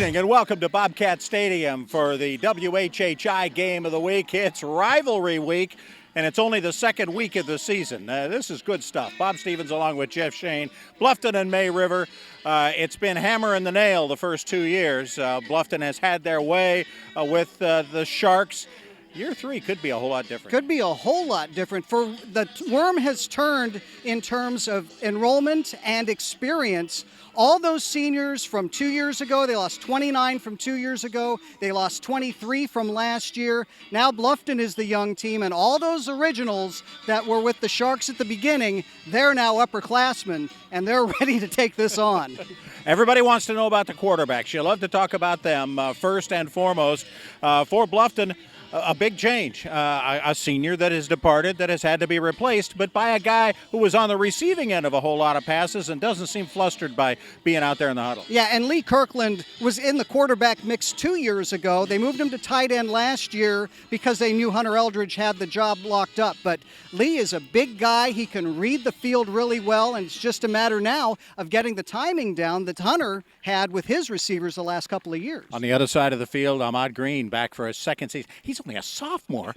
evening and welcome to Bobcat Stadium for the WHHI Game of the Week. It's rivalry week and it's only the second week of the season. This is good stuff. Bob Stevens along with Jeff Shane, Bluffton and May River. It's been hammer and the nail the first 2 years. Bluffton has had their way with the Sharks. Year three could be a whole lot different. Could be a whole lot different. For the worm has turned in terms of enrollment and experience. All those seniors from 2 years ago, they lost 29 from 2 years ago. They lost 23 from last year. Now Bluffton is the young team, and all those originals that were with the Sharks at the beginning, they're now upperclassmen, and they're ready to take this on. Everybody wants to know about the quarterbacks. You love to talk about them first and foremost. For Bluffton, a big change, a senior that has departed, that has had to be replaced, but by a guy who was on the receiving end of a whole lot of passes and doesn't seem flustered by being out there in the huddle. Yeah, and Lee Kirkland was in the quarterback mix 2 years ago. They moved him to tight end last year because they knew Hunter Eldridge had the job locked up. But Lee is a big guy. He can read the field really well, and it's just a matter now of getting the timing down that Hunter had with his receivers the last couple of years. On the other side of the field, Ahmad Green back for his second season. He's only a sophomore.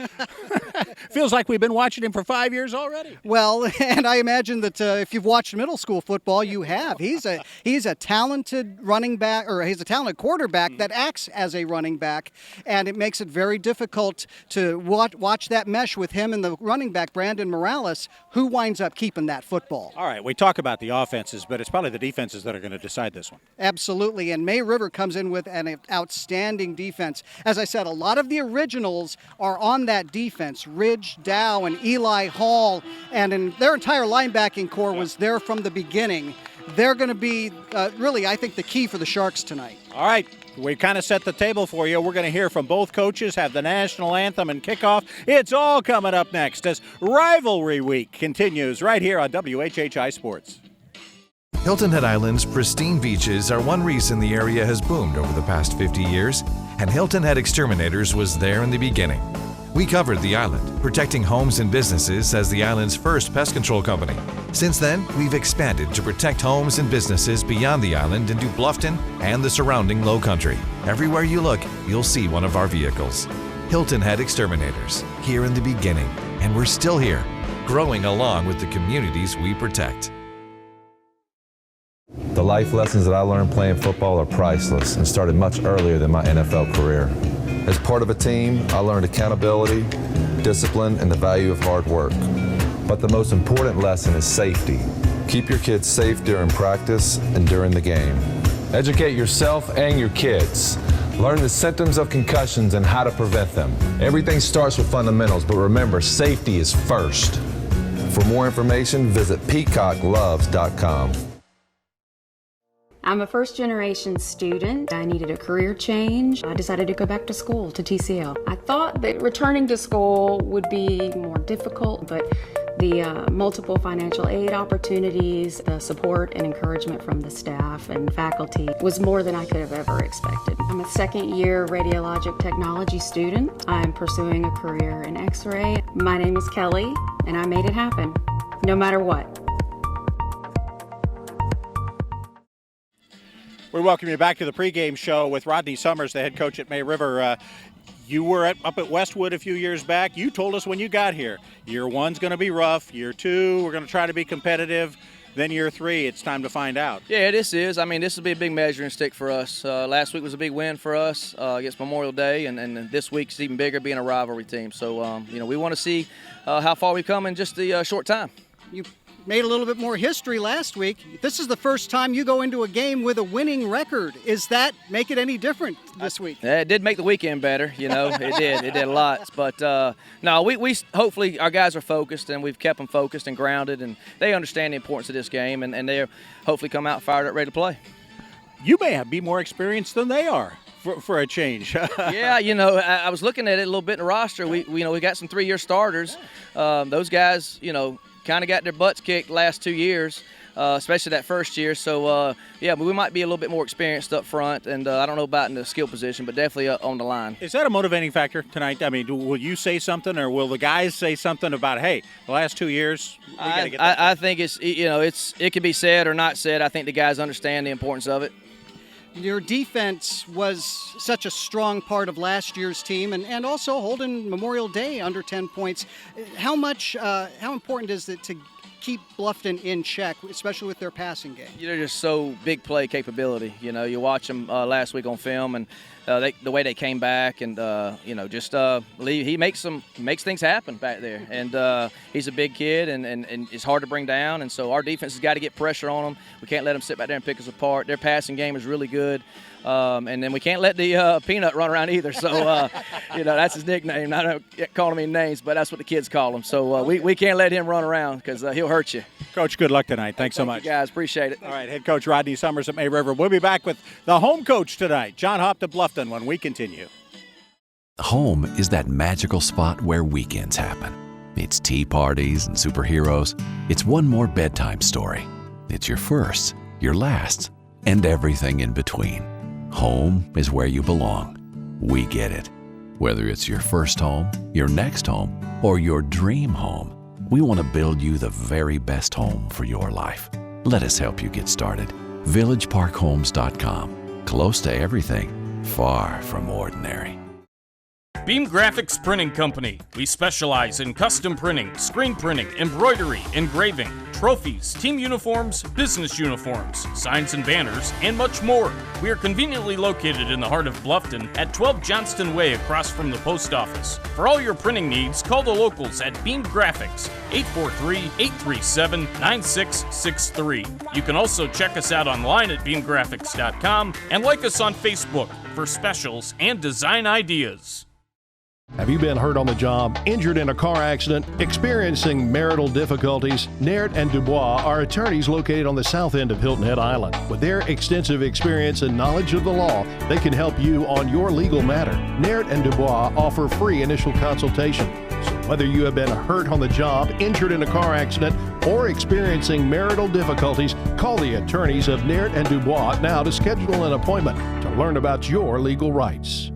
Feels like we've been watching him for 5 years already. Well, and I imagine that if you've watched middle school football, you have. He's a talented running back, or he's a talented quarterback that acts as a running back, and it makes it very difficult to watch that mesh with him and the running back, Brandon Morales, who winds up keeping that football. All right, we talk about the offenses, but it's probably the defenses that are going to decide this one. Absolutely, and May River comes in with an outstanding defense. As I said, a lot of the originals are on that defense. Ridge, Dow, and Eli Hall, and their entire linebacking core was there from the beginning. They're going to be really, I think, the key for the Sharks tonight. All right, we kind of set the table for you. We're going to hear from both coaches, have the national anthem and kickoff. It's all coming up next as Rivalry Week continues right here on WHHI Sports. Hilton Head Island's pristine beaches are one reason the area has boomed over the past 50 years, and Hilton Head Exterminators was there in the beginning. We covered the island, protecting homes and businesses as the island's first pest control company. Since then, we've expanded to protect homes and businesses beyond the island into Bluffton and the surrounding Lowcountry. Everywhere you look, you'll see one of our vehicles. Hilton Head Exterminators, here in the beginning, and we're still here, growing along with the communities we protect. The life lessons that I learned playing football are priceless and started much earlier than my NFL career. As part of a team, I learned accountability, discipline, and the value of hard work. But the most important lesson is safety. Keep your kids safe during practice and during the game. Educate yourself and your kids. Learn the symptoms of concussions and how to prevent them. Everything starts with fundamentals, but remember, safety is first. For more information, visit peacockloves.com. I'm a first-generation student. I needed a career change. I decided to go back to school, to TCL. I thought that returning to school would be more difficult, but the multiple financial aid opportunities, the support and encouragement from the staff and faculty was more than I could have ever expected. I'm a second-year radiologic technology student. I'm pursuing a career in X-ray. My name is Kelly, and I made it happen, no matter what. We welcome you back to the pregame show with Rodney Summers, the head coach at May River. You were up at Westwood a few years back. You told us when you got here, year one's going to be rough. Year two, we're going to try to be competitive. Then year three, it's time to find out. Yeah, this is. I mean, this will be a big measuring stick for us. Last week was a big win for us against Memorial Day, and this week's even bigger being a rivalry team. So, we want to see how far we've come in just a short time. You made a little bit more history last week. This is the first time you go into a game with a winning record. Is that make it any different this week? Yeah, it did make the weekend better, It did a lot. But, no, we hopefully our guys are focused, and we've kept them focused and grounded, and they understand the importance of this game, and they hopefully come out fired up, ready to play. You may be more experienced than they are. For a change. Yeah, I was looking at it a little bit in the roster. We got some 3-year starters. Those guys, kind of got their butts kicked last 2 years, especially that first year. So, we might be a little bit more experienced up front, and I don't know about in the skill position, but definitely on the line. Is that a motivating factor tonight? I mean, will you say something, or will the guys say something about, hey, the last 2 years, we got to get that I think it can be said or not said. I think the guys understand the importance of it. Your defense was such a strong part of last year's team, and also holding Memorial Day under 10 points. How important is it to keep Bluffton in check, especially with their passing game? They're just so big play capability. You watch them last week on film, and the way they came back, and he makes things happen back there. And he's a big kid, and it's hard to bring down. And so our defense has got to get pressure on them. We can't let them sit back there and pick us apart. Their passing game is really good. And then we can't let the Peanut run around either. So, that's his nickname. I don't call him any names, but that's what the kids call him. So we can't let him run around because he'll hurt you. Coach, good luck tonight. Thanks so much. You guys, appreciate it. All right, head coach Rodney Summers at May River. We'll be back with the home coach tonight, John Hopp to Bluffton, when we continue. Home is that magical spot where weekends happen. It's tea parties and superheroes. It's one more bedtime story. It's your first, your last, and everything in between. Home is where you belong. We get it. Whether it's your first home, your next home, or your dream home, we want to build you the very best home for your life. Let us help you get started. VillageParkHomes.com. Close to everything, far from ordinary. Beam Graphics Printing Company. We specialize in custom printing, screen printing, embroidery, engraving, trophies, team uniforms, business uniforms, signs and banners, and much more. We are conveniently located in the heart of Bluffton at 12 Johnston Way across from the post office. For all your printing needs, call the locals at Beam Graphics, 843-837-9663. You can also check us out online at beamgraphics.com and like us on Facebook for specials and design ideas. Have you been hurt on the job, injured in a car accident, experiencing marital difficulties? Naird and Dubois are attorneys located on the south end of Hilton Head Island. With their extensive experience and knowledge of the law, they can help you on your legal matter. Naird and Dubois offer free initial consultation. So whether you have been hurt on the job, injured in a car accident, or experiencing marital difficulties, call the attorneys of Naird and Dubois now to schedule an appointment to learn about your legal rights.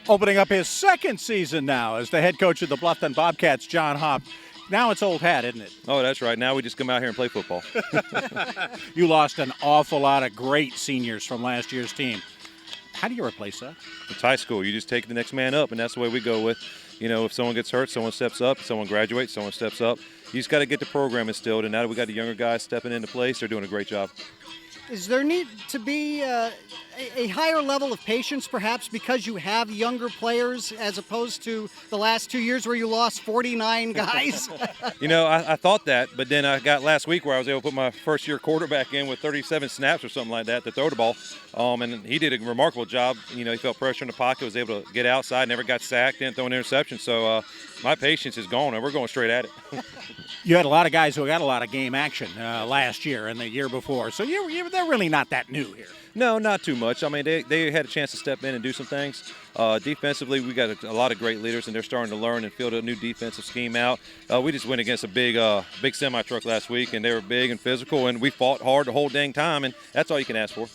Opening up his second season now as the head coach of the Bluffton Bobcats, John Hopp. Now it's old hat, isn't it? Oh, that's right. Now we just come out here and play football. You lost an awful lot of great seniors from last year's team. How do you replace that? It's high school. You just take the next man up, and that's the way we go with. If someone gets hurt, someone steps up. If someone graduates, someone steps up. You just got to get the program instilled, and now that we got the younger guys stepping into place, they're doing a great job. Is there need to be a higher level of patience, perhaps, because you have younger players as opposed to the last 2 years where you lost 49 guys? I thought that, but then I got last week where I was able to put my first-year quarterback in with 37 snaps or something like that to throw the ball, and he did a remarkable job. He felt pressure in the pocket, was able to get outside, never got sacked, didn't throw an interception. So my patience is gone, and we're going straight at it. You had a lot of guys who got a lot of game action last year and the year before, so they're really not that new here. No, not too much. I mean, they had a chance to step in and do some things. Defensively, we got a lot of great leaders, and they're starting to learn and field a new defensive scheme out. We just went against a big semi-truck last week, and they were big and physical, and we fought hard the whole dang time, and that's all you can ask for.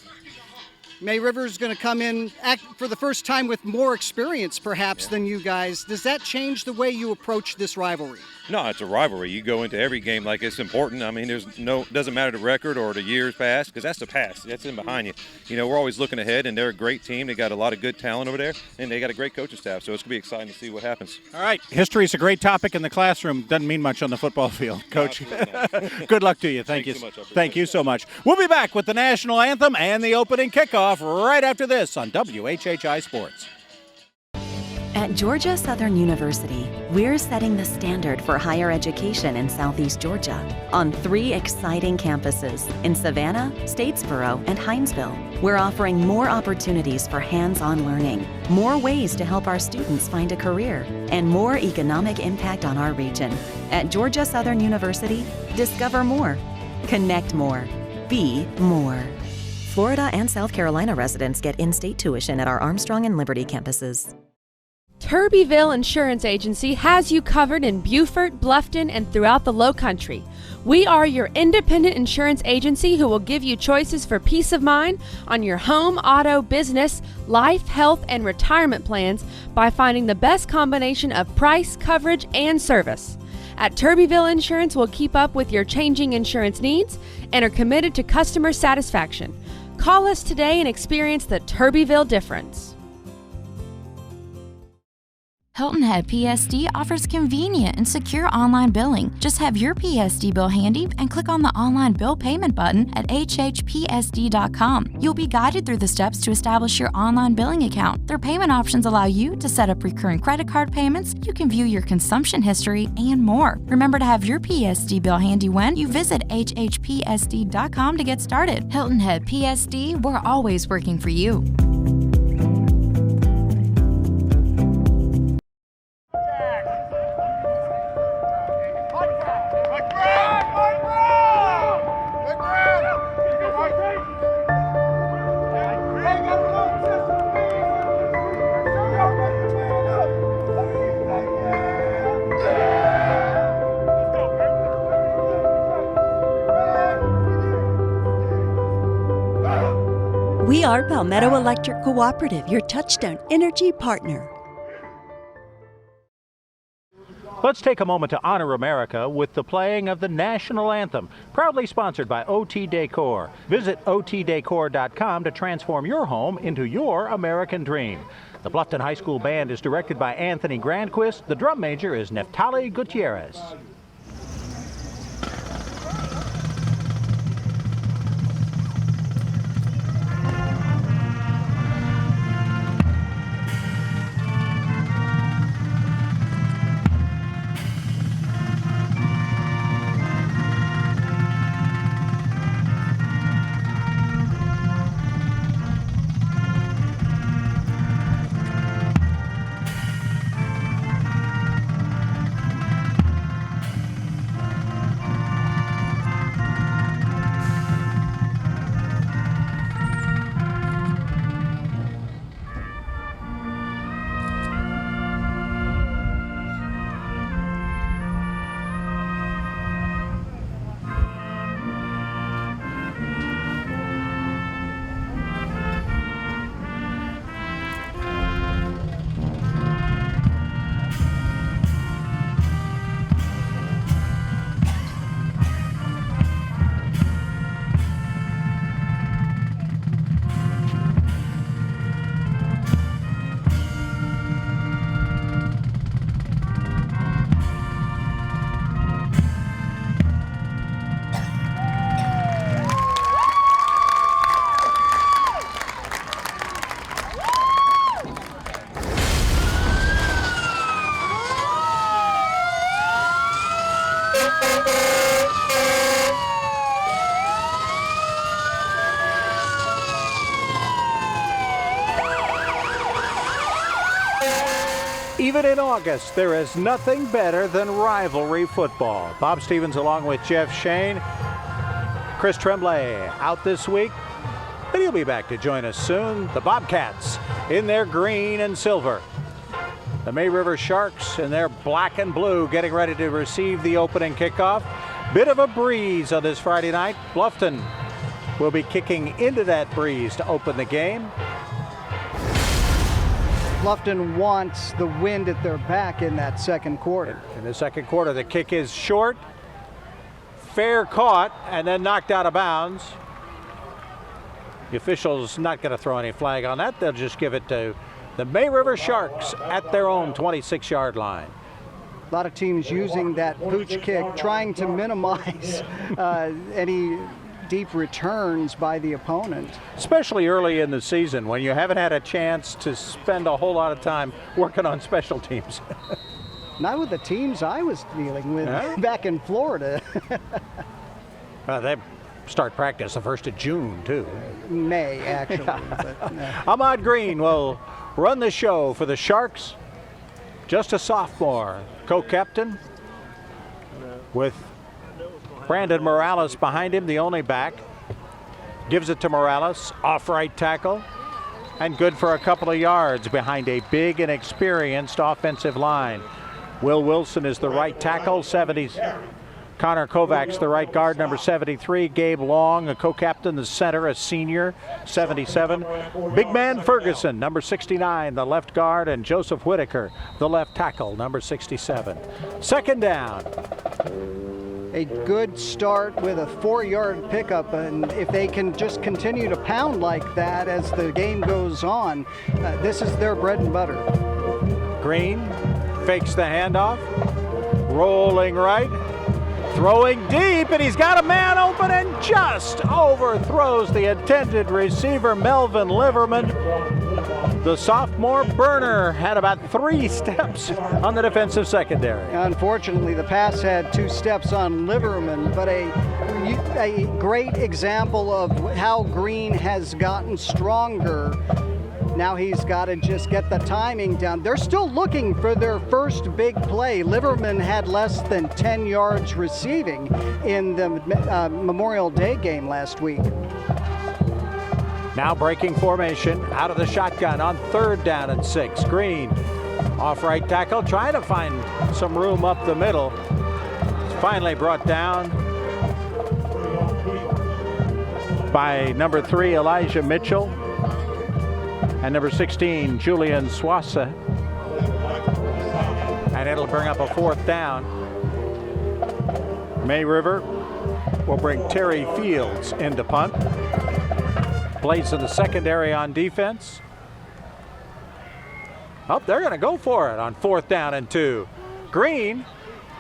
May River's going to come in for the first time with more experience, perhaps, than you guys. Does that change the way you approach this rivalry? No, it's a rivalry. You go into every game like it's important. I mean, doesn't matter the record or the years past, because that's the past. That's in behind you. We're always looking ahead, and they're a great team. They got a lot of good talent over there, and they got a great coaching staff. So it's going to be exciting to see what happens. All right, history is a great topic in the classroom. Doesn't mean much on the football field, Coach. Good luck to you. Thank you. Thank you so much. We'll be back with the national anthem and the opening kickoff right after this on WHHI Sports. At Georgia Southern University, we're setting the standard for higher education in Southeast Georgia on 3 exciting campuses in Savannah, Statesboro, and Hinesville. We're offering more opportunities for hands-on learning, more ways to help our students find a career, and more economic impact on our region. At Georgia Southern University, discover more, connect more, be more. Florida and South Carolina residents get in-state tuition at our Armstrong and Liberty campuses. Turbyville Insurance Agency has you covered in Beaufort, Bluffton, and throughout the Lowcountry. We are your independent insurance agency who will give you choices for peace of mind on your home, auto, business, life, health, and retirement plans by finding the best combination of price, coverage, and service. At Turbyville Insurance, we'll keep up with your changing insurance needs and are committed to customer satisfaction. Call us today and experience the Turbyville difference. Hilton Head PSD offers convenient and secure online billing. Just have your PSD bill handy and click on the online bill payment button at WHHPSD.com. You'll be guided through the steps to establish your online billing account. Their payment options allow you to set up recurring credit card payments, you can view your consumption history, and more. Remember to have your PSD bill handy when you visit WHHPSD.com to get started. Hilton Head PSD, we're always working for you. We are Palmetto Electric Cooperative, your touchstone energy partner. Let's take a moment to honor America with the playing of the national anthem, proudly sponsored by OT Decor. Visit otdecor.com to transform your home into your American dream. The Bluffton High School Band is directed by Anthony Grandquist. The drum major is Neftali Gutierrez. Even in August, there is nothing better than rivalry football. Bob Stevens along with Jeff Shane. Chris Tremblay out this week, but he'll be back to join us soon. The Bobcats in their green and silver. The May River Sharks in their black and blue getting ready to receive the opening kickoff. Bit of a breeze on this Friday night. Bluffton will be kicking into that breeze to open the game. Bluffton wants the wind at their back in that second quarter. In the second quarter, the kick is short, fair caught, and then knocked out of bounds. The official's not going to throw any flag on that. They'll just give it to the May River Sharks at their own 26-yard line. A lot of teams using that pooch kick, trying to minimize any deep returns by the opponent. Especially early in the season when you haven't had a chance to spend a whole lot of time working on special teams. Not with the teams I was dealing with back in Florida. They start practice the 1st of June, too. May, actually. But, Ahmad Green will run the show for the Sharks. Just a sophomore, co-captain with Brandon Morales behind him, the only back. Gives it to Morales, off right tackle, and good for a couple of yards behind a big and experienced offensive line. Will Wilson is the right tackle, Connor Kovacs, the right guard, number 73. Gabe Long, a co-captain, the center, a senior, 77. Big man Ferguson, number 69, the left guard, and Joseph Whitaker, the left tackle, number 67. Second down. A good start with a 4-yard pickup, and if they can just continue to pound like that as the game goes on, this is their bread and butter. Green fakes the handoff, rolling right, throwing deep, and he's got a man open and just overthrows the intended receiver, Melvin Liverman. The sophomore burner had about 3 steps on the defensive secondary. Unfortunately, the pass had 2 steps on Liverman, but a great example of how Green has gotten stronger. Now he's got to just get the timing down. They're still looking for their first big play. Liverman had less than 10 yards receiving in the Memorial Day game last week. Now breaking formation out of the shotgun on 3rd down and 6. Green off right tackle, trying to find some room up the middle. It's finally brought down by number 3, Elijah Mitchell, and number 16, Julian Swassa. And it'll bring up a 4th down. May River will bring Terry Fields into punt. Plays in the secondary on defense. Oh, they're going to go for it on 4th down and 2. Green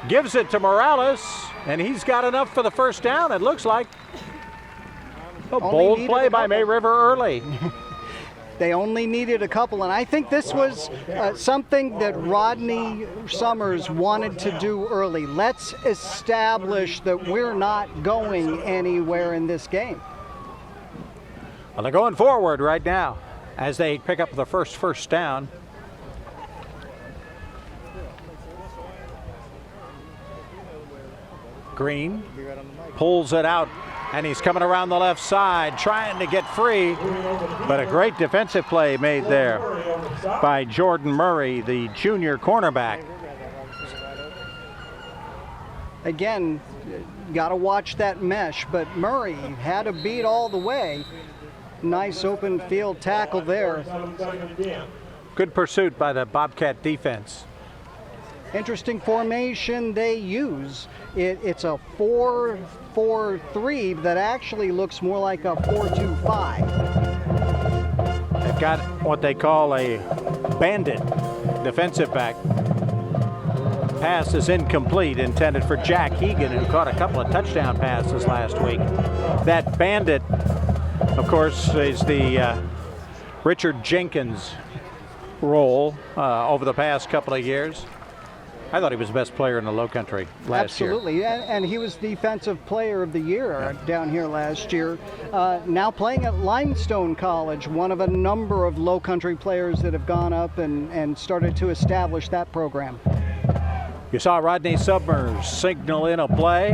gives it to Morales, and he's got enough for the first down, it looks like. A bold play by May River early. They only needed a couple, and I think this was something that Rodney Summers wanted to do early. Let's establish that we're not going anywhere in this game. Well, they're going forward right now as they pick up the first down. Green pulls it out, and he's coming around the left side trying to get free, but a great defensive play made there by Jordan Murray, the junior cornerback. Again, got to watch that mesh, but Murray had a beat all the way. Nice open field tackle there. Good pursuit by the Bobcat defense. Interesting formation they use. It's a 4-4-3 that actually looks more like a 4-2-5. They've got what they call a bandit defensive back. Pass is incomplete, intended for Jack Hegan, who caught a couple of touchdown passes last week. That bandit, of course, is the Richard Jenkins role over the past couple of years. I thought he was the best player in the Lowcountry last year. Absolutely, and he was Defensive Player of the Year down here last year. Now playing at Limestone College, one of a number of Lowcountry players that have gone up and started to establish that program. You saw Rodney Summers signal in a play.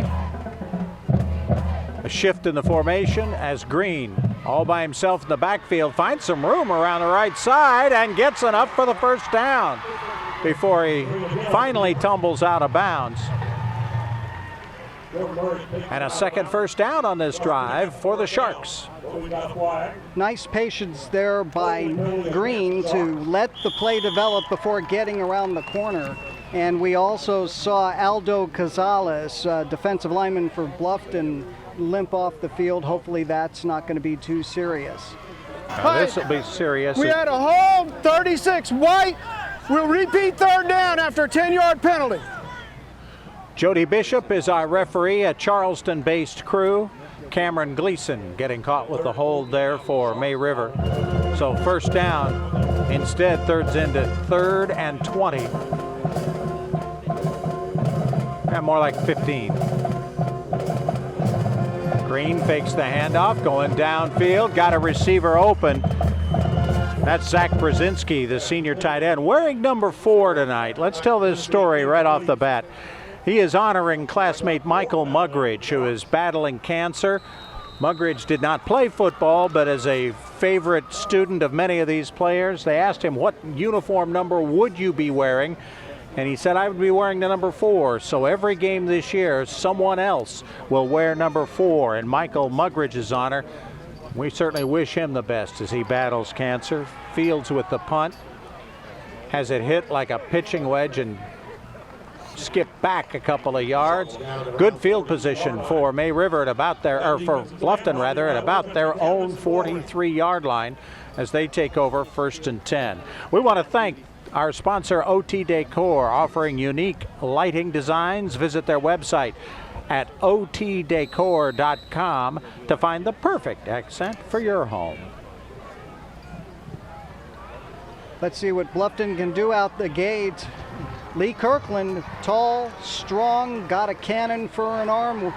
A shift in the formation as Green, all by himself in the backfield, finds some room around the right side and gets enough for the first down before he finally tumbles out of bounds. And a second first down on this drive for the Sharks. Nice patience there by Green to let the play develop before getting around the corner. And we also saw Aldo Cazales, defensive lineman for Bluffton, limp off the field. Hopefully that's not going to be too serious. This will be serious. We had a hold, 36 White. We'll repeat 3rd down after a 10-yard penalty. Jody Bishop is our referee, a Charleston-based crew. Cameron Gleason getting caught with the hold there for May River. So first down, instead thirds into 3rd and 20. And more like 15. Green fakes the handoff, going downfield, got a receiver open. That's Zach Brzezinski, the senior tight end, wearing number 4 tonight. Let's tell this story right off the bat. He is honoring classmate Michael Mugridge, who is battling cancer. Mugridge did not play football, but as a favorite student of many of these players, they asked him, what uniform number would you be wearing? And he said, I would be wearing the number 4. So every game this year, someone else will wear number 4 in Michael Mugridge's honor. We certainly wish him the best as he battles cancer. Fields with the punt. Has it hit like a pitching wedge and skipped back a couple of yards. Good field position for May River at about their, or for Bluffton rather, at about their own 43-yard line as they take over 1st and 10. We want to thank our sponsor, OT Decor, offering unique lighting designs. Visit their website at otdecor.com to find the perfect accent for your home. Let's see what Bluffton can do out the gate. Lee Kirkland, tall, strong, got a cannon for an arm.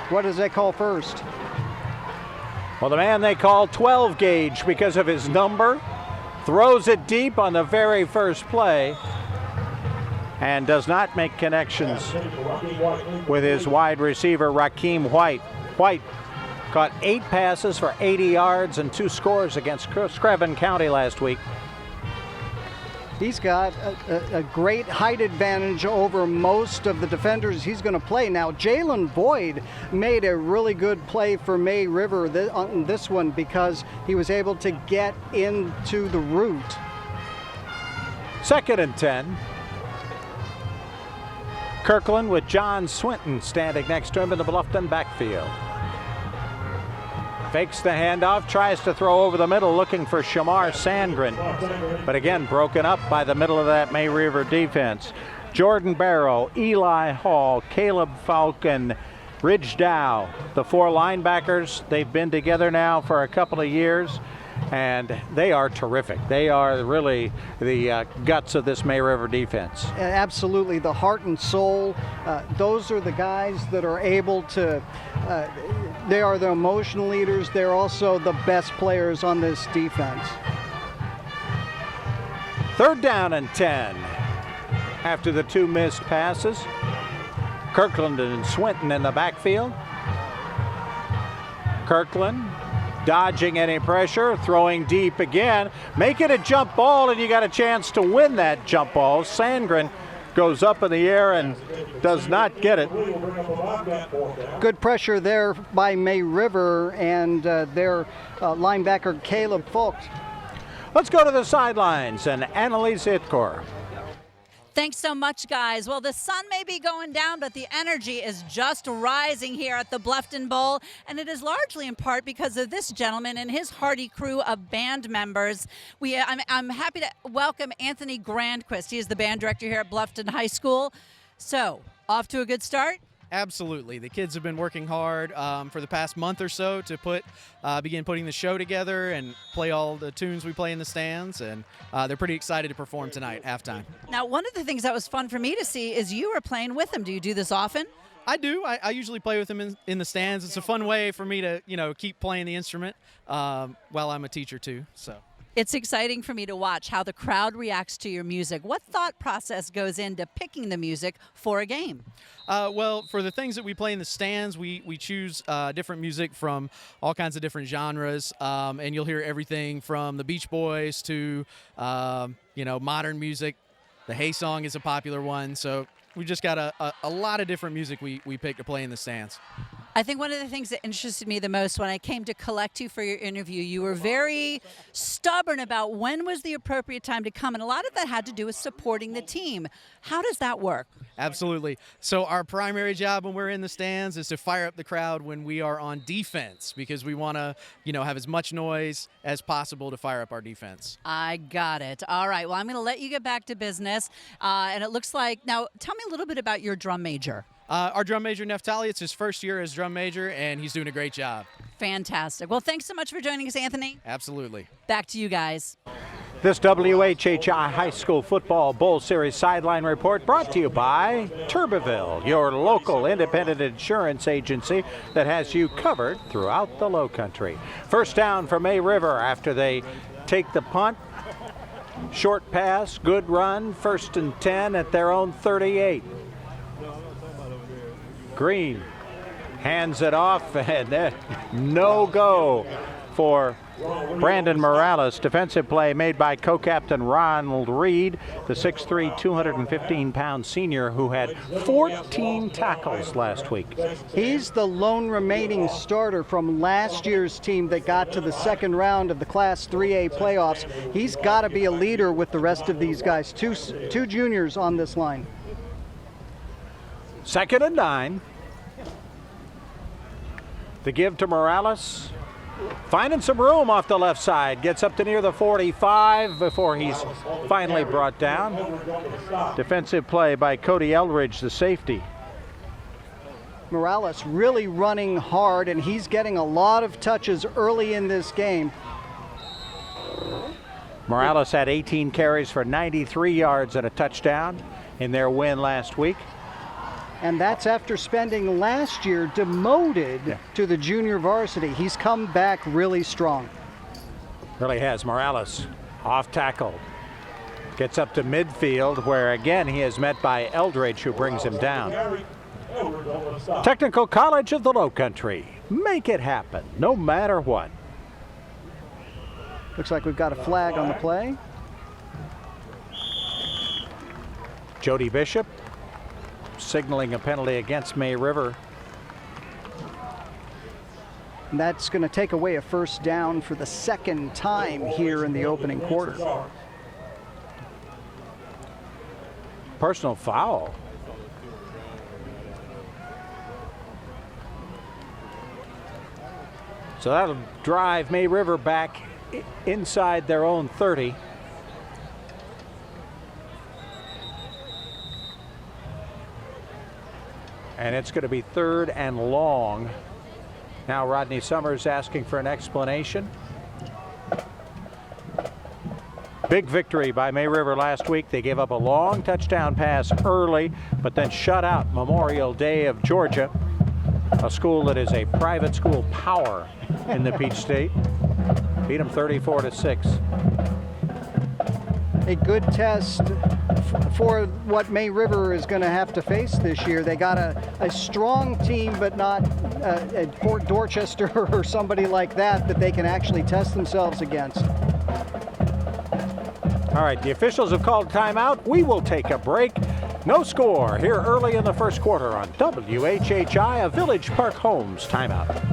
What does they call first? Well, the man they call 12 gauge because of his number throws it deep on the very first play and does not make connections with his wide receiver, Rakeem White. White caught 8 passes for 80 yards and 2 scores against Screven County last week. He's got a great height advantage over most of the defenders he's going to play. Now, Jalen Boyd made a really good play for May River on this one because he was able to get into the route. 2nd and 10. Kirkland with John Swinton standing next to him in the Bluffton backfield. Fakes the handoff, tries to throw over the middle looking for Shamar Sandgren, but again broken up by the middle of that May River defense. Jordan Barrow, Eli Hall, Caleb Falcon, Ridge Dow, the 4 linebackers. They've been together now for a couple of years, and they are terrific. They are really the guts of this May River defense. Absolutely, the heart and soul. Those are the guys that are able to, they are the emotional leaders. They're also the best players on this defense. 3rd down and 10 after the 2 missed passes. Kirkland and Swinton in the backfield. Kirkland dodging any pressure, throwing deep again, make it a jump ball, and you got a chance to win that jump ball. Sandgren goes up in the air and does not get it. Good pressure there by May River and their linebacker Caleb Falk. Let's go to the sidelines and Annalise Itkor. Thanks so much, guys. Well, the sun may be going down, but the energy is just rising here at the Bluffton Bowl, and it is largely in part because of this gentleman and his hearty crew of band members. I'm happy to welcome Anthony Grandquist. He is the band director here at Bluffton High School. So, off to a good start? Absolutely. The kids have been working hard for the past month or so to begin putting the show together and play all the tunes we play in the stands, and they're pretty excited to perform tonight, halftime. Now, one of the things that was fun for me to see is you were playing with them. Do you do this often? I do. I usually play with them in the stands. It's a fun way for me to, keep playing the instrument while I'm a teacher too. So. It's exciting for me to watch how the crowd reacts to your music. What thought process goes into picking the music for a game? Well, for the things that we play in the stands, we choose different music from all kinds of different genres, and you'll hear everything from the Beach Boys to, modern music. The Hey Song is a popular one, so we just got a lot of different music we pick to play in the stands. I think one of the things that interested me the most when I came to collect you for your interview, you were very stubborn about when was the appropriate time to come, and a lot of that had to do with supporting the team. How does that work? Absolutely. So our primary job when we're in the stands is to fire up the crowd when we are on defense, because we want to, have as much noise as possible to fire up our defense. I got it. All right. Well, I'm going to let you get back to business. And it looks like, now tell me a little bit about your drum major. Our drum major, Neftali, it's his first year as drum major, and he's doing a great job. Fantastic. Well, thanks so much for joining us, Anthony. Absolutely. Back to you guys. This WHHI High School Football Bowl Series Sideline Report brought to you by Turbeville, your local independent insurance agency that has you covered throughout the Lowcountry. 1st down for May River after they take the punt. Short pass, good run, 1st and 10 at their own 38. Green hands it off, and no go for Brandon Morales. Defensive play made by co-captain Ronald Reed, the 6'3", 215-pound senior who had 14 tackles last week. He's the lone remaining starter from last year's team that got to the second round of the Class 3A playoffs. He's got to be a leader with the rest of these guys. Two juniors on this line. 2nd and 9. The give to Morales. Finding some room off the left side. Gets up to near the 45 before he's finally brought down. Defensive play by Cody Eldridge, the safety. Morales really running hard, and he's getting a lot of touches early in this game. Morales had 18 carries for 93 yards and a touchdown in their win last week. And that's after spending last year demoted to the junior varsity. He's come back really strong. Really has. Morales off tackle. Gets up to midfield where again he is met by Eldridge who brings him down. Technical College of the Lowcountry. Make it happen no matter what. Looks like we've got a flag on the play. Jody Bishop signaling a penalty against May River. And that's going to take away a first down for the second time here in the opening quarter. Personal foul. So that'll drive May River back inside their own 30. And it's going to be 3rd and long. Now Rodney Summers asking for an explanation. Big victory by May River last week. They gave up a long touchdown pass early, but then shut out Memorial Day of Georgia, a school that is a private school power in the Peach State. Beat them 34-6. A good test for what May River is going to have to face this year. They got a strong team, but not Fort Dorchester or somebody like that they can actually test themselves against. All right, the officials have called timeout. We will take a break. No score here early in the first quarter on WHHI, a Village Park Homes timeout.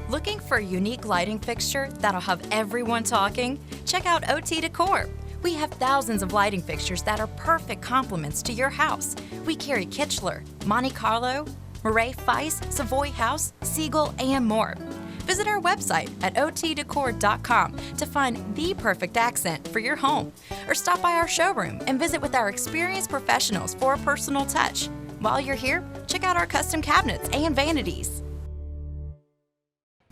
Looking for a unique lighting fixture that'll have everyone talking? Check out OT Decor. We have thousands of lighting fixtures that are perfect complements to your house. We carry Kichler, Monte Carlo, Murray Feist, Savoy House, Siegel, and more. Visit our website at otdecor.com to find the perfect accent for your home, or stop by our showroom and visit with our experienced professionals for a personal touch. While you're here, check out our custom cabinets and vanities.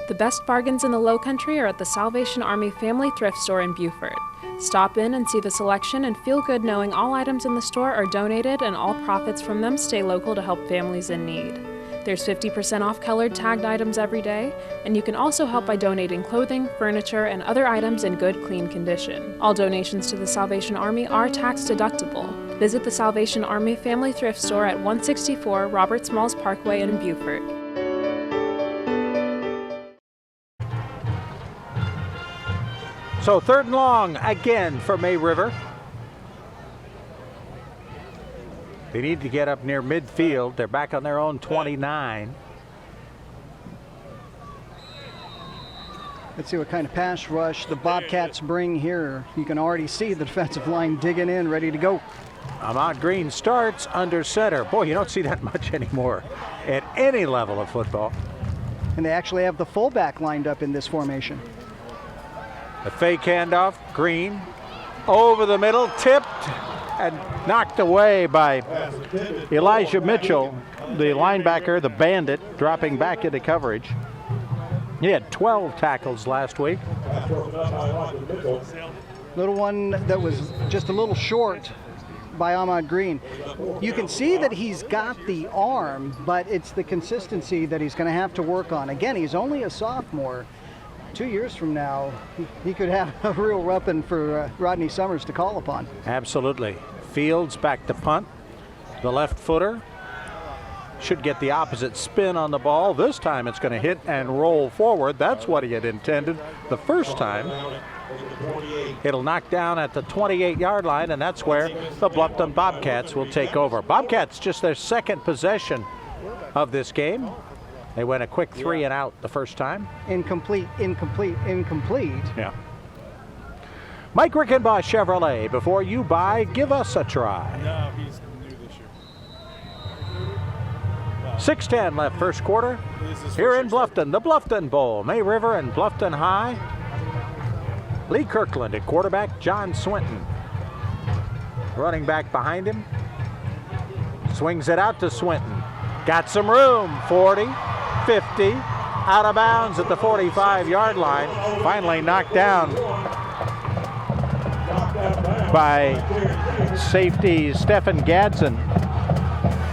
The best bargains in the Lowcountry are at the Salvation Army Family Thrift Store in Beaufort. Stop in and see the selection and feel good knowing all items in the store are donated and all profits from them stay local to help families in need. There's 50% off colored tagged items every day, and you can also help by donating clothing, furniture, and other items in good, clean condition. All donations to the Salvation Army are tax deductible. Visit the Salvation Army Family Thrift Store at 164 Robert Smalls Parkway in Beaufort. So 3rd and long again for May River. They need to get up near midfield. They're back on their own 29. Let's see what kind of pass rush the Bobcats bring here. You can already see the defensive line digging in, ready to go. Ahmad Green starts under center. Boy, you don't see that much anymore at any level of football. And they actually have the fullback lined up in this formation. A fake handoff, Green over the middle, tipped and knocked away by Elijah Mitchell, the linebacker, the bandit, dropping back into coverage. He had 12 tackles last week. Little one that was just a little short by Ahmad Green. You can see that he's got the arm, but it's the consistency that he's going to have to work on. Again, he's only a sophomore. 2 years from now, he could have a real weapon for Rodney Summers to call upon. Absolutely. Fields back to punt. The left footer. should get the opposite spin on the ball. This time it's going to hit and roll forward. That's what he had intended the first time. It'll knock down at the 28-yard line, and that's where the Bluffton Bobcats will take over. Bobcats just their second possession of this game. They went a quick 3 and out the first time. Incomplete, incomplete, incomplete. Yeah. Mike Rickenbaugh Chevrolet, before you buy, give us a try. No, he's new this year. 6:10 left first quarter. Here in Bluffton, the Bluffton Bowl. May River and Bluffton High. Lee Kirkland at quarterback, John Swinton. Running back behind him. Swings it out to Swinton. Got some room, 40, 50, out of bounds at the 45-yard line. Finally knocked down by safety Stephen Gadsden.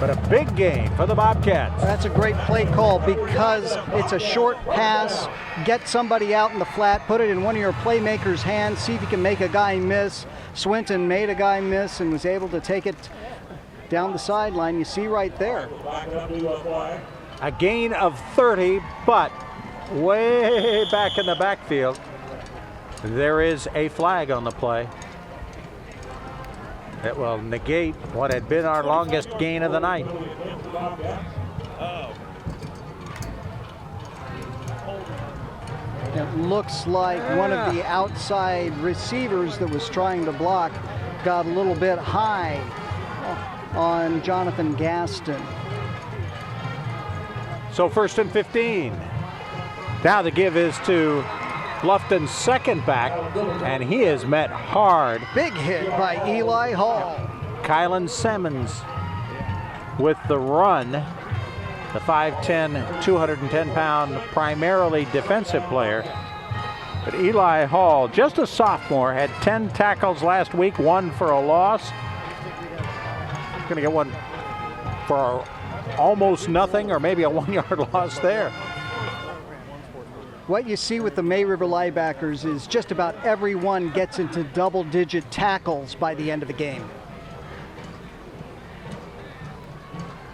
But a big gain for the Bobcats. That's a great play call because it's a short pass. Get somebody out in the flat, put it in one of your playmakers' hands, see if you can make a guy miss. Swinton made a guy miss and was able to take it down the sideline. You see right there. A gain of 30, but way back in the backfield, there is a flag on the play that will negate what had been our longest gain of the night. It looks like one of the outside receivers that was trying to block got a little bit high on Jonathan Gaston. So 1st and 15. Now the give is to Bluffton's second back, and he is met hard. Big hit by Eli Hall. Kylan Simmons with the run. The 5'10", 210-pound, primarily defensive player. But Eli Hall, just a sophomore, had 10 tackles last week, 1 for a loss. Going to get one for almost nothing, or maybe a 1-yard loss there. What you see with the May River linebackers is just about everyone gets into double-digit tackles by the end of the game.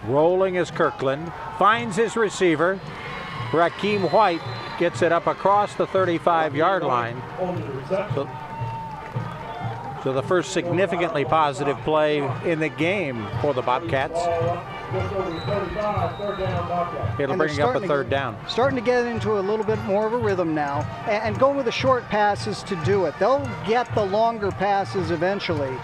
Rolling is Kirkland, finds his receiver. Rakeem White gets it up across the 35-yard line. So the first significantly positive play in the game for the Bobcats. It'll bring up a third down. Starting to get into a little bit more of a rhythm now, and going with the short passes to do it. They'll get the longer passes eventually,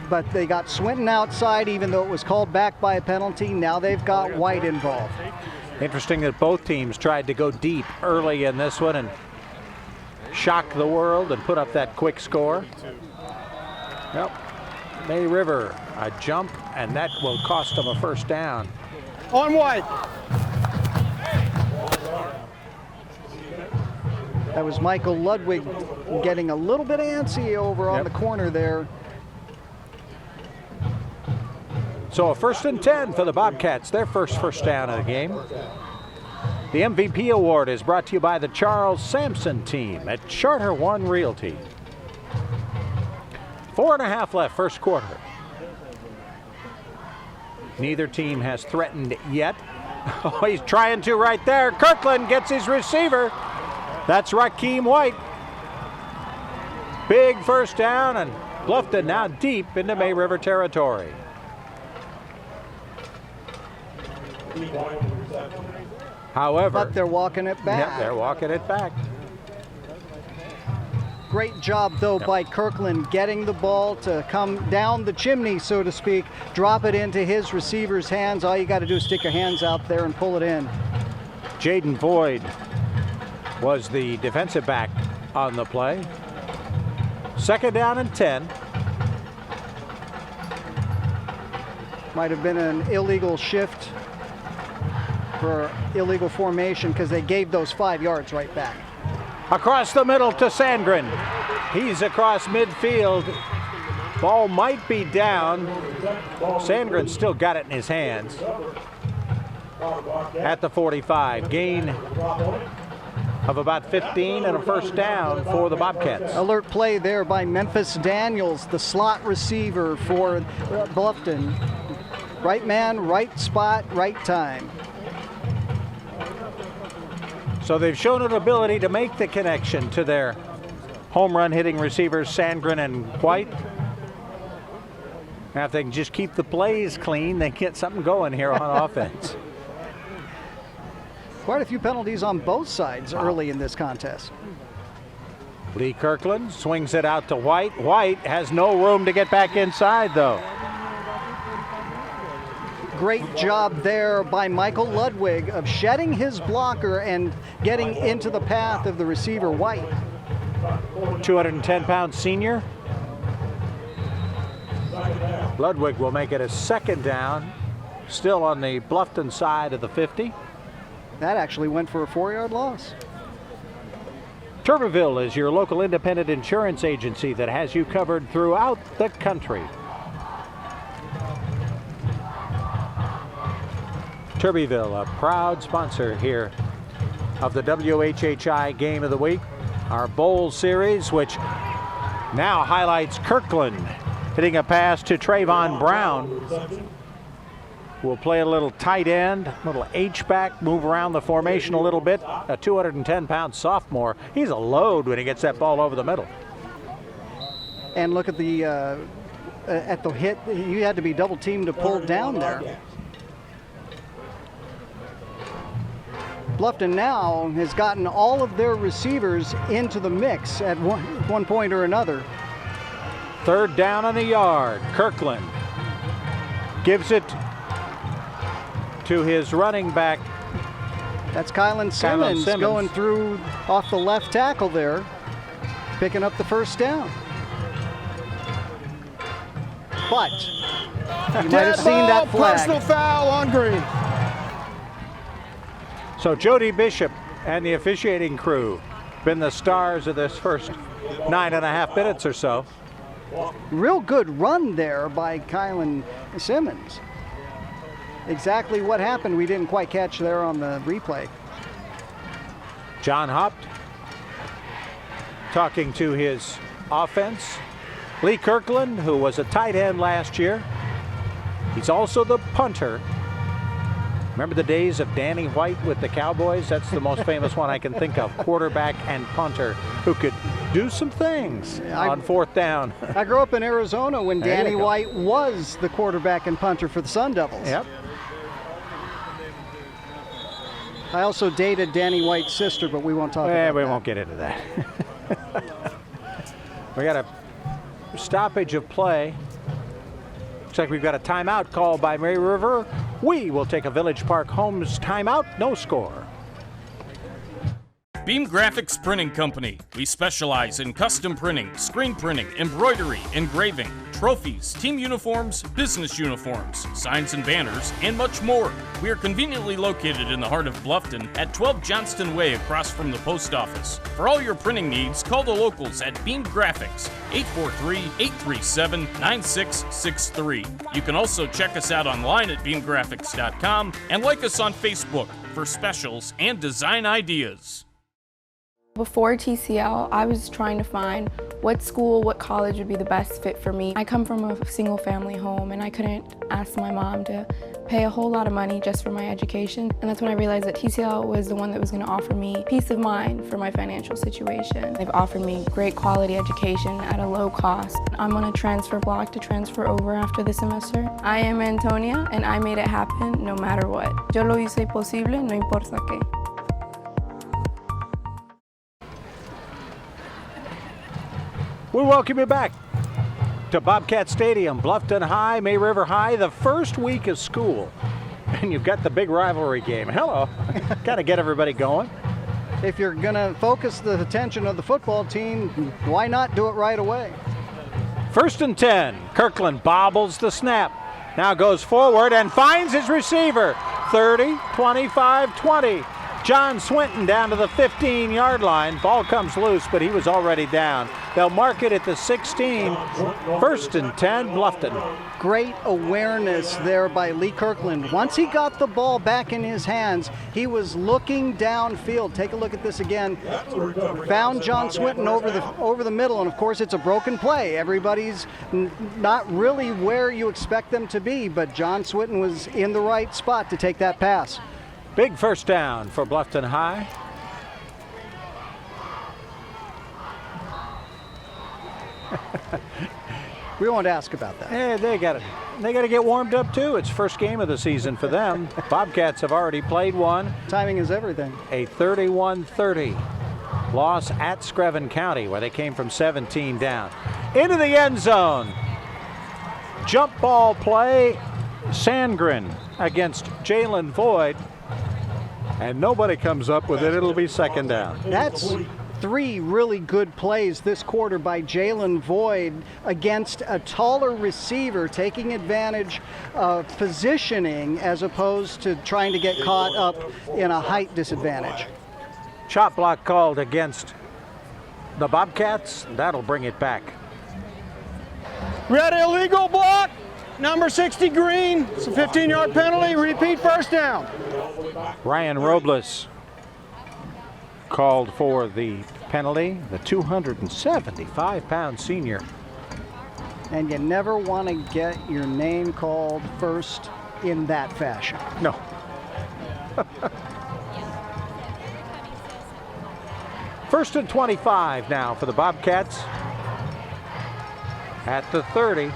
but they got Swinton outside, even though it was called back by a penalty. Now they've got White involved. Interesting that both teams tried to go deep early in this one and shock the world and put up that quick score. Yep. May River, a jump, and that will cost them a first down. On White. That was Michael Ludwig getting a little bit antsy over on the corner there. So a 1st and 10 for the Bobcats, their first down of the game. The MVP award is brought to you by the Charles Sampson team at Charter One Realty. 4.5 left first quarter. Neither team has threatened yet. Oh, he's trying to right there. Kirkland gets his receiver. That's Rakeem White. Big first down, and Bluffton now deep into May River territory. However, but they're walking it back. Yeah, they're walking it back. Great job, though, by Kirkland getting the ball to come down the chimney, so to speak, drop it into his receiver's hands. All you got to do is stick your hands out there and pull it in. Jaden Boyd was the defensive back on the play. 2nd down and 10. Might have been an illegal shift for illegal formation because they gave those 5 yards right back. Across the middle to Sandgren. He's across midfield. Ball might be down. Sandgren still got it in his hands. At the 45. Gain of about 15 and a first down for the Bobcats. Alert play there by Memphis Daniels, the slot receiver for Bluffton. Right man, right spot, right time. So they've shown an ability to make the connection to their home run hitting receivers, Sandgren and White. Now if they can just keep the plays clean, they can get something going here on offense. Quite a few penalties on both sides early in this contest. Lee Kirkland swings it out to White. White has no room to get back inside, though. Great job there by Michael Ludwig of shedding his blocker and getting into the path of the receiver, White. 210-pound senior. Ludwig will make it a second down, still on the Bluffton side of the 50. That actually went for a 4-yard loss. Turbeville is your local independent insurance agency that has you covered throughout the country. Turbeville, a proud sponsor here of the WHHI Game of the Week, our Bowl Series, which now highlights Kirkland hitting a pass to Trayvon Brown. We'll play a little tight end, a little H-back, move around the formation a little bit. A 210-pound sophomore. He's a load when he gets that ball over the middle. And look at the hit. You had to be double teamed to pull down there. Bluffton now has gotten all of their receivers into the mix at one point or another. Third down on a yard. Kirkland gives it to his running back. That's Kylan Simmons going through off the left tackle there, picking up the first down. But you might have seen that flag. Personal foul on Green. So Jody Bishop and the officiating crew been the stars of this first 9.5 minutes or so. Real good run there by Kylan Simmons. Exactly what happened we didn't quite catch there on the replay. John Hopt talking to his offense. Lee Kirkland, who was a tight end last year. He's also the punter. Remember the days of Danny White with the Cowboys? That's the most famous one I can think of. Quarterback and punter who could do some things on fourth down. I grew up in Arizona when Danny White was the quarterback and punter for the Sun Devils. Yep. I also dated Danny White's sister, but we won't talk about that. We won't get into that. We got a stoppage of play. Looks like we've got a timeout called by Mary River. We will take a Village Park Homes timeout, no score. Beam Graphics Printing Company. We specialize in custom printing, screen printing, embroidery, engraving, trophies, team uniforms, business uniforms, signs and banners, and much more. We are conveniently located in the heart of Bluffton at 12 Johnston Way across from the post office. For all your printing needs, call the locals at Beam Graphics, 843-837-9663. You can also check us out online at beamgraphics.com and like us on Facebook for specials and design ideas. Before TCL, I was trying to find what school, what college would be the best fit for me. I come from a single family home and I couldn't ask my mom to pay a whole lot of money just for my education. And that's when I realized that TCL was the one that was going to offer me peace of mind for my financial situation. They've offered me great quality education at a low cost. I'm on a transfer block to transfer over after the semester. I am Antonia and I made it happen no matter what. Yo lo hice posible, no importa qué. We welcome you back to Bobcat Stadium, Bluffton High, May River High, the first week of school. And you've got the big rivalry game. Hello. Got to get everybody going. If you're going to focus the attention of the football team, why not do it right away? 1st and 10. Kirkland bobbles the snap. Now goes forward and finds his receiver. 30, 25, 20. John Swinton down to the 15-yard line. Ball comes loose, but he was already down. They'll mark it at the 16. 1st and 10, Bluffton. Great awareness there by Lee Kirkland. Once he got the ball back in his hands, he was looking downfield. Take a look at this again. Found John Swinton over the middle, and of course it's a broken play. Everybody's not really where you expect them to be, but John Swinton was in the right spot to take that pass. Big first down for Bluffton High. We won't ask about that. Hey, they got to get warmed up too. It's first game of the season for them. Bobcats have already played one. Timing is everything. A 31-30 loss at Screven County, where they came from 17 down. Into the end zone. Jump ball play. Sandgren against Jalen Void. And nobody comes up with it. It'll be second down. That's 3 really good plays this quarter by Jalen Void against a taller receiver, taking advantage of positioning as opposed to trying to get caught up in a height disadvantage. Chop block called against the Bobcats. That'll bring it back. We had an illegal block. Number 60 Green. It's a 15-yard penalty. Repeat first down. Ryan Robles called for the penalty, the 275-pound senior. And you never want to get your name called first in that fashion. No. First and 25 now for the Bobcats. At the 30.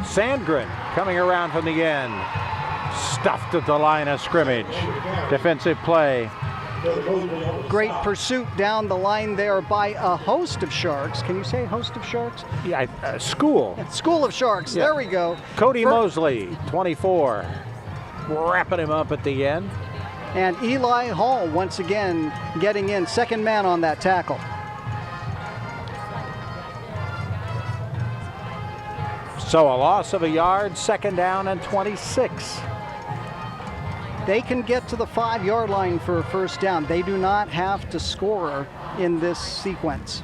Sandgren coming around from the end. Stuffed at the line of scrimmage. Defensive play. Great pursuit down the line there by a host of Sharks. Can you say host of Sharks? Yeah, school. School of Sharks. Yeah. There we go. Cody Mosley, 24. Wrapping him up at the end. And Eli Hall once again getting in. Second man on that tackle. So a loss of a yard, second down and 26. They can get to the 5-yard line for a first down. They do not have to score in this sequence.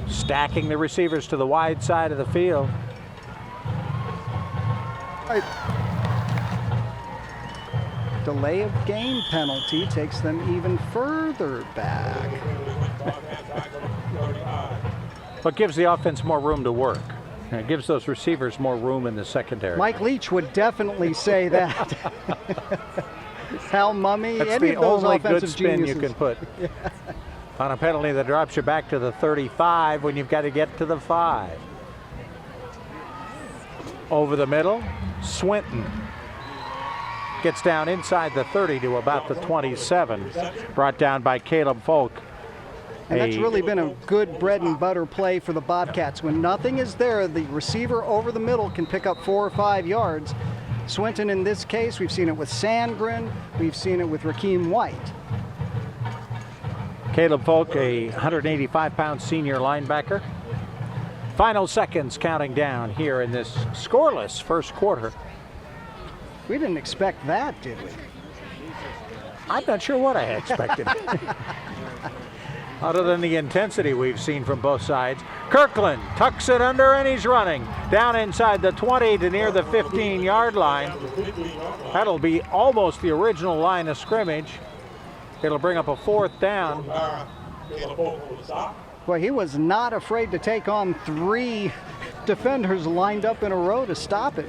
Stacking the receivers to the wide side of the field. Delay of game penalty takes them even further back. But gives the offense more room to work. And it gives those receivers more room in the secondary. Mike Leach would definitely say that. Hal Mummy, That's any the of those only offensive good spin geniuses. you can put on a penalty that drops you back to the 35 when you've got to get to the 5. Over the middle, Swinton gets down inside the 30 to about the 27. Brought down by Caleb Folk. And that's really been a good bread and butter play for the Bobcats. When nothing is there, the receiver over the middle can pick up 4 or 5 yards. Swinton in this case, we've seen it with Sandgren, we've seen it with Rakeem White. Caleb Folk, a 185-pound senior linebacker. Final seconds counting down here in this scoreless first quarter. We didn't expect that, did we? I'm not sure what I had expected. Other than the intensity we've seen from both sides. Kirkland tucks it under and he's running down inside the 20 to near the 15-yard line. That'll be almost the original line of scrimmage. It'll bring up a 4th down. Well, he was not afraid to take on 3 defenders lined up in a row to stop it.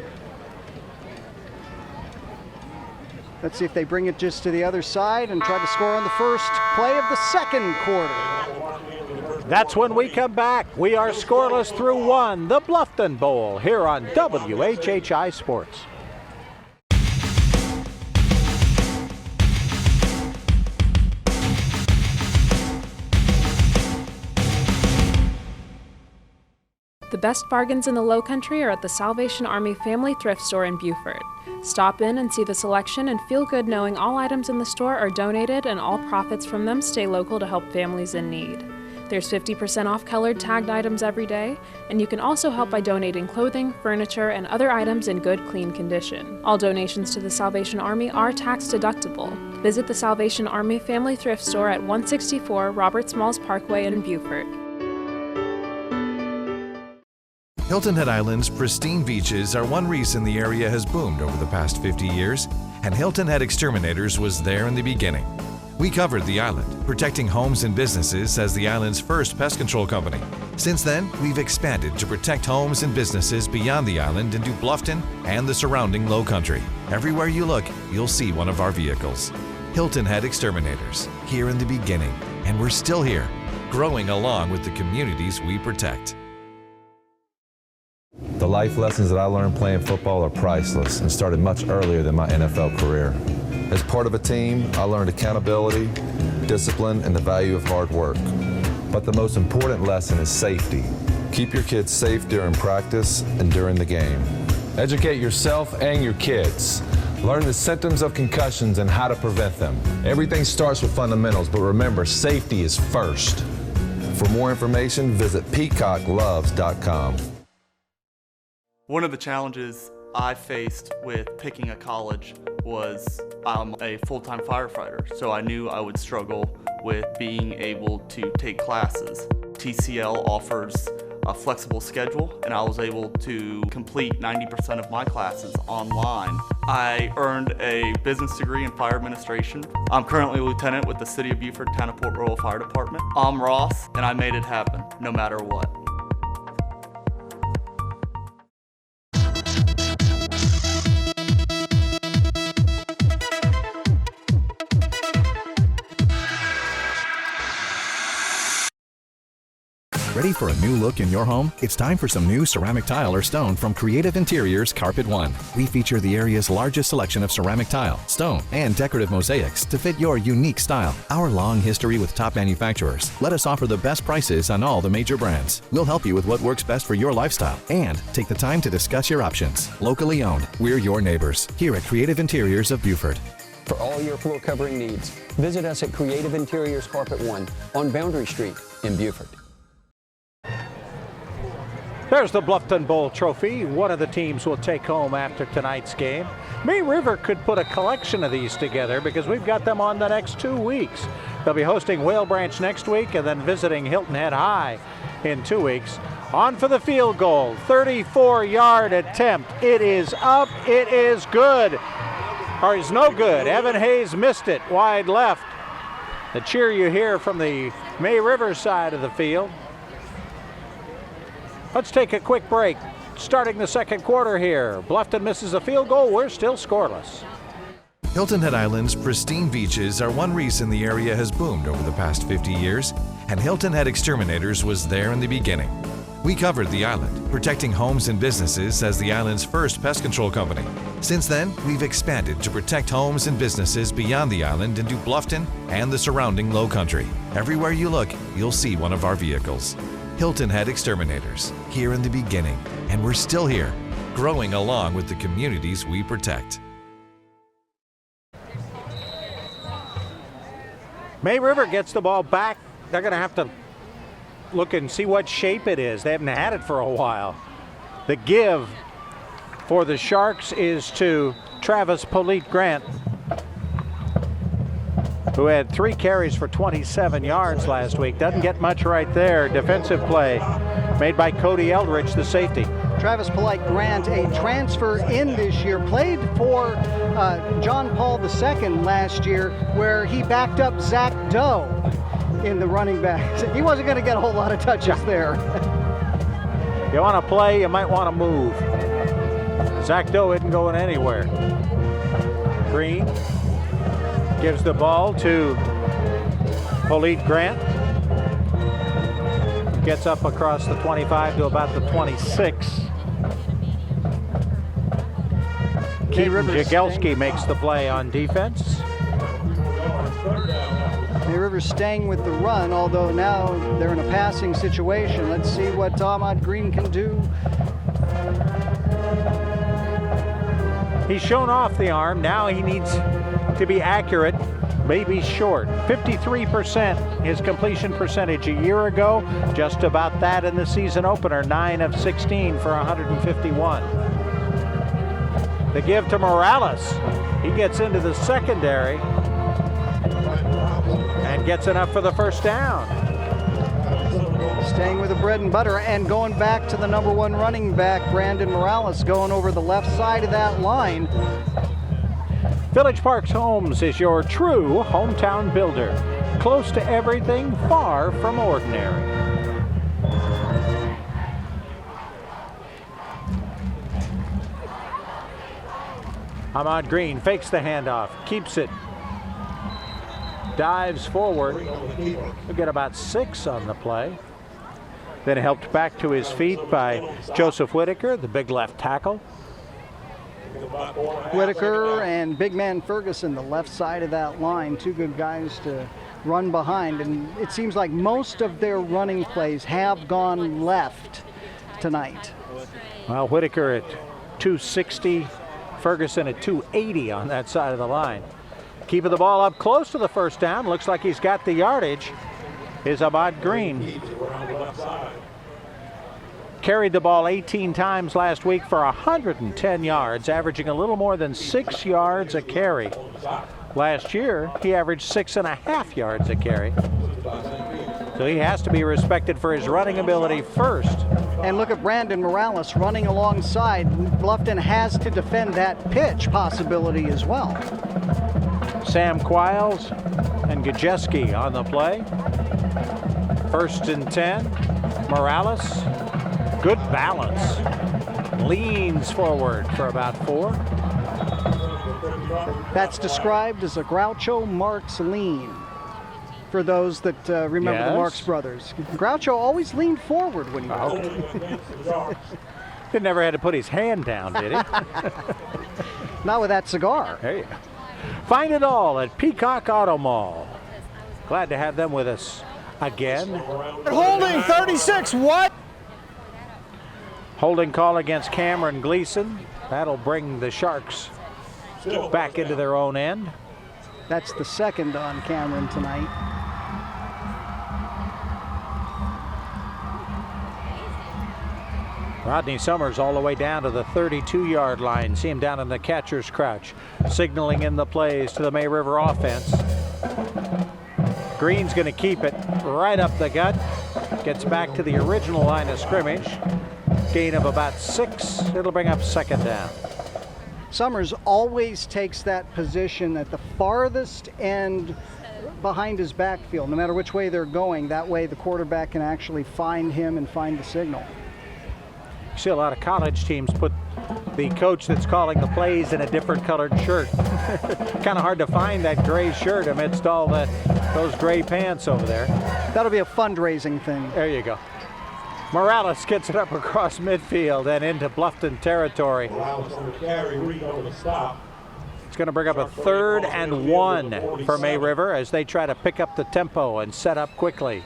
Let's see if they bring it just to the other side and try to score on the first play of the second quarter. That's when we come back. We are scoreless through 1, the Bluffton Bowl, here on WHHI Sports. The best bargains in the Lowcountry are at the Salvation Army Family Thrift Store in Beaufort. Stop in and see the selection and feel good knowing all items in the store are donated and all profits from them stay local to help families in need. There's 50% off colored tagged items every day, and you can also help by donating clothing, furniture, and other items in good, clean condition. All donations to the Salvation Army are tax deductible. Visit the Salvation Army Family Thrift Store at 164 Robert Smalls Parkway in Beaufort. Hilton Head Island's pristine beaches are one reason the area has boomed over the past 50 years, and Hilton Head Exterminators was there in the beginning. We covered the island, protecting homes and businesses as the island's first pest control company. Since then, we've expanded to protect homes and businesses beyond the island into Bluffton and the surrounding Lowcountry. Everywhere you look, you'll see one of our vehicles. Hilton Head Exterminators, here in the beginning, and we're still here, growing along with the communities we protect. The life lessons that I learned playing football are priceless and started much earlier than my NFL career. As part of a team, I learned accountability, discipline, and the value of hard work. But the most important lesson is safety. Keep your kids safe during practice and during the game. Educate yourself and your kids. Learn the symptoms of concussions and how to prevent them. Everything starts with fundamentals, but remember, safety is first. For more information, visit peacockloves.com. One of the challenges I faced with picking a college was I'm a full-time firefighter, so I knew I would struggle with being able to take classes. TCL offers a flexible schedule, and I was able to complete 90% of my classes online. I earned a business degree in fire administration. I'm currently a lieutenant with the City of Beaufort Town of Port Royal Fire Department. I'm Ross, and I made it happen, no matter what. Ready for a new look in your home? It's time for some new ceramic tile or stone from Creative Interiors Carpet One. We feature the area's largest selection of ceramic tile, stone, and decorative mosaics to fit your unique style. Our long history with top manufacturers let us offer the best prices on all the major brands. We'll help you with what works best for your lifestyle and take the time to discuss your options. Locally owned, we're your neighbors here at Creative Interiors of Beaufort. For all your floor covering needs, visit us at Creative Interiors Carpet One on Boundary Street in Beaufort. There's the Bluffton Bowl trophy. One of the teams will take home after tonight's game. May River could put a collection of these together because we've got them on the next 2 weeks. They'll be hosting Whale Branch next week and then visiting Hilton Head High in 2 weeks. On for the field goal, 34-yard attempt. It is up, it is good. Or it's no good. Evan Hayes missed it, wide left. The cheer you hear from the May River side of the field. Let's take a quick break. Starting the second quarter here. Bluffton misses a field goal. We're still scoreless. Hilton Head Island's pristine beaches are one reason the area has boomed over the past 50 years, and Hilton Head Exterminators was there in the beginning. We covered the island, protecting homes and businesses as the island's first pest control company. Since then, we've expanded to protect homes and businesses beyond the island into Bluffton and the surrounding Lowcountry. Everywhere you look, you'll see one of our vehicles. Hilton Head Exterminators, here in the beginning, and we're still here, growing along with the communities we protect. May River gets the ball back. They're going to have to look and see what shape it is. They haven't had it for a while. The give for the Sharks is to Travis Polite-Grant, who had 3 carries for 27 yards last week. Doesn't get much right there. Defensive play made by Cody Eldridge, the safety. Travis Polite-Grant, a transfer in this year, played for John Paul II last year, where he backed up Zach Doe in the running back. He wasn't going to get a whole lot of touches there. You want to play, you might want to move. Zach Doe isn't going anywhere. Green gives the ball to Polite-Grant. Gets up across the 25 to about the 26. Keaton Jagelski makes the play on defense. May River staying with the run, although now they're in a passing situation. Let's see what Ahmad Green can do. He's shown off the arm. Now he needs to be accurate maybe short. 53% his completion percentage a year ago. Just about that in the season opener. 9 of 16 for 151. The give to Morales. He gets into the secondary and gets enough for the first down. Staying with the bread and butter and going back to the number one running back, Brandon Morales, going over the left side of that line. Village Parks Homes is your true hometown builder. Close to everything, far from ordinary. Ahmad Green fakes the handoff, keeps it, dives forward. He'll get about 6 on the play. Then helped back to his feet by Joseph Whitaker, the big left tackle. Whitaker and big man Ferguson, the left side of that line. Two good guys to run behind. And it seems like most of their running plays have gone left tonight. Well, Whitaker at 260, Ferguson at 280 on that side of the line. Keeping the ball up close to the first down. Looks like he's got the yardage. Is Ahmad Green. Carried the ball 18 times last week for 110 yards, averaging a little more than 6 yards a carry. Last year, he averaged 6.5 yards a carry. So he has to be respected for his running ability first. And look at Brandon Morales running alongside. Bluffton has to defend that pitch possibility as well. Sam Quiles and Gajeski on the play. 1st and 10. Morales, good balance. Leans forward for about 4. That's described as a Groucho Marx lean. For those that remember the Marx Brothers. Groucho always leaned forward when he walked. He never had to put his hand down, did he? Not with that cigar. There you go. Find it all at Peacock Auto Mall. Glad to have them with us again. Holding 36, what? Holding call against Cameron Gleason. That'll bring the Sharks back into their own end. That's the second on Cameron tonight. Rodney Summers all the way down to the 32-yard line. See him down in the catcher's crouch, signaling in the plays to the May River offense. Green's going to keep it right up the gut. Gets back to the original line of scrimmage. Gain of about 6. It'll bring up 2nd down. Summers always takes that position at the farthest end behind his backfield, no matter which way they're going. That way the quarterback can actually find him and find the signal. You see a lot of college teams put the coach that's calling the plays in a different colored shirt. Kind of hard to find that gray shirt amidst all those gray pants over there. That'll be a fundraising thing. There you go. Morales gets it up across midfield and into Bluffton territory. It's going to bring up a 3rd and 1 for May River as they try to pick up the tempo and set up quickly.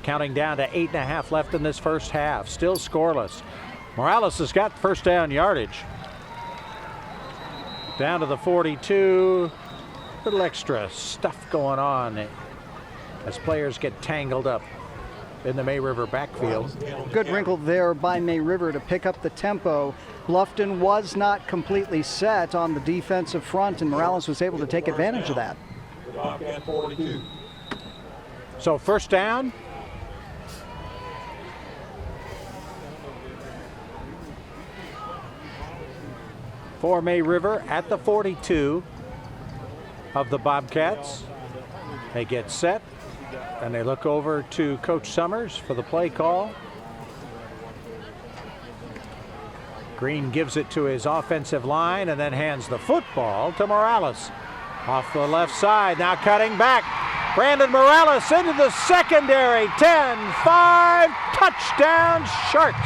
Counting down to 8.5 left in this first half. Still scoreless. Morales has got first down yardage. Down to the 42. Little extra stuff going on as players get tangled up in the May River backfield. Good wrinkle there by May River to pick up the tempo. Bluffton was not completely set on the defensive front, and Morales was able to take advantage of that. So first down. For May River at the 42 of the Bobcats. They get set and they look over to Coach Summers for the play call. Green gives it to his offensive line and then hands the football to Morales. Off the left side, now cutting back. Brandon Morales into the secondary. 10-5, touchdown Sharks.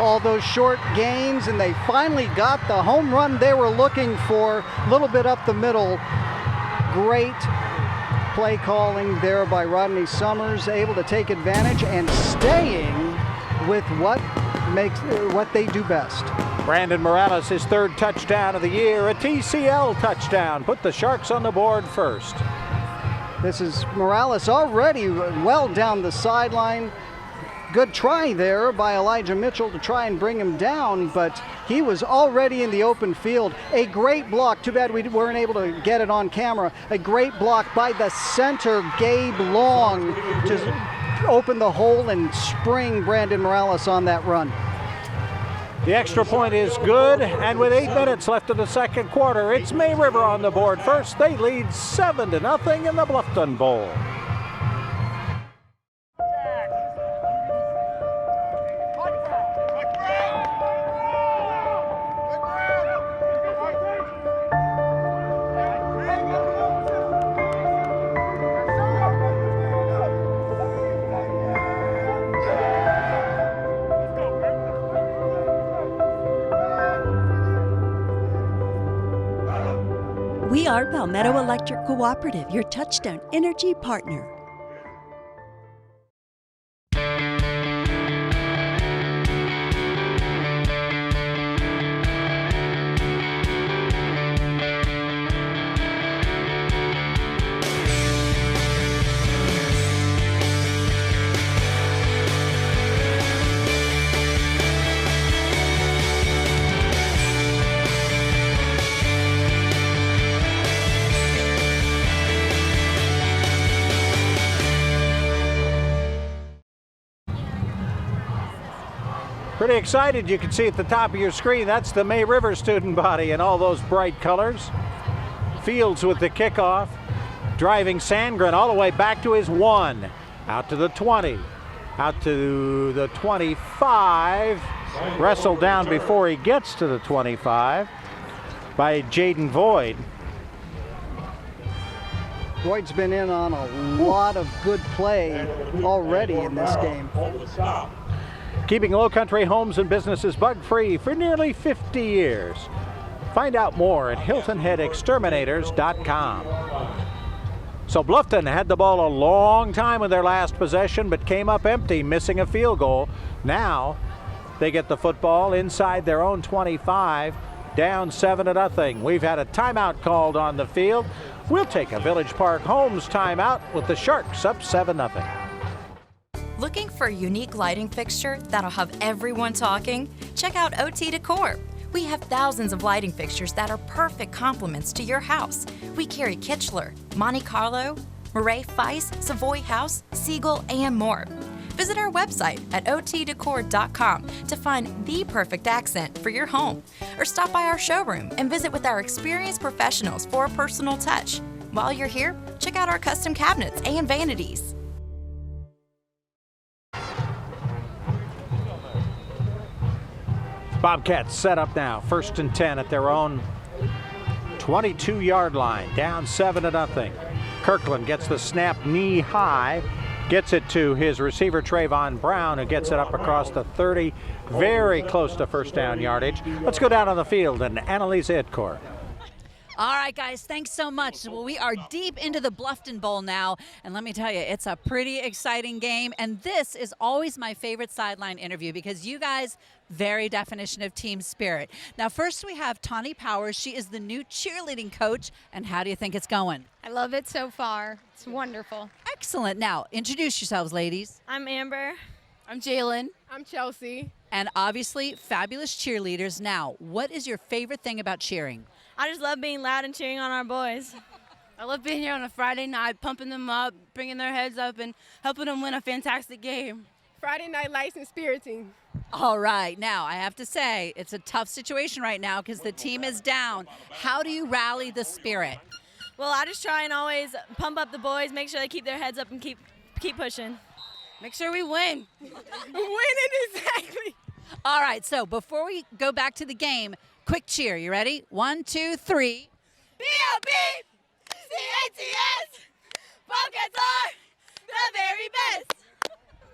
All those short gains, and they finally got the home run they were looking for. A little bit up the middle. Great play calling there by Rodney Summers, able to take advantage and staying with what they do best. Brandon Morales, his third touchdown of the year, a TCL touchdown. Put the Sharks on the board first. This is Morales already well down the sideline. Good try there by Elijah Mitchell to try and bring him down, but he was already in the open field. A great block. Too bad we weren't able to get it on camera. A great block by the center, Gabe Long, to open the hole and spring Brandon Morales on that run. The extra point is good, and with 8 minutes left in the second quarter, it's May River on the board first. They lead 7-0 in the Bluffton Bowl. We are Palmetto Electric Cooperative, your touchstone energy partner. Pretty excited. You can see at the top of your screen, that's the May River student body in all those bright colors. Fields with the kickoff, driving Sandgren all the way back to his 1, out to the 20, out to the 25, wrestled down before he gets to the 25 by Jaden Void. Void's been in on a lot of good play already in this game. Keeping Lowcountry homes and businesses bug-free for nearly 50 years. Find out more at HiltonHeadExterminators.com. So Bluffton had the ball a long time with their last possession, but came up empty, missing a field goal. Now they get the football inside their own 25, down 7-0. We've had a timeout called on the field. We'll take a Village Park Homes timeout with the Sharks up 7-0. Looking for a unique lighting fixture that'll have everyone talking? Check out OT Decor. We have thousands of lighting fixtures that are perfect complements to your house. We carry Kitchler, Monte Carlo, Murray Feist, Savoy House, Siegel, and more. Visit our website at otdecor.com to find the perfect accent for your home, or stop by our showroom and visit with our experienced professionals for a personal touch. While you're here, check out our custom cabinets and vanities. Bobcats set up now, 1st and 10 at their own 22-yard line, down 7-0. Kirkland gets the snap knee high, gets it to his receiver Trayvon Brown, who gets it up across the 30, very close to first down yardage. Let's go down on the field and Annalisa Itcourt. All right, guys, thanks so much. Well, we are deep into the Bluffton Bowl now, and let me tell you, it's a pretty exciting game, and this is always my favorite sideline interview because you guys, very definition of team spirit. Now, first we have Tawny Powers. She is the new cheerleading coach, and how do you think it's going? I love it so far. It's wonderful. Excellent. Now, introduce yourselves, ladies. I'm Amber. I'm Jalen. I'm Chelsea. And obviously, fabulous cheerleaders. Now, what is your favorite thing about cheering? I just love being loud and cheering on our boys. I love being here on a Friday night, pumping them up, bringing their heads up, and helping them win a fantastic game. Friday night lights and spiriting. All right. Now, I have to say, it's a tough situation right now because the team is down. How do you rally the spirit? Well, I just try and always pump up the boys, make sure they keep their heads up and keep pushing. Make sure we win. Winning, exactly. All right. So before we go back to the game, quick cheer. You ready? 1, 2, 3. B.O.B. C-A-T-S. Bobcats are the very best.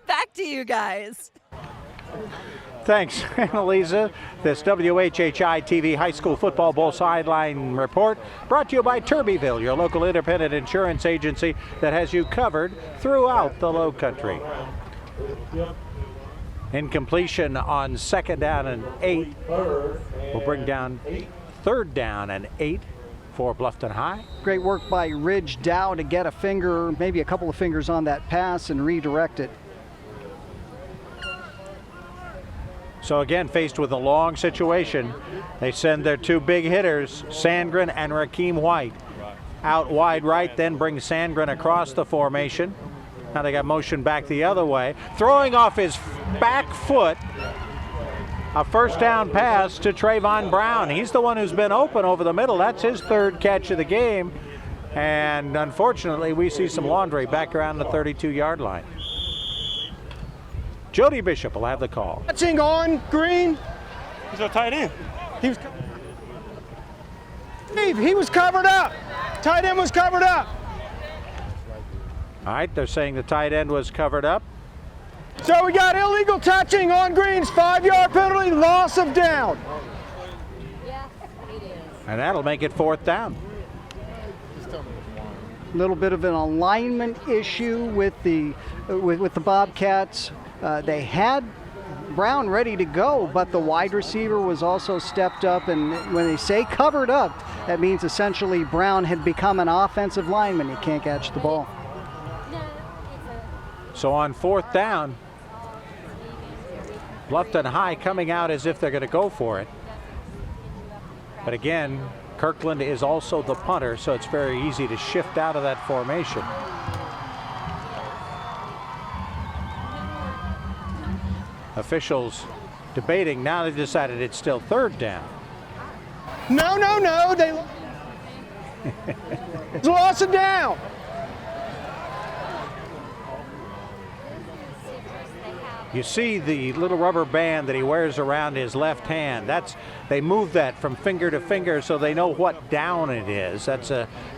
Back to you guys. Thanks, Annalisa. This WHHI-TV High School Football Bowl Sideline Report brought to you by Turbyville, your local independent insurance agency that has you covered throughout the Lowcountry. Incompletion on 2nd down and 8 will bring down 3rd down and 8 for Bluffton High. Great work by Ridge Dow to get a finger, maybe a couple of fingers on that pass and redirect it. So again, faced with a long situation, they send their 2 big hitters, Sandgren and Rakeem White, out wide right, then bring Sandgren across the formation. Now they got motion back the other way. Throwing off his back foot, a 1st down pass to Trayvon Brown. He's the one who's been open over the middle. That's his 3rd catch of the game. And unfortunately, we see some laundry back around the 32-yard line. Jody Bishop will have the call. Touching on Green. He's a tight end. He was covered up. Tight end was covered up. All right, they're saying the tight end was covered up. So we got illegal touching on Green's 5-yard penalty, loss of down. And that'll make it 4th down. A little bit of an alignment issue with the Bobcats. They had Brown ready to go, but the wide receiver was also stepped up, and when they say covered up, that means essentially Brown had become an offensive lineman. He can't catch the ball. So on 4th down, Bluffton High coming out as if they're going to go for it. But again, Kirkland is also the punter, so it's very easy to shift out of that formation. Officials debating. Now they've decided it's still 3rd down. No. It's a loss of down. You see the little rubber band that he wears around his left hand. They move that from finger to finger so they know what down it is. That's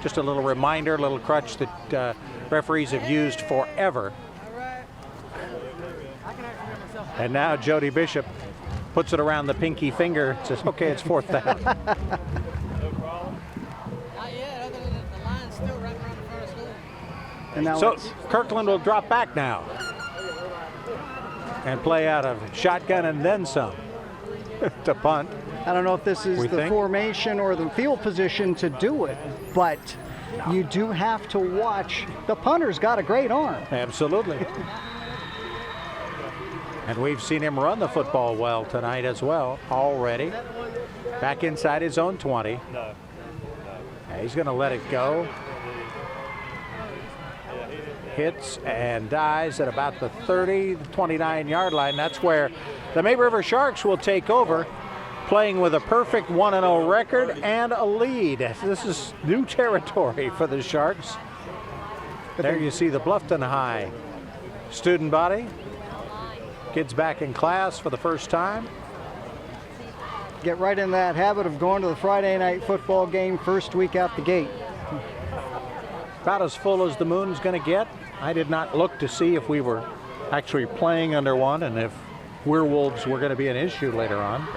just a little reminder, a little crutch that referees have used forever. And now Jody Bishop puts it around the pinky finger, says, okay, it's 4th down. And now so Kirkland will drop back now and play out of shotgun and then some to punt. I don't know if this is the formation or the field position to do it, but you do have to watch. The punter's got a great arm. Absolutely. And we've seen him run the football well tonight as well already. Back inside his own 20. He's going to let it go. Hits and dies at about the 30, 29-yard line. That's where the May River Sharks will take over, playing with a perfect 1-0 record and a lead. This is new territory for the Sharks. There you see the Bluffton High student body. Kids back in class for the first time. Get right in that habit of going to the Friday night football game first week out the gate. About as full as the moon's going to get. I did not look to see if we were actually playing under one and if werewolves were going to be an issue later on.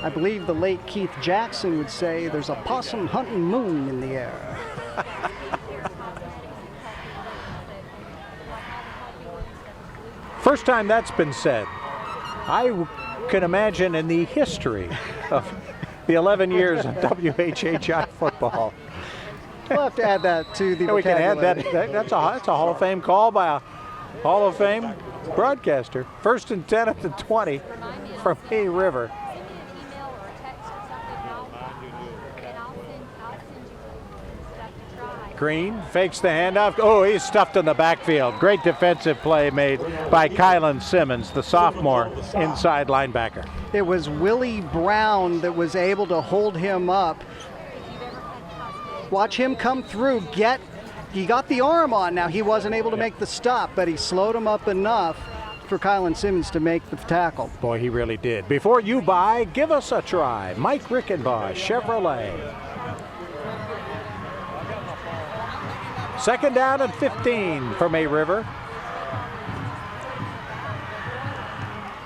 I believe the late Keith Jackson would say there's a possum hunting moon in the air. First time that's been said. I can imagine in the history of the 11 years of WHHI football. We'll have to add that to the we can add that. vocabulary. That's a Hall of Fame call by a Hall of Fame broadcaster. 1st and 10 at the 20 from May River. Green fakes the handoff. Oh, he's stuffed in the backfield. Great defensive play made by Kylan Simmons, the sophomore inside linebacker. It was Willie Brown that was able to hold him up. Watch him come through. He got the arm on. Now he wasn't able to make the stop, but he slowed him up enough for Kylan Simmons to make the tackle. Boy, he really did. Before you buy, give us a try. Mike Rickenbaugh, Chevrolet. 2nd down and 15 for May River.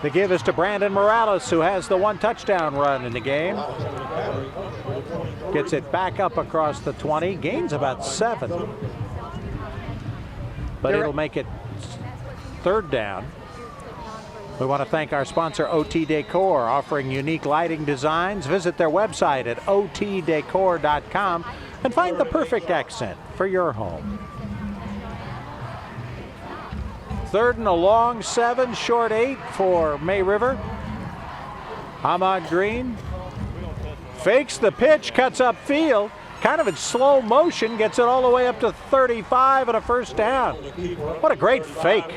The give is to Brandon Morales, who has the 1 touchdown run in the game. Gets it back up across the 20, gains about 7. But it'll make it 3rd down We want to thank our sponsor, OT Decor, offering unique lighting designs. Visit their website at otdecor.com and find the perfect accent for your home. 3rd and a long 7, short 8 for May River. Ahmad Green fakes the pitch, cuts upfield, kind of in slow motion, gets it all the way up to 35 and a first down. What a great fake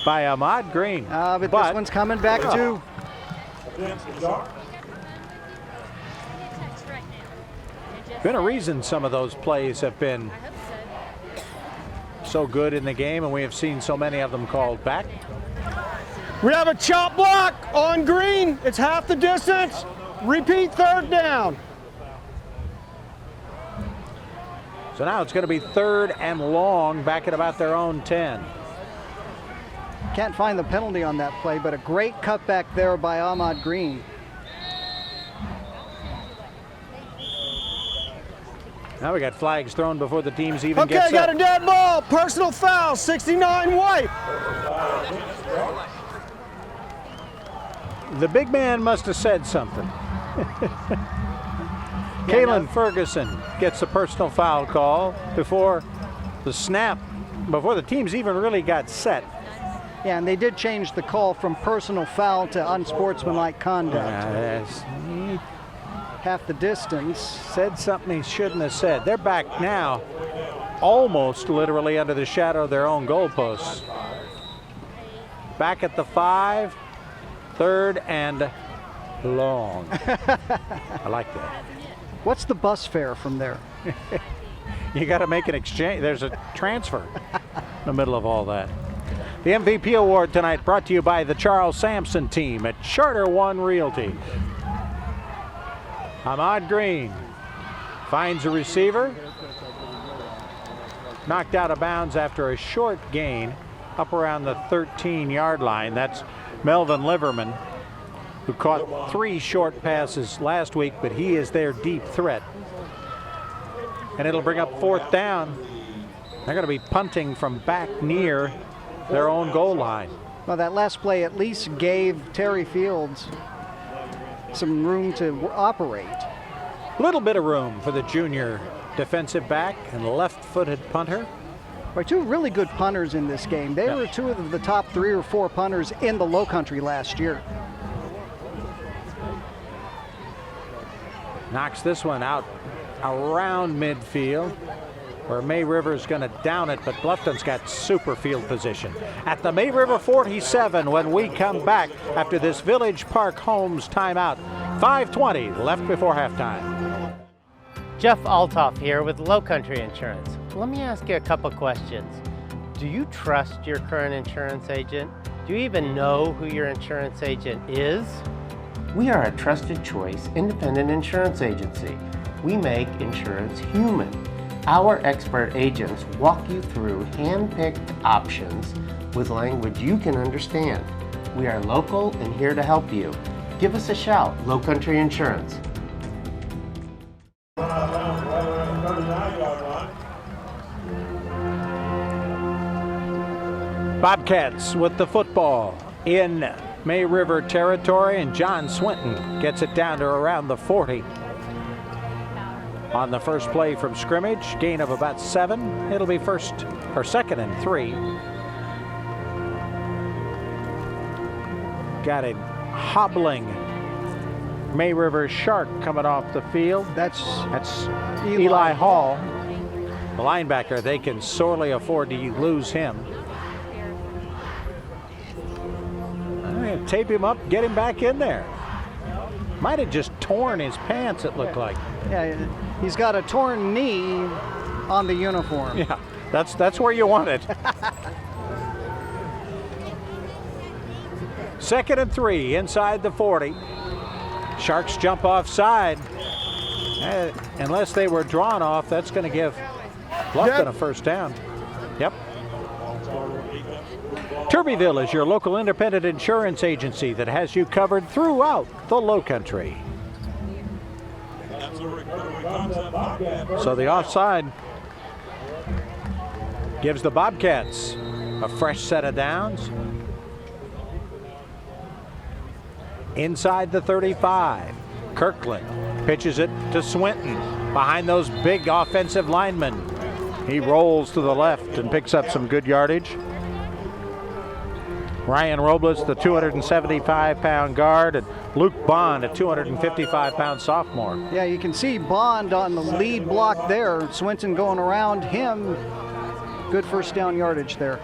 by Ahmad Green. But this one's coming back too. Been a reason some of those plays have been so good in the game, and we have seen so many of them called back. We have a chop block on Green. It's half the distance. Repeat 3rd down. So now it's going to be 3rd and long, back at about their own 10. Can't find the penalty on that play, but a great cutback there by Ahmad Green. Now we got flags thrown before the teams even get Okay, set. got a dead ball. Personal foul, 69 White. The big man must have said something. Kalen Ferguson gets the personal foul call before the snap, before the teams even really got set. Yeah, and they did change the call from personal foul to unsportsmanlike conduct. Half the distance. Said something he shouldn't have said. They're back now, almost literally under the shadow of their own goalposts. Back at the 5, 3rd and long. I like that. What's the bus fare from there? You got to make an exchange. There's a transfer in the middle of all that. The MVP award tonight brought to you by the Charles Sampson team at Charter One Realty. Ahmad Green finds a receiver. Knocked out of bounds after a short gain up around the 13-yard line. That's Melvin Liverman, who caught 3 short passes last week, but he is their deep threat. And it'll bring up 4th down. They're going to be punting from back near their own goal line. Well, that last play at least gave Terry Fields some room to operate. A little bit of room for the junior defensive back and left-footed punter. By 2 really good punters in this game. They were 2 of the top 3 or 4 punters in the Lowcountry last year. Knocks this one out around midfield, where May River's going to down it, but Bluffton's got super field position. At the May River 47 when we come back after this Village Park Homes timeout. 5:20 left before halftime. Jeff Altoff here with Lowcountry Insurance. Let me ask you a couple questions. Do you trust your current insurance agent? Do you even know who your insurance agent is? We are a trusted choice independent insurance agency. We make insurance human. Our expert agents walk you through hand-picked options with language you can understand. We are local and here to help you. Give us a shout, Lowcountry Insurance. Bobcats with the football in May River territory, and John Swinton gets it down to around the 40. On the first play from scrimmage, gain of about 7. It'll be 2nd and 3. Got a hobbling May River Shark coming off the field. That's Eli Hall, the linebacker. They can sorely afford to lose him. Tape him up, get him back in there. Might have just torn his pants, it looked like. Yeah, he's got a torn knee on the uniform. Yeah, that's where you want it. 2nd and 3 inside the 40. Sharks jump offside. Unless they were drawn off, that's going to give Bluffton a first down. Yep. Turbyville is your local independent insurance agency that has you covered throughout the Lowcountry. So the offside gives the Bobcats a fresh set of downs. inside the 35. Kirkland pitches it to Swinton behind those big offensive linemen. He rolls to the left and picks up some good yardage. Ryan Robles, the 275-pound guard, and Luke Bond, a 255-pound sophomore. Yeah, you can see Bond on the lead block there. Swinton going around him. Good first down yardage there.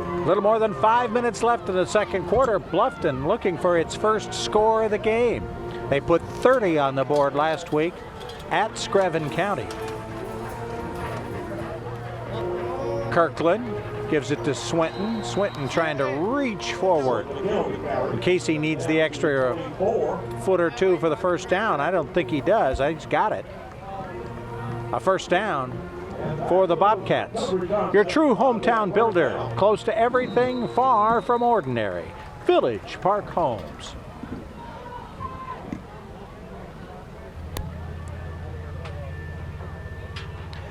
A little more than 5 minutes left in the second quarter. Bluffton looking for its first score of the game. They put 30 on the board last week at Screven County. Kirkland gives it to Swinton. Swinton trying to reach forward in case he needs the extra foot or two for the first down. I don't think he does. He's got it. A first down for the Bobcats. Your true hometown builder, close to everything, far from ordinary. Village Park Homes.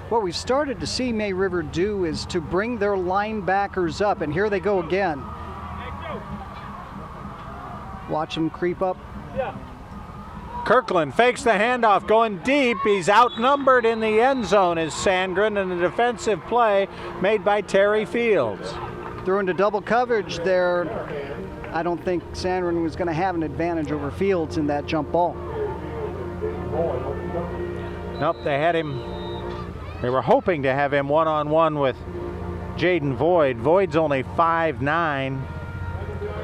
What we've started to see May River do is to bring their linebackers up, and here they go again. Watch them creep up. Kirkland fakes the handoff, going deep. He's outnumbered in the end zone is Sandgren, and a defensive play made by Terry Fields. Threw into double coverage there. I don't think Sandgren was going to have an advantage over Fields in that jump ball. Nope, they had him. They were hoping to have him one-on-one with Jaden Void. Void's only 5'9".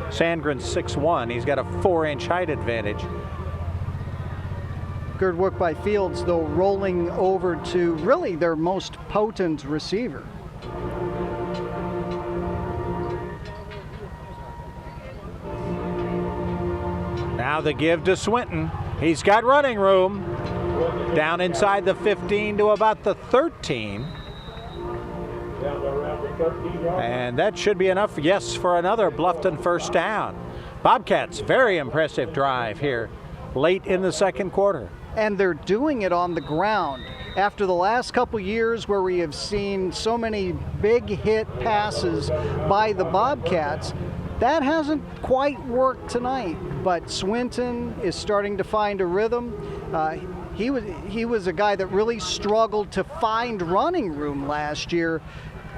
Sandgren's 6'1". He's got a 4-inch height advantage. Good work by Fields, though, rolling over to really their most potent receiver. Now the give to Swinton. He's got running room. Down inside the 15 to about the 13. And that should be enough, yes, for another Bluffton first down. Bobcats, very impressive drive here late in the second quarter. And they're doing it on the ground. After the last couple years where we have seen so many big hit passes by the Bobcats, that hasn't quite worked tonight. But Swinton is starting to find a rhythm. He was a guy that really struggled to find running room last year.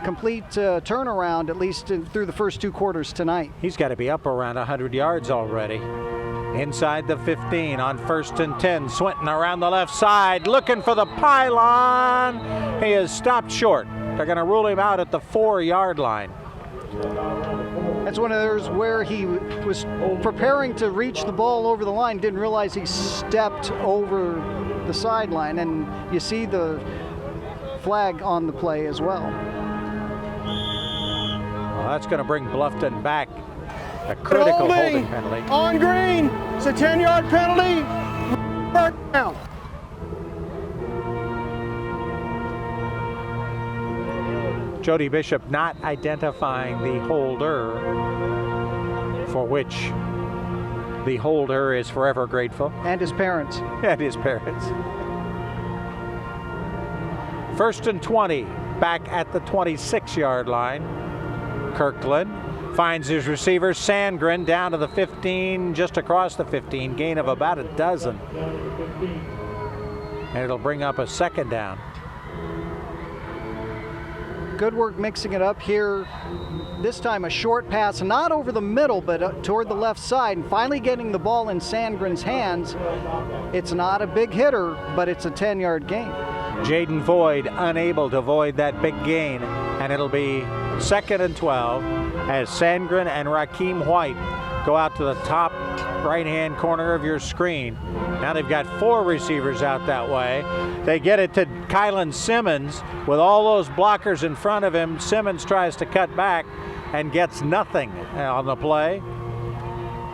Complete turnaround, at least through the first two quarters tonight. He's got to be up around 100 yards already. Inside the 15 on 1st and 10. Swinton around the left side looking for the pylon. He is stopped short. They're going to rule him out at the 4-yard line. That's one of those where he was preparing to reach the ball over the line, didn't realize he stepped over the sideline, and you see the flag on the play as well. Well, that's going to bring Bluffton back. A critical holding penalty. On green. It's a 10-yard penalty. First down. Jody Bishop not identifying the holder, for which the holder is forever grateful. And his parents. And his parents. 1st and 20, back at the 26-yard line. Kirkland finds his receiver, Sandgren, down to the 15, just across the 15, gain of about a dozen. And it'll bring up a second down. Good work mixing it up here. This time a short pass, not over the middle, but toward the left side, and finally getting the ball in Sandgren's hands. It's not a big hitter, but it's a 10-yard gain. Jaden Void unable to avoid that big gain, and it'll be 2nd and 12 as Sandgren and Rakeem White go out to the top right-hand corner of your screen. Now they've got 4 receivers out that way. They get it to Kylan Simmons with all those blockers in front of him. Simmons tries to cut back and gets nothing on the play.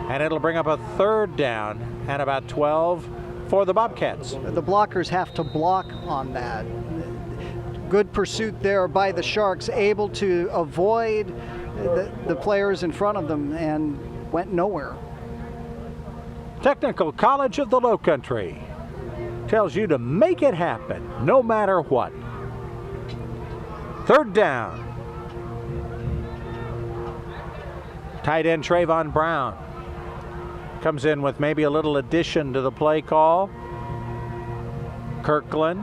And it'll bring up a 3rd down and about 12 for the Bobcats. The blockers have to block on that. Good pursuit there by the Sharks, able to avoid the players in front of them and went nowhere. Technical College of the Lowcountry tells you to make it happen no matter what. 3rd down. Tight end Trayvon Brown comes in with maybe a little addition to the play call. Kirkland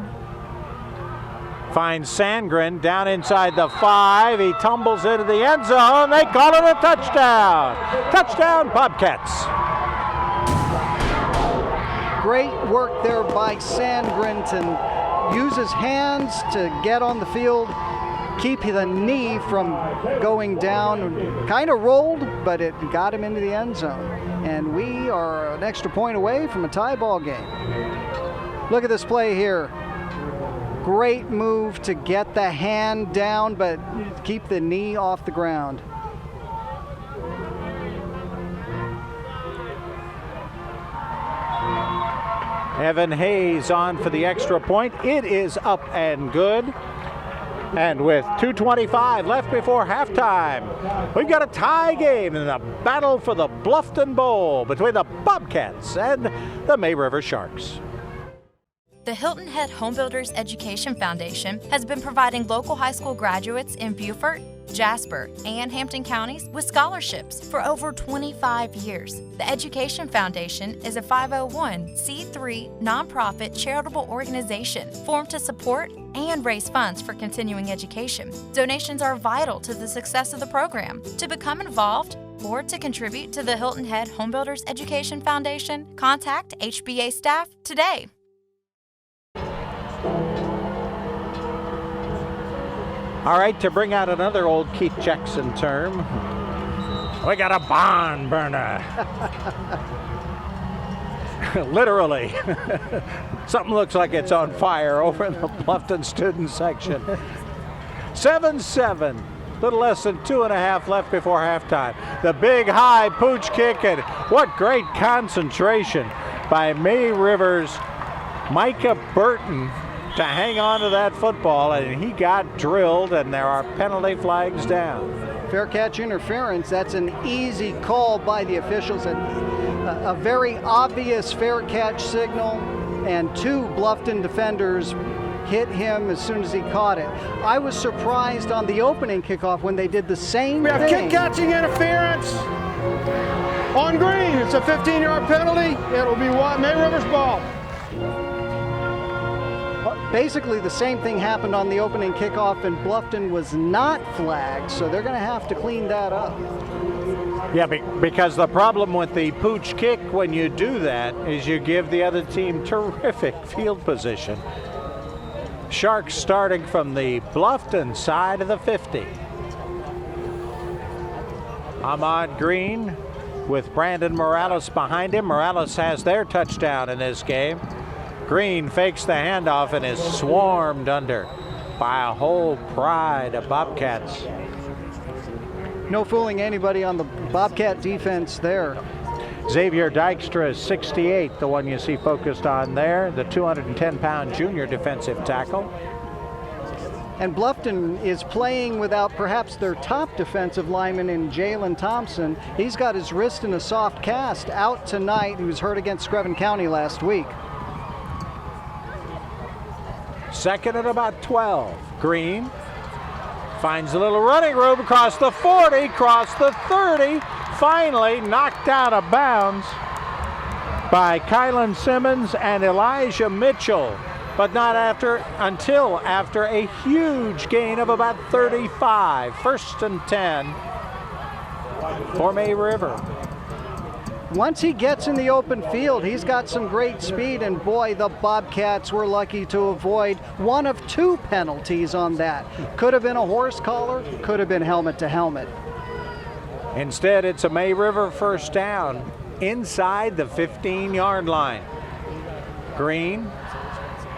finds Sandgren down inside the 5. He tumbles into the end zone. They call it a touchdown. Touchdown, Bobcats. Great work there by Sandgren to use his hands to get on the field, keep the knee from going down. Kind of rolled, but it got him into the end zone. And we are an extra point away from a tie ball game. Look at this play here. Great move to get the hand down, but keep the knee off the ground. Evan Hayes on for the extra point. It is up and good. And with 2:25 left before halftime, we've got a tie game in the battle for the Bluffton Bowl between the Bobcats and the May River Sharks. The Hilton Head Homebuilders Education Foundation has been providing local high school graduates in Beaufort, Jasper, and Hampton counties with scholarships for over 25 years. The Education Foundation is a 501c3 nonprofit charitable organization formed to support and raise funds for continuing education. Donations are vital to the success of the program. To become involved or to contribute to the Hilton Head Homebuilders Education Foundation, contact HBA staff today. All right, to bring out another old Keith Jackson term, we got a barn burner. Literally. Something looks like it's on fire over in the Bluffton student section. 7-7, little less than 2.5 left before halftime. The big high pooch kick, and what great concentration by May River's Micah Burton to hang on to that football, and he got drilled, and there are penalty flags down. Fair catch interference. That's an easy call by the officials. A very obvious fair catch signal, and 2 Bluffton defenders hit him as soon as he caught it. I was surprised on the opening kickoff when they did the same thing. We have kick catching interference on green. It's a 15-yard penalty. It'll be May River's ball. Basically, the same thing happened on the opening kickoff, and Bluffton was not flagged, so they're going to have to clean that up. Yeah, because the problem with the pooch kick when you do that is you give the other team terrific field position. Sharks starting from the Bluffton side of the 50. Ahmad Green with Brandon Morales behind him. Morales has their touchdown in this game. Green fakes the handoff and is swarmed under by a whole pride of Bobcats. No fooling anybody on the Bobcat defense there. Xavier Dykstra is 68, the one you see focused on there, the 210-pound junior defensive tackle. And Bluffton is playing without perhaps their top defensive lineman in Jalen Thompson. He's got his wrist in a soft cast, out tonight. He was hurt against Screven County last week. Second and about 12. Green finds a little running room across the 40, across the 30. Finally knocked out of bounds by Kylan Simmons and Elijah Mitchell, but not until after a huge gain of about 35. 1st and 10 for May River. Once he gets in the open field, he's got some great speed, and boy, the Bobcats were lucky to avoid one of 2 penalties on that. Could have been a horse collar, could have been helmet to helmet. Instead, it's a May River first down inside the 15-yard line. Green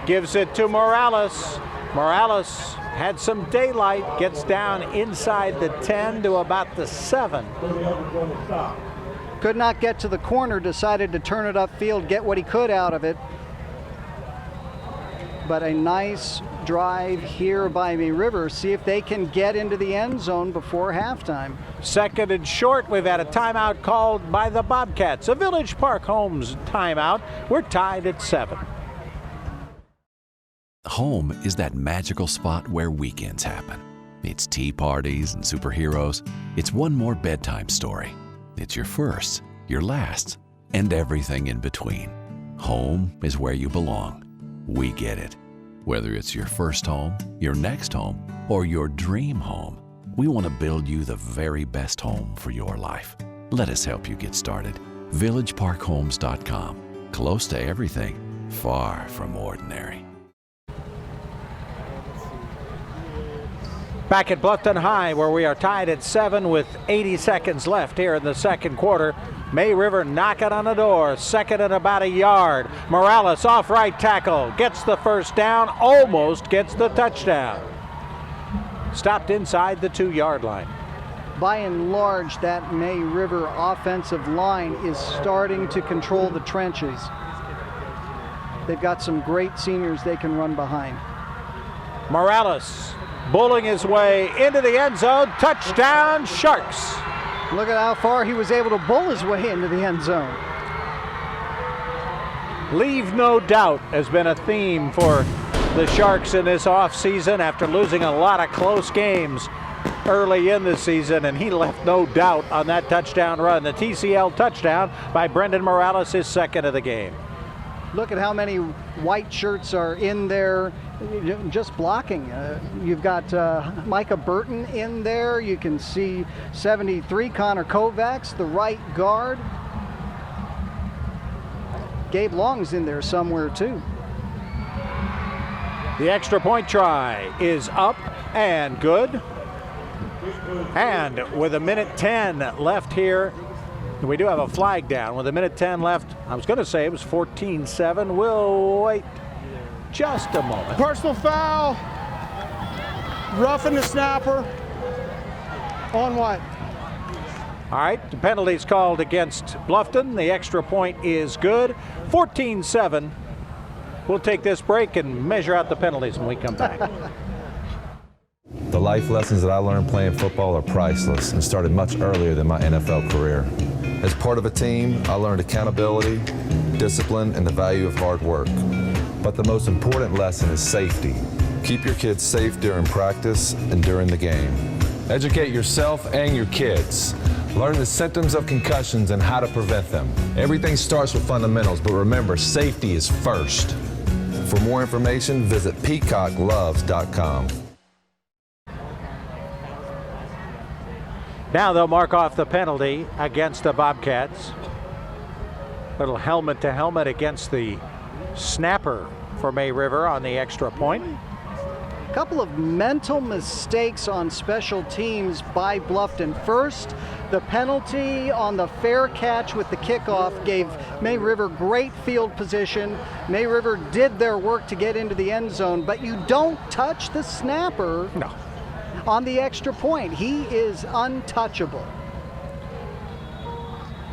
gives it to Morales. Morales had some daylight, gets down inside the 10 to about the 7. Could not get to the corner, decided to turn it upfield, get what he could out of it. But a nice drive here by May River. See if they can get into the end zone before halftime. Second and short, we've had a timeout called by the Bobcats. A Village Park Homes timeout. We're tied at 7. Home is that magical spot where weekends happen. It's tea parties and superheroes. It's one more bedtime story. It's your firsts, your lasts, and everything in between. Home is where you belong. We get it. Whether it's your first home, your next home, or your dream home, we want to build you the very best home for your life. Let us help you get started. VillageParkHomes.com. Close to everything, far from ordinary. Back at Bluffton High, where we are tied at 7 with 80 seconds left here in the second quarter. May River knocking on the door, second and about a yard. Morales off right tackle, gets the first down, almost gets the touchdown. Stopped inside the 2-yard line. By and large, that May River offensive line is starting to control the trenches. They've got some great seniors they can run behind. Morales bulling his way into the end zone. Touchdown, Sharks. Look at how far he was able to bull his way into the end zone. Leave no doubt has been a theme for the Sharks in this offseason after losing a lot of close games early in the season, and he left no doubt on that touchdown run. The TCL touchdown by Brendan Morales, his second of the game. Look at how many white shirts are in there just blocking. You've got Micah Burton in there. You can see 73, Connor Kovacs, the right guard. Gabe Long's in there somewhere too. The extra point try is up and good. And with a minute 10 left here, we do have a flag down. With a minute 10 left, I was going to say it was 14-7. We'll wait just a moment. Personal foul, roughing the snapper, on what? All right, the penalty's called against Bluffton. The extra point is good. 14-7. We'll take this break and measure out the penalties when we come back. The life lessons that I learned playing football are priceless and started much earlier than my NFL career. As part of a team, I learned accountability, discipline, and the value of hard work. But the most important lesson is safety. Keep your kids safe during practice and during the game. Educate yourself and your kids. Learn the symptoms of concussions and how to prevent them. Everything starts with fundamentals, but remember, safety is first. For more information, visit peacockloves.com. Now they'll mark off the penalty against the Bobcats. Little helmet to helmet against the snapper for May River on the extra point. A couple of mental mistakes on special teams by Bluffton. First, the penalty on the fair catch with the kickoff gave May River great field position. May River did their work to get into the end zone, but you don't touch the snapper. No. On the extra point. He is untouchable.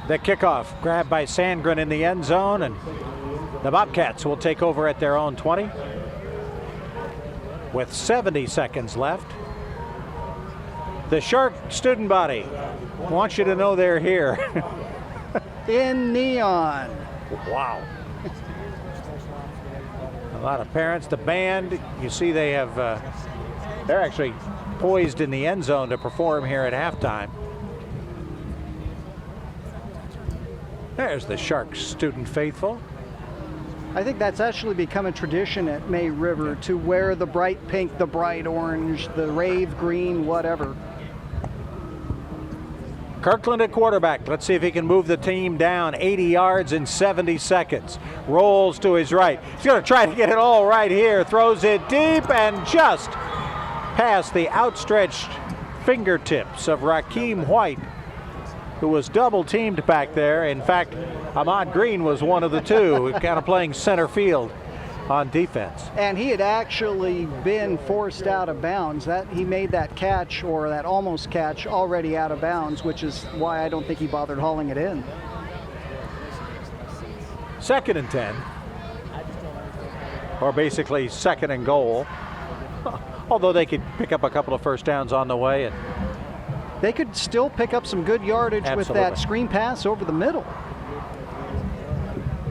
The kickoff grabbed by Sandgren in the end zone, and the Bobcats will take over at their own 20 with 70 seconds left. The Shark student body wants you to know they're here. In neon. Wow. A lot of parents. The band, you see they have, they're actually poised in the end zone to perform here at halftime. There's the Sharks student faithful. I think that's actually become a tradition at May River to wear the bright pink, the bright orange, the rave green, whatever. Kirkland at quarterback. Let's see if he can move the team down 80 yards in 70 seconds. Rolls to his right. He's going to try to get it all right here. Throws it deep and just past the outstretched fingertips of Rakeem White, who was double teamed back there. In fact, Ahmad Green was one of the two, kind of playing center field on defense. And he had actually been forced out of bounds. He made that catch, or that almost catch, already out of bounds, which is why I don't think he bothered hauling it in. 2nd and 10, or basically 2nd and goal. Although they could pick up a couple of first downs on the way. And they could still pick up some good yardage with that screen pass over the middle.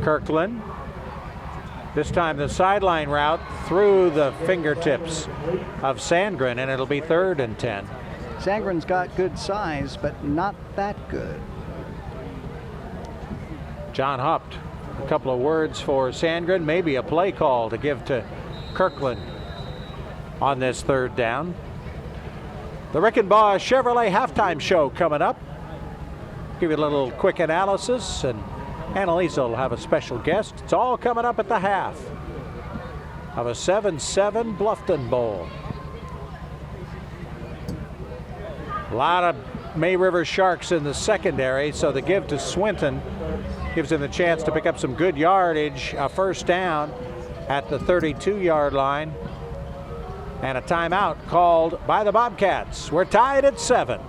Kirkland This time the sideline route through the fingertips of Sandgren, and it'll be 3rd and 10. Sandgren's got good size, but not that good. John Haupt, a couple of words for Sandgren, maybe a play call to give to Kirkland on this 3rd down. The Rickenbaugh Chevrolet halftime show coming up. Give you a little quick analysis, and Annalisa will have a special guest. It's all coming up at the half of a 7-7 Bluffton Bowl. A lot of May River Sharks in the secondary, so the give to Swinton gives him the chance to pick up some good yardage, a 1st down at the 32-yard line, and a timeout called by the Bobcats. We're tied at 7.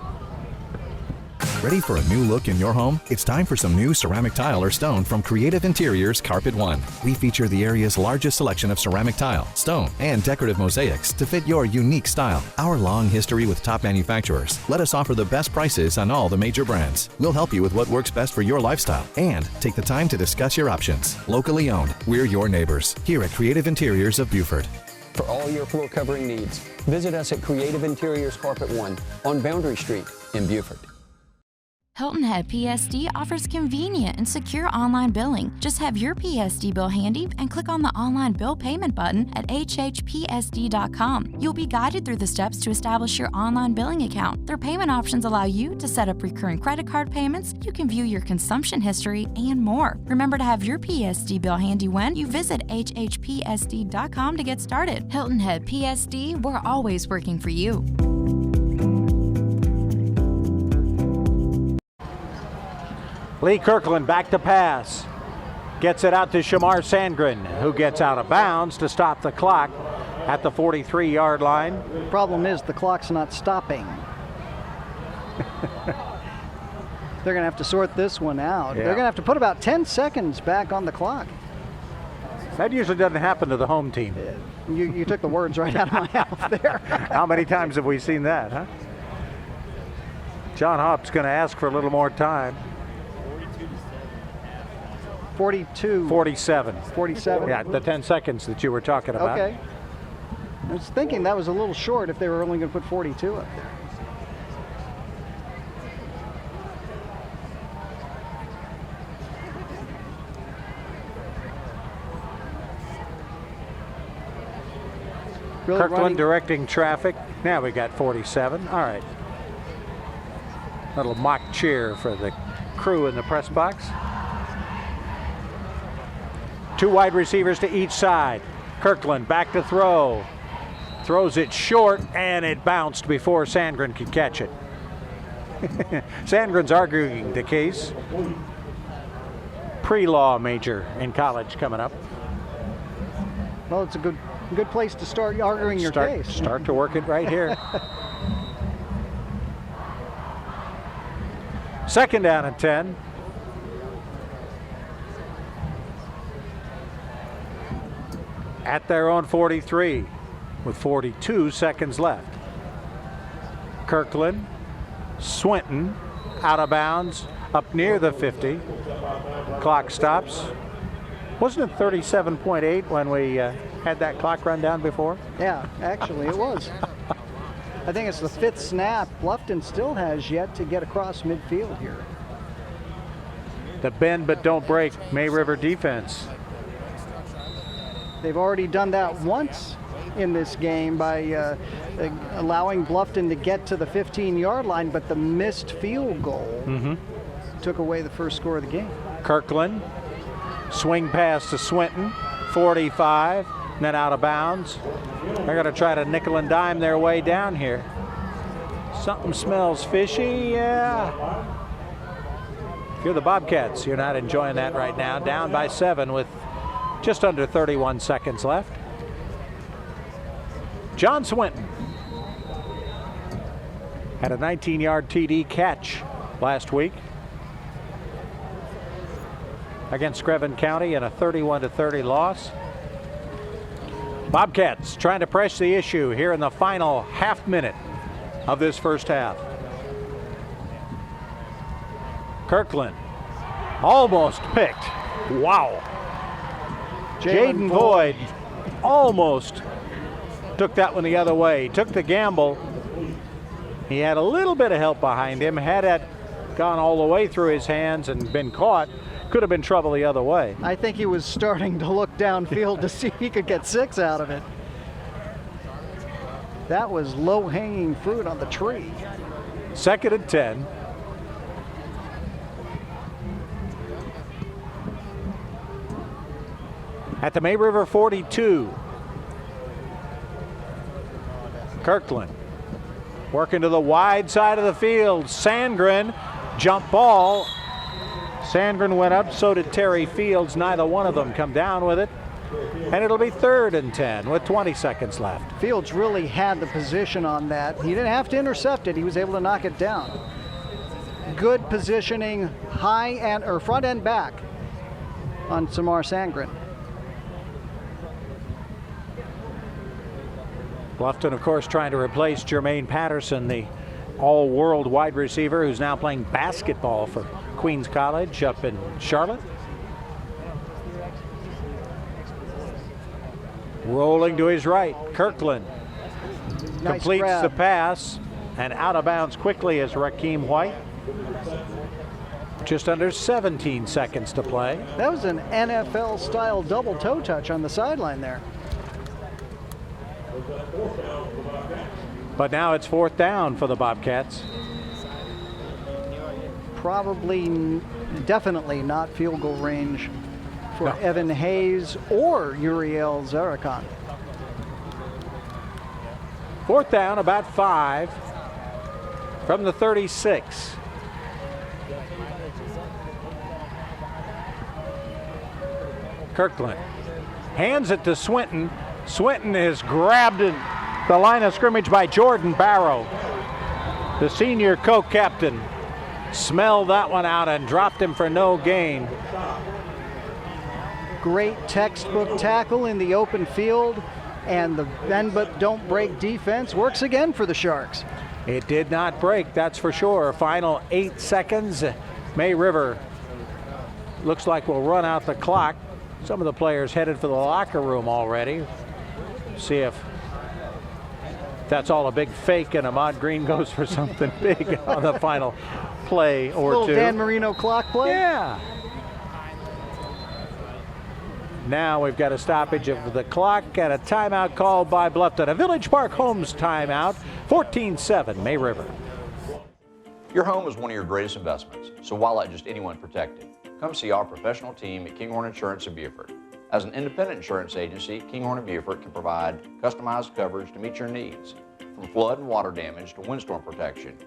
Ready for a new look in your home? It's time for some new ceramic tile or stone from Creative Interiors Carpet One. We feature the area's largest selection of ceramic tile, stone, and decorative mosaics to fit your unique style. Our long history with top manufacturers let us offer the best prices on all the major brands. We'll help you with what works best for your lifestyle and take the time to discuss your options. Locally owned, we're your neighbors here at Creative Interiors of Beaufort. For all your floor covering needs, visit us at Creative Interiors Carpet One on Boundary Street in Beaufort. Hilton Head PSD offers convenient and secure online billing. Just have your PSD bill handy and click on the online bill payment button at WHHITV.com. You'll be guided through the steps to establish your online billing account. Their payment options allow you to set up recurring credit card payments, you can view your consumption history, and more. Remember to have your PSD bill handy when you visit WHHPSD.com to get started. Hilton Head PSD, we're always working for you. Lee Kirkland back to pass. Gets it out to Shamar Sandgren, who gets out of bounds to stop the clock at the 43-yard line. Problem is the clock's not stopping. They're going to have to sort this one out. Yeah. They're going to have to put about 10 seconds back on the clock. That usually doesn't happen to the home team. You took the words right out of my mouth there. How many times have we seen that, huh? John Haupt's going to ask for a little more time. 42. 47. 47. Yeah, the 10 seconds that you were talking about. Okay. I was thinking that was a little short if they were only going to put 42 up there. Really Kirkland running. directing traffic. Now we got 47. All right. Little mock cheer for the crew in the press box. 2 wide receivers to each side. Kirkland back to throw. Throws it short, and it bounced before Sandgren could catch it. Sandgren's arguing the case. Pre-law major in college coming up. Well, it's a good place to start arguing your case. Start to work it right here. 2nd down and 10. At their own 43 with 42 seconds left. Kirkland, Swinton, out of bounds, up near the 50. Clock stops. Wasn't it 37.8 when we had that clock run down before? Yeah, actually it was. I think it's the 5th snap. Bluffton still has yet to get across midfield here. The bend but don't break May River defense. They've already done that once in this game by allowing Bluffton to get to the 15-yard line, but the missed field goal took away the first score of the game. Kirkland, swing pass to Swinton, 45, and then out of bounds. They're going to try to nickel and dime their way down here. Something smells fishy, yeah. If you're the Bobcats, you're not enjoying that right now. Down by 7 with just under 31 seconds left. John Swinton had a 19-yard TD catch last week against Screven County in a 31-30 loss. Bobcats trying to press the issue here in the final half minute of this first half. Kirkland almost picked. Wow. Jaden Void almost took that one the other way. Took the gamble. He had a little bit of help behind him. Had it gone all the way through his hands and been caught, could have been trouble the other way. I think he was starting to look downfield to see if he could get 6 out of it. That was low-hanging fruit on the tree. 2nd and 10. At the May River 42. Kirkland working to the wide side of the field. Sandgren, jump ball. Sandgren went up, so did Terry Fields. Neither one of them come down with it. And it'll be 3rd and 10 with 20 seconds left. Fields really had the position on that. He didn't have to intercept it. He was able to knock it down. Good positioning, high and or front and back on Samar Sandgren. Bluffton, of course, trying to replace Jermaine Patterson, the all-world wide receiver who's now playing basketball for Queens College up in Charlotte. Rolling to his right, Kirkland completes grab. the pass, and out of bounds quickly is Rakeem White. Just under 17 seconds to play. That was an NFL-style double toe touch on the sideline there. But now it's 4th down for the Bobcats. Probably, definitely not field goal range for No. Evan Hayes or Uriel Zarakan. 4th down, about 5 from the 36. Kirkland hands it to Swinton. Swinton is grabbed at the line of scrimmage by Jordan Barrow. The senior co-captain smelled that one out and dropped him for no gain. Great textbook tackle in the open field, and the bend but don't break defense works again for the Sharks. It did not break, that's for sure. Final 8 seconds. May River looks like we'll run out the clock. Some of the players headed for the locker room already. See if that's all a big fake and Ahmad Green goes for something big on the final play or Little two. Dan Marino clock play. Yeah. Now we've got a stoppage of the clock and a timeout called by Bluffton. A Village Park Homes timeout. 14-7 May River. Your home is one of your greatest investments, so why let just anyone protect it? Come see our professional team at Kinghorn Insurance of Beaufort. As an independent insurance agency, Kinghorn of Beaufort can provide customized coverage to meet your needs, from flood and water damage to windstorm protection.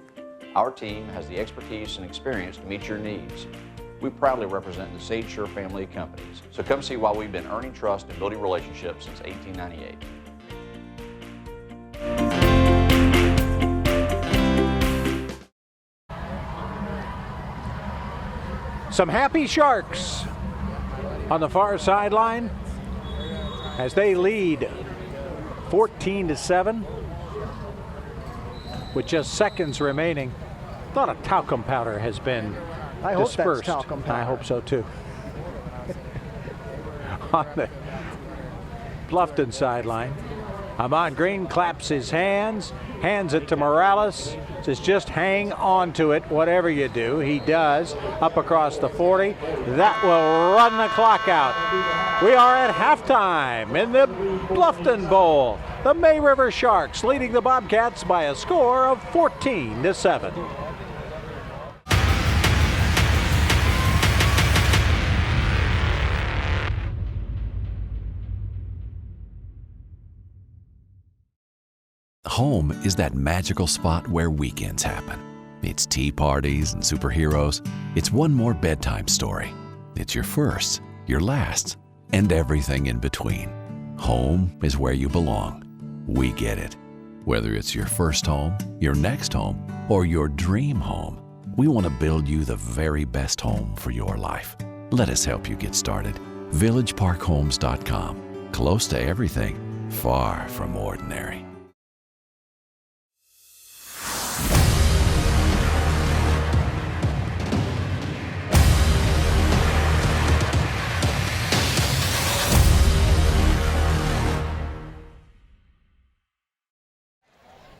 Our team has the expertise and experience to meet your needs. We proudly represent the Sage Sure family of companies, so come see why we've been earning trust and building relationships since 1898. Some happy Sharks on the far sideline as they lead 14-7 with just seconds remaining. Thought a talcum powder has been I hope dispersed. that's talcum powder. I hope so too. On the Bluffton sideline, Ahmad Green claps his hands, hands it to Morales, says just hang on to it, whatever you do. He does, up across the 40. That will run the clock out. We are at halftime in the Bluffton Bowl. The May River Sharks leading the Bobcats by a score of 14-7. Home is that magical spot where weekends happen. It's tea parties and superheroes. It's one more bedtime story. It's your first, your last, and everything in between. Home is where you belong. We get it. Whether it's your first home, your next home, or your dream home, we want to build you the very best home for your life. Let us help you get started. VillageParkHomes.com. Close to everything, far from ordinary.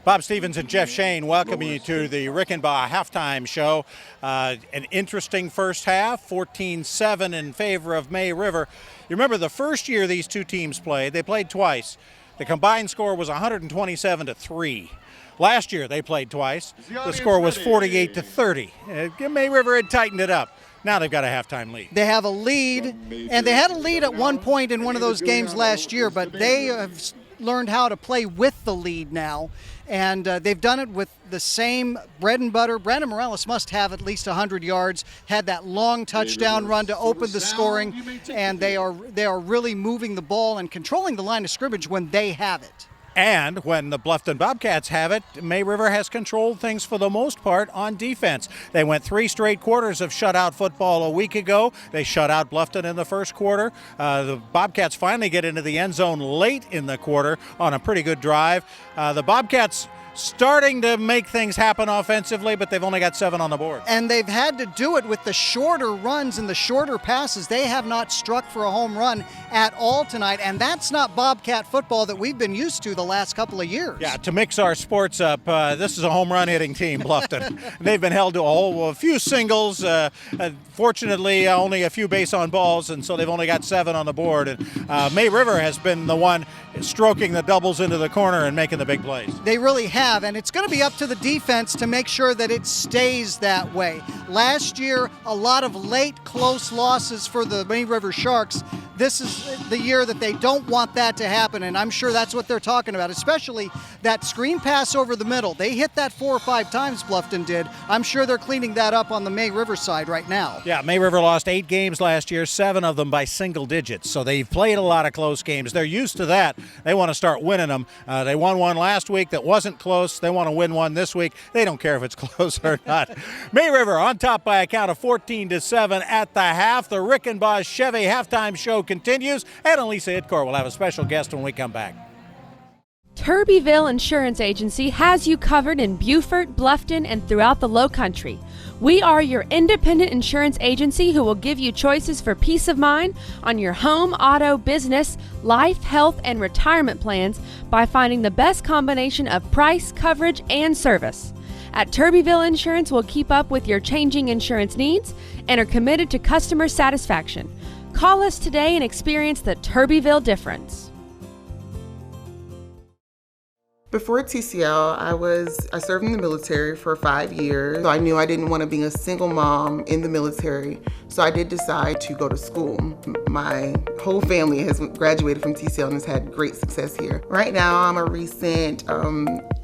Bob Stevens and Jeff Shane welcoming you to the Rickenbaugh halftime show. An interesting first half, 14-7 in favor of May River. You remember the first year these two teams played, they played twice. The combined score was 127-3. Last year they played twice. The score was 48-30. May River had tightened it up. Now they've got a halftime lead. They have a lead, and they had a lead at one point in one of those games last year, but they have learned how to play with the lead now, and they've done it with the same bread and butter. Brandon Morales must have at least 100 yards, had that long touchdown run to open the scoring, and they are really moving the ball and controlling the line of scrimmage when they have it. And when the Bluffton Bobcats have it, May River has controlled things for the most part on defense. They went 3 straight quarters of shutout football a week ago. They shut out Bluffton in the first quarter. The Bobcats finally get into the end zone late in the quarter on a pretty good drive. The Bobcats starting to make things happen offensively, but they've only got 7 on the board. And they've had to do it with the shorter runs and the shorter passes. They have not struck for a home run at all tonight, and that's not Bobcat football that we've been used to the last couple of years. Yeah, to mix our sports up, this is a home run hitting team, Bluffton. They've been held to a few singles, fortunately only a few base on balls, and so they've only got 7 on the board. And May River has been the one stroking the doubles into the corner and making the big plays. They really have, and it's going to be up to the defense to make sure that it stays that way. Last year, a lot of late close losses for the May River Sharks. This is the year that they don't want that to happen, and I'm sure that's what they're talking about, especially that screen pass over the middle. They hit that 4 or 5 times, Bluffton did. I'm sure they're cleaning that up on the May River side right now. Yeah, May River lost 8 games last year, 7 of them by single digits, so they've played a lot of close games. They're used to that. They want to start winning them. They won one last week that wasn't close. They want to win one this week. They don't care if it's close or not. May River on top by a count of 14-7 at the half. The Rickenbaugh Chevy halftime show continues, and Elisa Idkor will have a special guest when we come back. Turbyville Insurance Agency has you covered in Beaufort, Bluffton, and throughout the Lowcountry. We are your independent insurance agency who will give you choices for peace of mind on your home, auto, business, life, health, and retirement plans by finding the best combination of price, coverage, and service. At Turbyville Insurance, we'll keep up with your changing insurance needs and are committed to customer satisfaction. Call us today and experience the Turbyville difference. Before TCL, I served in the military for 5 years. So I knew I didn't want to be a single mom in the military, so I did decide to go to school. My whole family has graduated from TCL and has had great success here. Right now, I'm a recent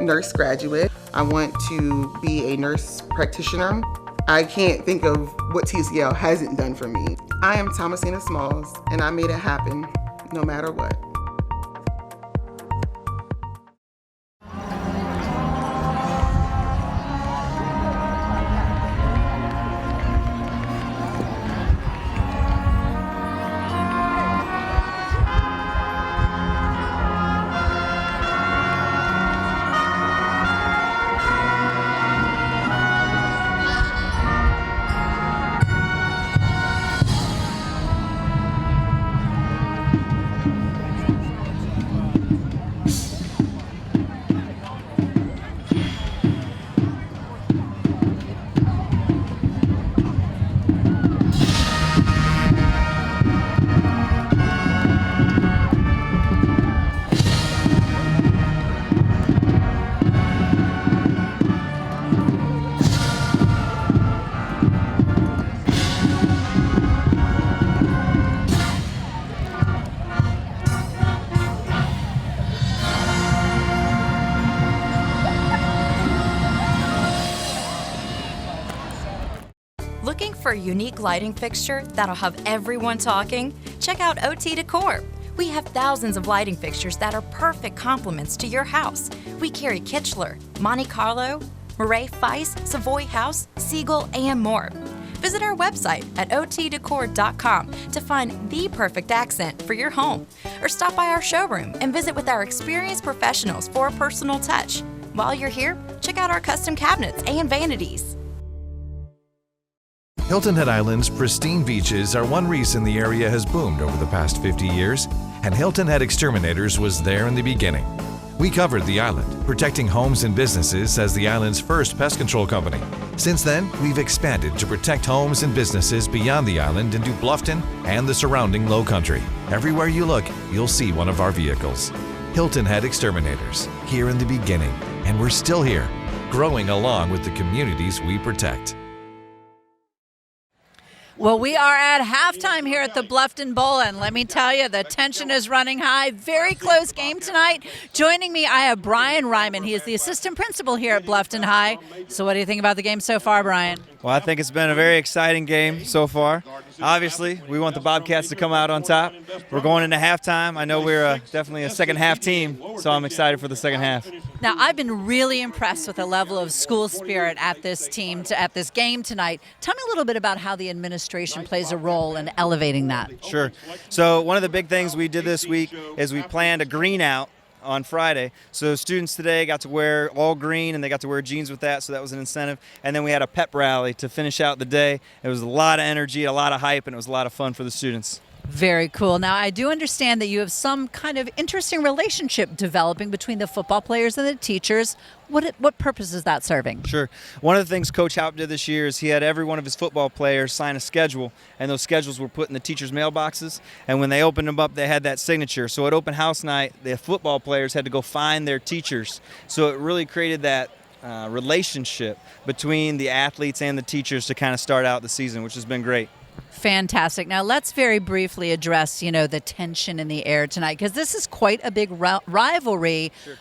nurse graduate. I want to be a nurse practitioner. I can't think of what TCL hasn't done for me. I am Thomasina Smalls, and I made it happen no matter what. Looking for a unique lighting fixture that'll have everyone talking? Check out OT Decor. We have thousands of lighting fixtures that are perfect complements to your house. We carry Kichler, Monte Carlo, Murray Feist, Savoy House, Siegel, and more. Visit our website at otdecor.com to find the perfect accent for your home, or stop by our showroom and visit with our experienced professionals for a personal touch. While you're here, check out our custom cabinets and vanities. Hilton Head Island's pristine beaches are one reason the area has boomed over the past 50 years, and Hilton Head Exterminators was there in the beginning. We covered the island, protecting homes and businesses as the island's first pest control company. Since then, we've expanded to protect homes and businesses beyond the island into Bluffton and the surrounding Lowcountry. Everywhere you look, you'll see one of our vehicles. Hilton had exterminators here in the beginning, and we're still here, growing along with the communities we protect. Well, we are at halftime here at the Bluffton Bowl, and let me tell you, the tension is running high. Very close game tonight. Joining me, I have Brian Ryman. He is the assistant principal here at Bluffton High. So what do you think about the game so far, Brian? Well, I think it's been a very exciting game so far. Obviously, we want the Bobcats to come out on top. We're going into halftime. I know we're definitely a second-half team, so I'm excited for the second half. Now, I've been really impressed with the level of school spirit at this team, at this game tonight. Tell me a little bit about how the administration plays a role in elevating that. Sure. So one of the big things we did this week is we planned a green out on Friday. So students today got to wear all green, and they got to wear jeans with that, so that was an incentive. And then we had a pep rally to finish out the day. It was a lot of energy, a lot of hype, and it was a lot of fun for the students. Very cool. Now, I do understand that you have some kind of interesting relationship developing between the football players and the teachers. What purpose is that serving? Sure. One of the things Coach Haupt did this year is he had every one of his football players sign a schedule, and those schedules were put in the teachers' mailboxes. And when they opened them up, they had that signature. So at open house night, the football players had to go find their teachers. So it really created that relationship between the athletes and the teachers to kind of start out the season, which has been great. Fantastic. Now, let's very briefly address, the tension in the air tonight, because this is quite a big rivalry. Sure.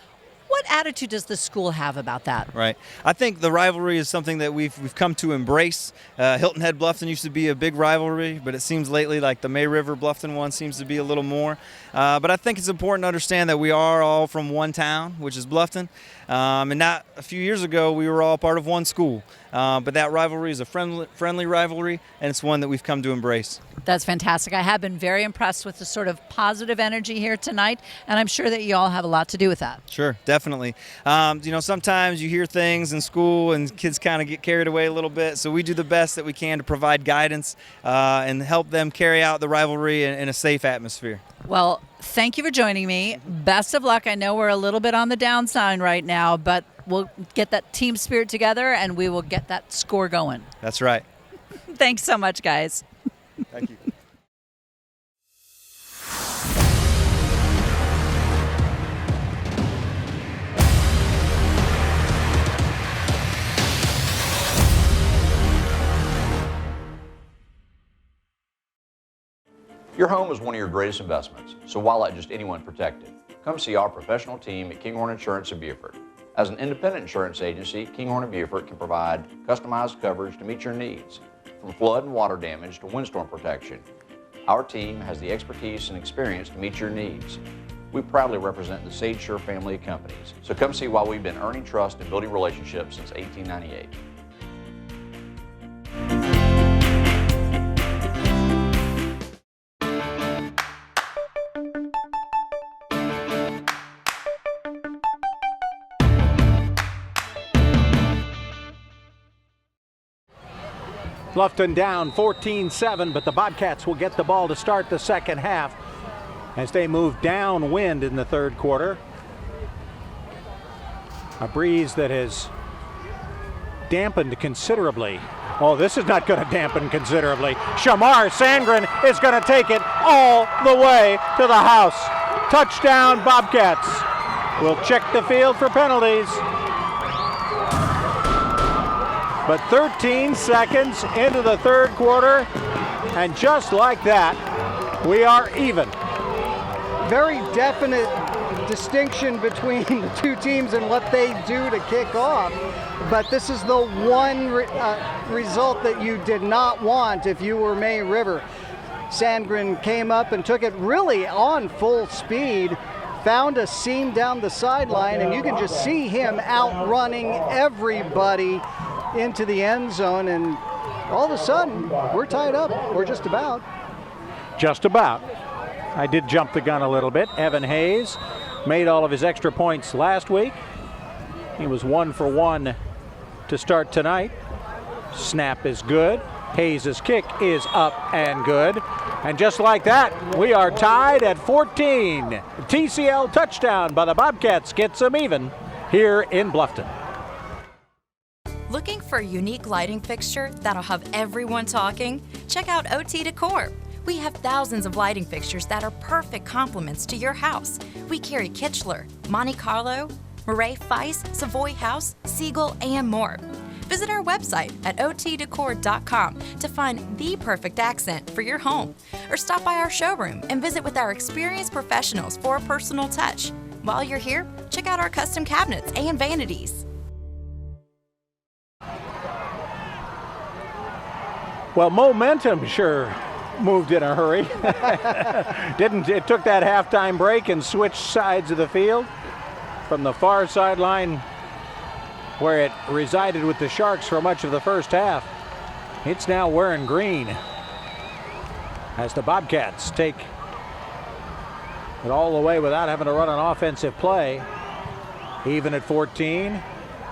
What attitude does the school have about that? Right. I think the rivalry is something that we've come to embrace. Hilton Head Bluffton used to be a big rivalry, but it seems lately like the May River Bluffton one seems to be a little more. But I think it's important to understand that we are all from one town, which is Bluffton. And not a few years ago, we were all part of one school. But that rivalry is a friendly rivalry, and it's one that we've come to embrace. That's fantastic. I have been very impressed with the sort of positive energy here tonight, and I'm sure that you all have a lot to do with that. Sure, definitely. Sometimes you hear things in school and kids kind of get carried away a little bit, so we do the best that we can to provide guidance and help them carry out the rivalry in a safe atmosphere. Well, thank you for joining me. Best of luck. I know we're a little bit on the downside right now, but we'll get that team spirit together and we will get that score going. That's right. Thanks so much, guys. Thank you. Your home is one of your greatest investments, so why let just anyone protect it? Come see our professional team at Kinghorn Insurance of Beaufort. As an independent insurance agency, Kinghorn of Beaufort can provide customized coverage to meet your needs, from flood and water damage to windstorm protection. Our team has the expertise and experience to meet your needs. We proudly represent the Sage Sure family of companies, so come see why we've been earning trust and building relationships since 1898. Bluffton down 14-7, but the Bobcats will get the ball to start the second half as they move downwind in the third quarter. A breeze that has dampened considerably. Oh, this is not going to dampen considerably. Shamar Sandgren is going to take it all the way to the house. Touchdown, Bobcats. We'll check the field for penalties. But 13 seconds into the third quarter, and just like that, we are even. Very definite distinction between the two teams and what they do to kick off. But this is the one result that you did not want if you were May River. Sandgren came up and took it really on full speed, found a seam down the sideline, and you can just see him outrunning everybody into the end zone, and all of a sudden we're tied up. We're just about. Just about. I did jump the gun a little bit. Evan Hayes made all of his extra points last week. He was 1 for 1 to start tonight. Snap is good. Hayes' kick is up and good. And just like that, we are tied at 14. TCL touchdown by the Bobcats gets them even here in Bluffton. Looking for a unique lighting fixture that'll have everyone talking? Check out OT Decor. We have thousands of lighting fixtures that are perfect complements to your house. We carry Kichler, Monte Carlo, Murray Feist, Savoy House, Siegel, and more. Visit our website at otdecor.com to find the perfect accent for your home, or stop by our showroom and visit with our experienced professionals for a personal touch. While you're here, check out our custom cabinets and vanities. Well, momentum sure moved in a hurry. It took that halftime break and switched sides of the field from the far sideline where it resided with the Sharks for much of the first half. It's now wearing green as the Bobcats take it all the way without having to run an offensive play. Even at 14.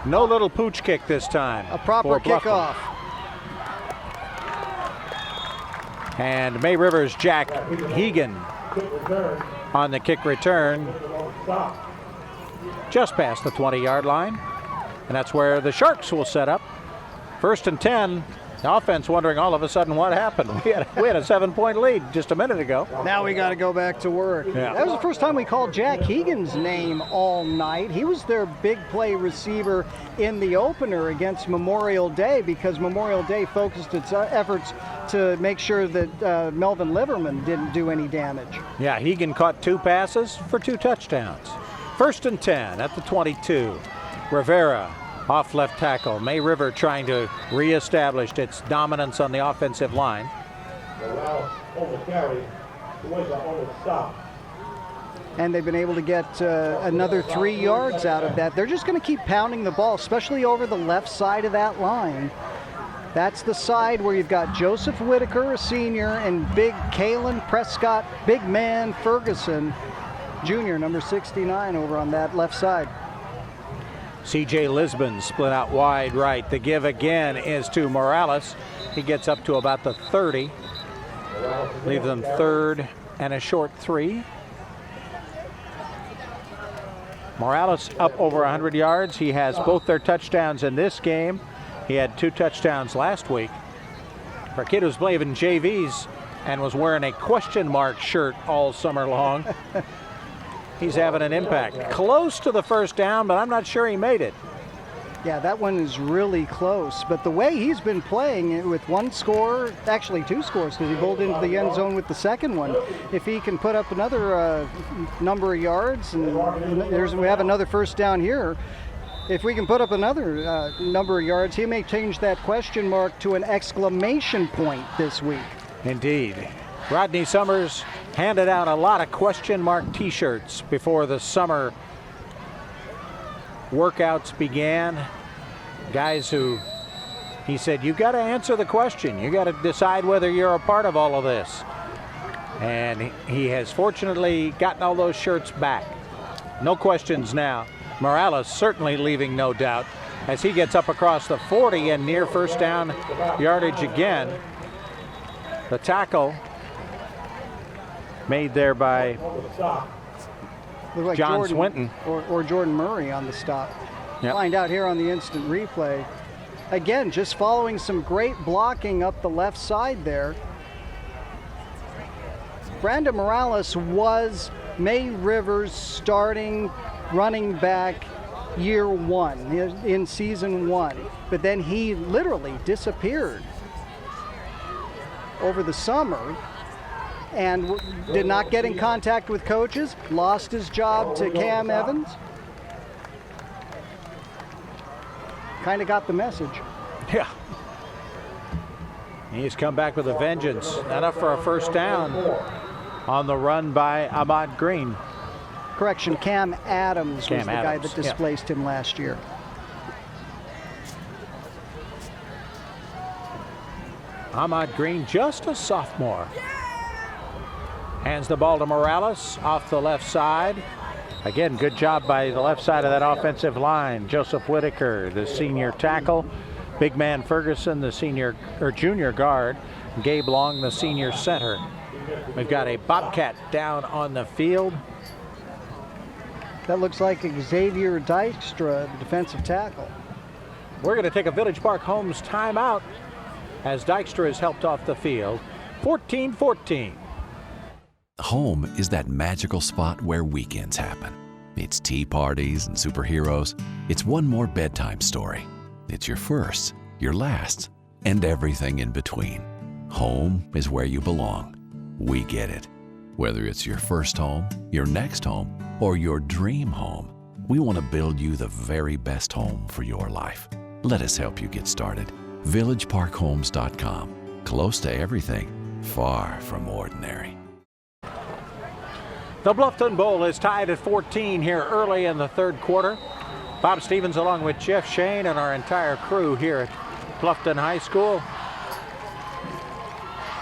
No little pooch kick this time. A proper kickoff. And May River's Jack Hegan on the kick return just past the 20-yard line. And that's where the Sharks will set up. 1st and 10. The offense wondering all of a sudden what happened. We had a 7-point lead just a minute ago. Now we got to go back to work. Yeah. That was the first time we called Jack Hegan's name all night. He was their big play receiver in the opener against Memorial Day because Memorial Day focused its efforts to make sure that Melvin Liverman didn't do any damage. Yeah, Hegan caught 2 passes for 2 touchdowns. 1st and 10 at the 22. Rivera off left tackle. May River trying to reestablish its dominance on the offensive line. And they've been able to get another 3 yards out of that. They're just going to keep pounding the ball, especially over the left side of that line. That's the side where you've got Joseph Whitaker, a senior, and big Kalen Prescott, big man Ferguson, junior, number 69, over on that left side. C.J. Lisbon split out wide right. The give again is to Morales. He gets up to about the 30. Leave them 3rd and a short 3. Morales up over 100 yards. He has both their touchdowns in this game. He had 2 touchdowns last week. For a kid who's playing in JVs and was wearing a question mark shirt all summer long, he's having an impact. Close to the first down, but I'm not sure he made it. Yeah, that one is really close. But the way he's been playing with 1 score, actually 2 scores, because he bowled into the end zone with the second one. If he can put up another number of yards, and we have another first down here. If we can put up another number of yards, he may change that question mark to an exclamation point this week. Indeed. Rodney Summers handed out a lot of question mark t-shirts before the summer workouts began. Guys who, he said, you got to answer the question. You got to decide whether you're a part of all of this. And he has fortunately gotten all those shirts back. No questions now. Morales certainly leaving no doubt as he gets up across the 40 and near first down yardage again. The tackle made there by like John Jordan, Swinton. Or Jordan Murray on the stop. Yep. Find out here on the instant replay. Again, just following some great blocking up the left side there. Brandon Morales was May River's starting running back year 1 in season 1, but then he literally disappeared over the summer and did not get in contact with coaches, lost his job to Cam Evans. Kind of got the message. Yeah. He's come back with a vengeance. Enough for a first down on the run by Ahmad Green. Correction, Cam Adams was the guy Adams, that displaced him last year. Ahmad Green, just a sophomore. Hands the ball to Morales off the left side. Again, good job by the left side of that offensive line. Joseph Whitaker, the senior tackle. Big man Ferguson, the junior guard. Gabe Long, the senior center. We've got a Bobcat down on the field. That looks like Xavier Dykstra, the defensive tackle. We're going to take a Village Park Homes timeout as Dykstra is helped off the field. 14-14. Home is that magical spot where weekends happen. It's tea parties and superheroes. It's one more bedtime story. It's your first, your last, and everything in between. Home is where you belong. We get it. Whether it's your first home, your next home, or your dream home, we want to build you the very best home for your life. Let us help you get started. VillageParkHomes.com. Close to everything, far from ordinary. The Bluffton Bowl is tied at 14 here early in the third quarter. Bob Stevens along with Jeff Shane and our entire crew here at Bluffton High School.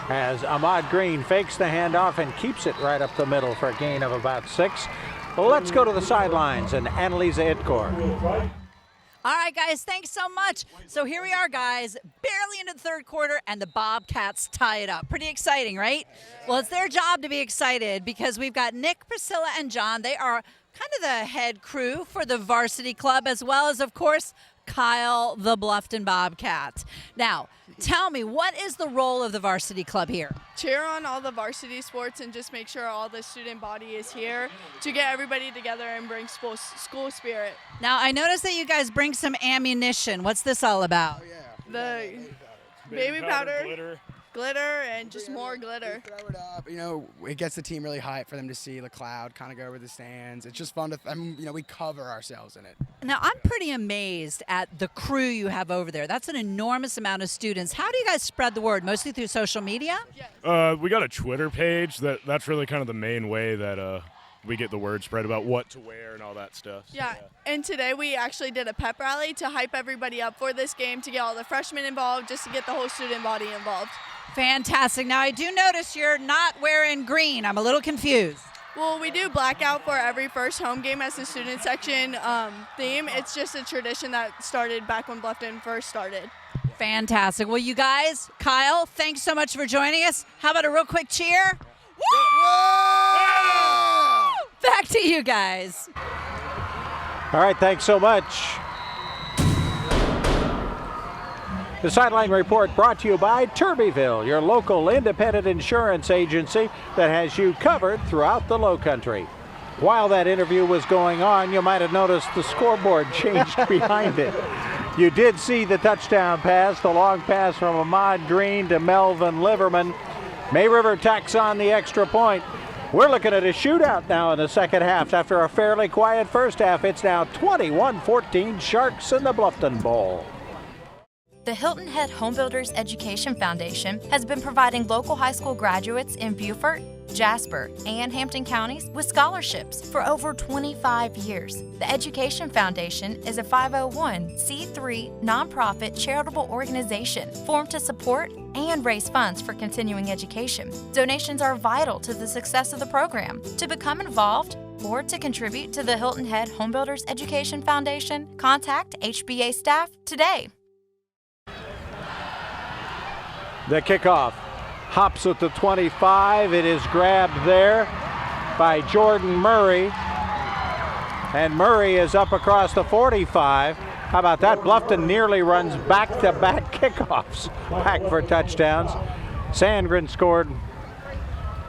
As Ahmad Green fakes the handoff and keeps it right up the middle for a gain of about 6. Let's go to the sidelines and Annalisa Itcore. All right, guys, thanks so much. So here we are, guys, barely into the third quarter, and the Bobcats tie it up. Pretty exciting, right? Well, it's their job to be excited because we've got Nick, Priscilla, and John. They are kind of the head crew for the varsity club, as well as, of course, Kyle, the Bluffton Bobcat. Now, tell me, what is the role of the varsity club here? Cheer on all the varsity sports and just make sure all the student body is here to get everybody together and bring school spirit. Now, I noticed that you guys bring some ammunition. What's this all about? The baby powder, glitter, and just more glitter. Throw it up. You know, it gets the team really hyped for them to see the cloud kind of go over the stands. It's just fun to, you know, we cover ourselves in it. Now, I'm pretty amazed at the crew you have over there. That's an enormous amount of students. How do you guys spread the word? Mostly through social media? We got a Twitter page. That's really kind of the main way that we get the word spread about what to wear and all that stuff. So, yeah, and today we actually did a pep rally to hype everybody up for this game, to get all the freshmen involved, just to get the whole student body involved. Fantastic. Now, I do notice you're not wearing green. I'm a little confused. Well, we do blackout for every first home game as the student section theme. It's just a tradition that started back when Bluffton first started. Fantastic. Well, you guys, Kyle, thanks so much for joining us. How about a real quick cheer? Woo! Back to you guys. All right, thanks so much. The Sideline Report brought to you by Turbyville, your local independent insurance agency that has you covered throughout the Lowcountry. While that interview was going on, you might have noticed the scoreboard changed behind it. You did see the touchdown pass, the long pass from Ahmad Green to Melvin Liverman. May River tacks on the extra point. We're looking at a shootout now in the second half. After a fairly quiet first half, it's now 21-14 Sharks in the Bluffton Bowl. The Hilton Head Homebuilders Education Foundation has been providing local high school graduates in Beaufort, Jasper, and Hampton counties with scholarships for over 25 years. The Education Foundation is a 501c3 nonprofit charitable organization formed to support and raise funds for continuing education. Donations are vital to the success of the program. To become involved or to contribute to the Hilton Head Homebuilders Education Foundation, contact HBA staff today. The kickoff hops at the 25. It is grabbed there by Jordan Murray. And Murray is up across the 45. How about that? Bluffton nearly runs back-to-back kickoffs back for touchdowns. Sandgren scored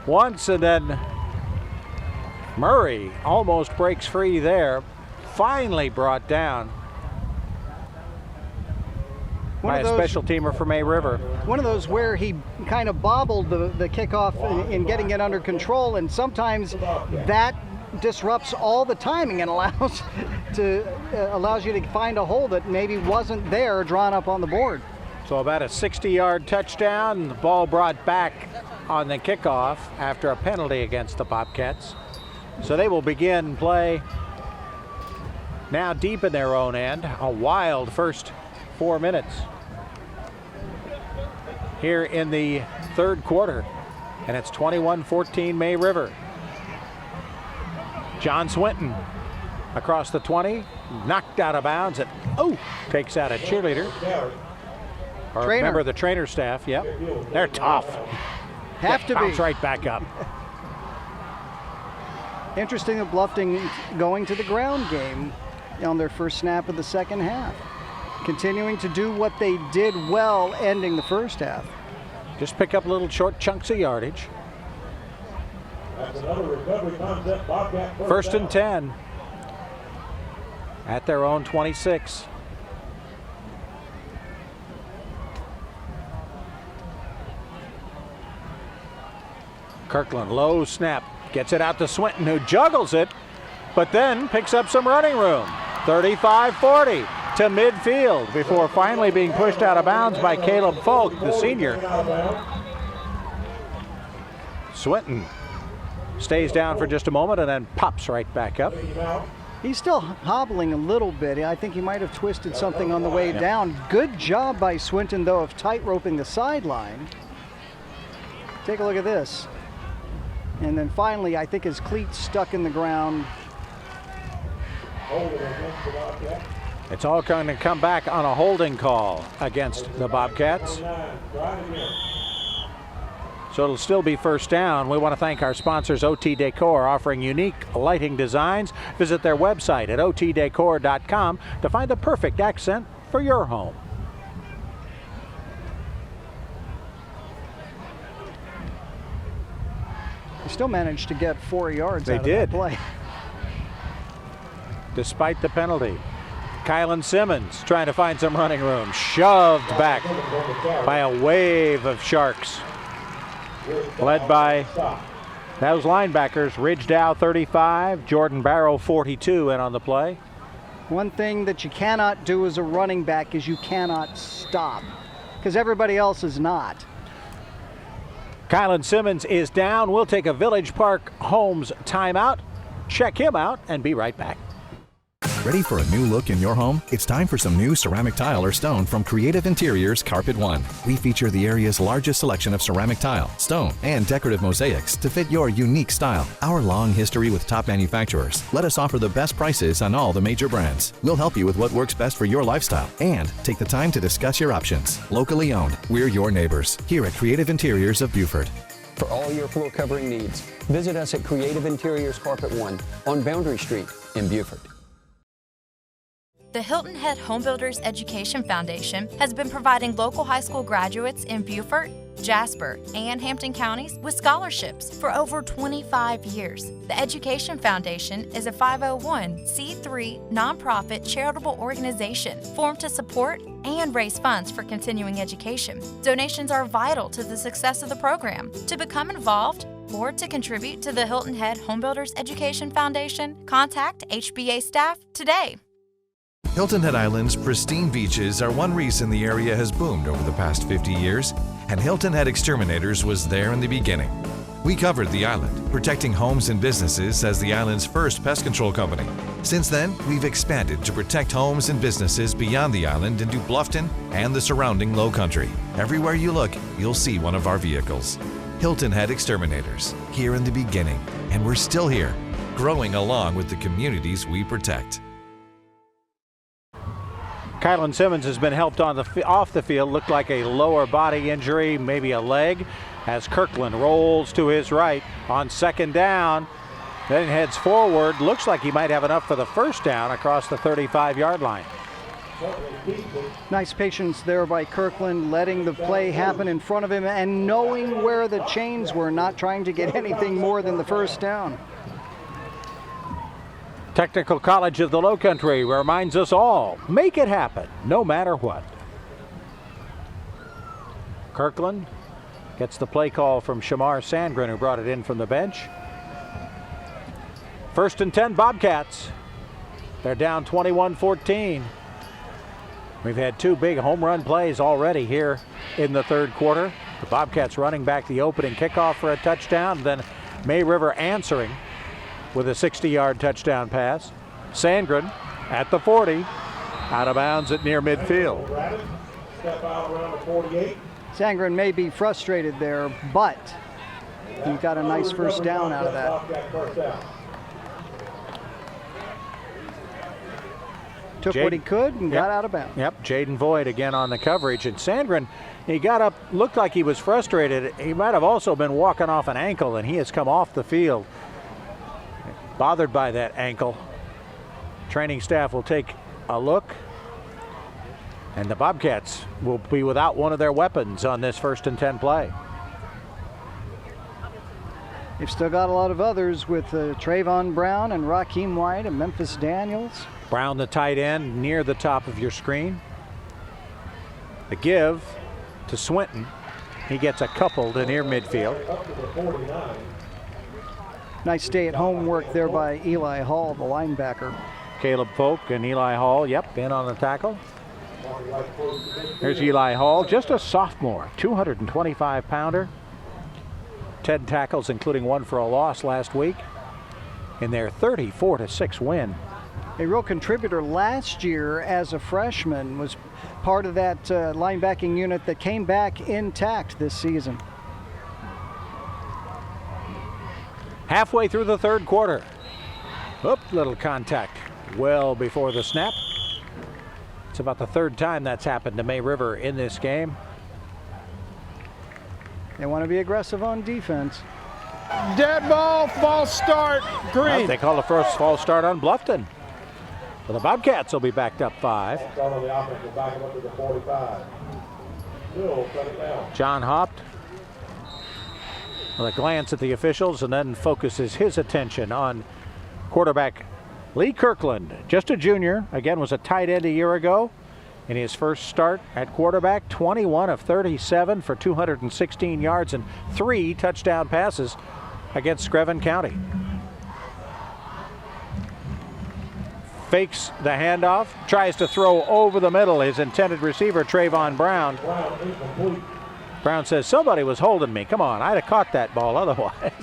once, and then Murray almost breaks free there. Finally brought down by a special teamer from May River. One of those where he kind of bobbled the kickoff in getting it under control, and sometimes that disrupts all the timing and allows you to find a hole that maybe wasn't there drawn up on the board. So about a 60-yard touchdown. The ball brought back on the kickoff after a penalty against the Bobcats. So they will begin play now deep in their own end. A wild first 4 minutes here in the third quarter, and it's 21-14 May River. John Swinton across the 20, knocked out of bounds, and takes out a cheerleader or a member of the trainer staff. Yep, they're tough. Have to bounce be. right back up. Interesting that Bluffton going to the ground game on their first snap of the second half. Continuing to do what they did well ending the first half. Just pick up little short chunks of yardage. That's another recovery concept. Bobcat First and 10 at their own 26. Kirkland, low snap, gets it out to Swinton, who juggles it, but then picks up some running room. 35-40 to midfield before finally being pushed out of bounds by Caleb Folk, the senior. Swinton stays down for just a moment and then pops right back up. He's still hobbling a little bit. I think he might have twisted something on the way down. Good job by Swinton, though, of tight-roping the sideline. Take a look at this. And then finally, I think his cleats stuck in the ground. It's all going to come back on a holding call against the Bobcats. So it'll still be first down. We want to thank our sponsors, OT Decor, offering unique lighting designs. Visit their website at otdecor.com to find the perfect accent for your home. They still managed to get 4 yards out of that play. Despite the penalty. Kylan Simmons trying to find some running room. Shoved back by a wave of Sharks. Led by those linebackers, Ridge Dow 35, Jordan Barrow 42 in on the play. One thing that you cannot do as a running back is you cannot stop, because everybody else is not. Kylan Simmons is down. We'll take a Village Park Homes timeout, check him out, and be right back. Ready for a new look in your home? It's time for some new ceramic tile or stone from Creative Interiors Carpet One. We feature the area's largest selection of ceramic tile, stone, and decorative mosaics to fit your unique style. Our long history with top manufacturers let us offer the best prices on all the major brands. We'll help you with what works best for your lifestyle and take the time to discuss your options. Locally owned, we're your neighbors here at Creative Interiors of Beaufort. For all your floor covering needs, visit us at Creative Interiors Carpet One on Boundary Street in Beaufort. The Hilton Head Homebuilders Education Foundation has been providing local high school graduates in Beaufort, Jasper, and Hampton counties with scholarships for over 25 years. The Education Foundation is a 501c3 nonprofit charitable organization formed to support and raise funds for continuing education. Donations are vital to the success of the program. To become involved or to contribute to the Hilton Head Homebuilders Education Foundation, contact HBA staff today. Hilton Head Island's pristine beaches are one reason the area has boomed over the past 50 years, and Hilton Head Exterminators was there in the beginning. We covered the island, protecting homes and businesses as the island's first pest control company. Since then, we've expanded to protect homes and businesses beyond the island into Bluffton and the surrounding Lowcountry. Everywhere you look, you'll see one of our vehicles. Hilton Head Exterminators, here in the beginning, and we're still here, growing along with the communities we protect. Kylan Simmons has been helped off the field. Looked like a lower body injury, maybe a leg, as Kirkland rolls to his right on second down, then heads forward. Looks like he might have enough for the first down across the 35-yard line. Nice patience there by Kirkland, letting the play happen in front of him and knowing where the chains were, not trying to get anything more than the first down. Technical College of the Lowcountry reminds us all, make it happen, no matter what. Kirkland gets the play call from Shamar Sandgren, who brought it in from the bench. First and 10 Bobcats. They're down 21-14. We've had two big home run plays already here in the third quarter. The Bobcats running back the opening kickoff for a touchdown, then May River answering with a 60-yard touchdown pass. Sandgren at the 40, out of bounds at near midfield. Step out around the 48. Sandgren may be frustrated there, but he got a nice first down out of that. Took what he could and got out of bounds. Yep, Jaden Voigt again on the coverage. And Sandgren, he got up, looked like he was frustrated. He might have also been walking off an ankle, and he has come off the field bothered by that ankle. Training staff will take a look. And the Bobcats will be without one of their weapons on this 1st and 10 play. They've still got a lot of others with Trayvon Brown and Raheem White and Memphis Daniels. Brown, the tight end, near the top of your screen. The give to Swinton. He gets a couple to near midfield. Nice stay-at-home work there by Eli Hall, the linebacker. Caleb Folk and Eli Hall, yep, in on the tackle. There's Eli Hall, just a sophomore, 225-pounder. 10 tackles, including one for a loss last week in their 34-6 win. A real contributor last year as a freshman, was part of that linebacking unit that came back intact this season. Halfway through the 3rd quarter. Oop, little contact well before the snap. It's about the 3rd time that's happened to May River in this game. They want to be aggressive on defense. Dead ball, false start, Green. Well, they call the first false start on Bluffton. So the Bobcats will be backed up 5. John Hopt with a glance at the officials and then focuses his attention on quarterback Lee Kirkland, just a junior, again was a tight end a year ago. In his first start at quarterback, 21 of 37 for 216 yards and 3 touchdown passes against Screven County. Fakes the handoff, tries to throw over the middle. His intended receiver, Trayvon Brown. Brown says, somebody was holding me. Come on, I'd have caught that ball otherwise.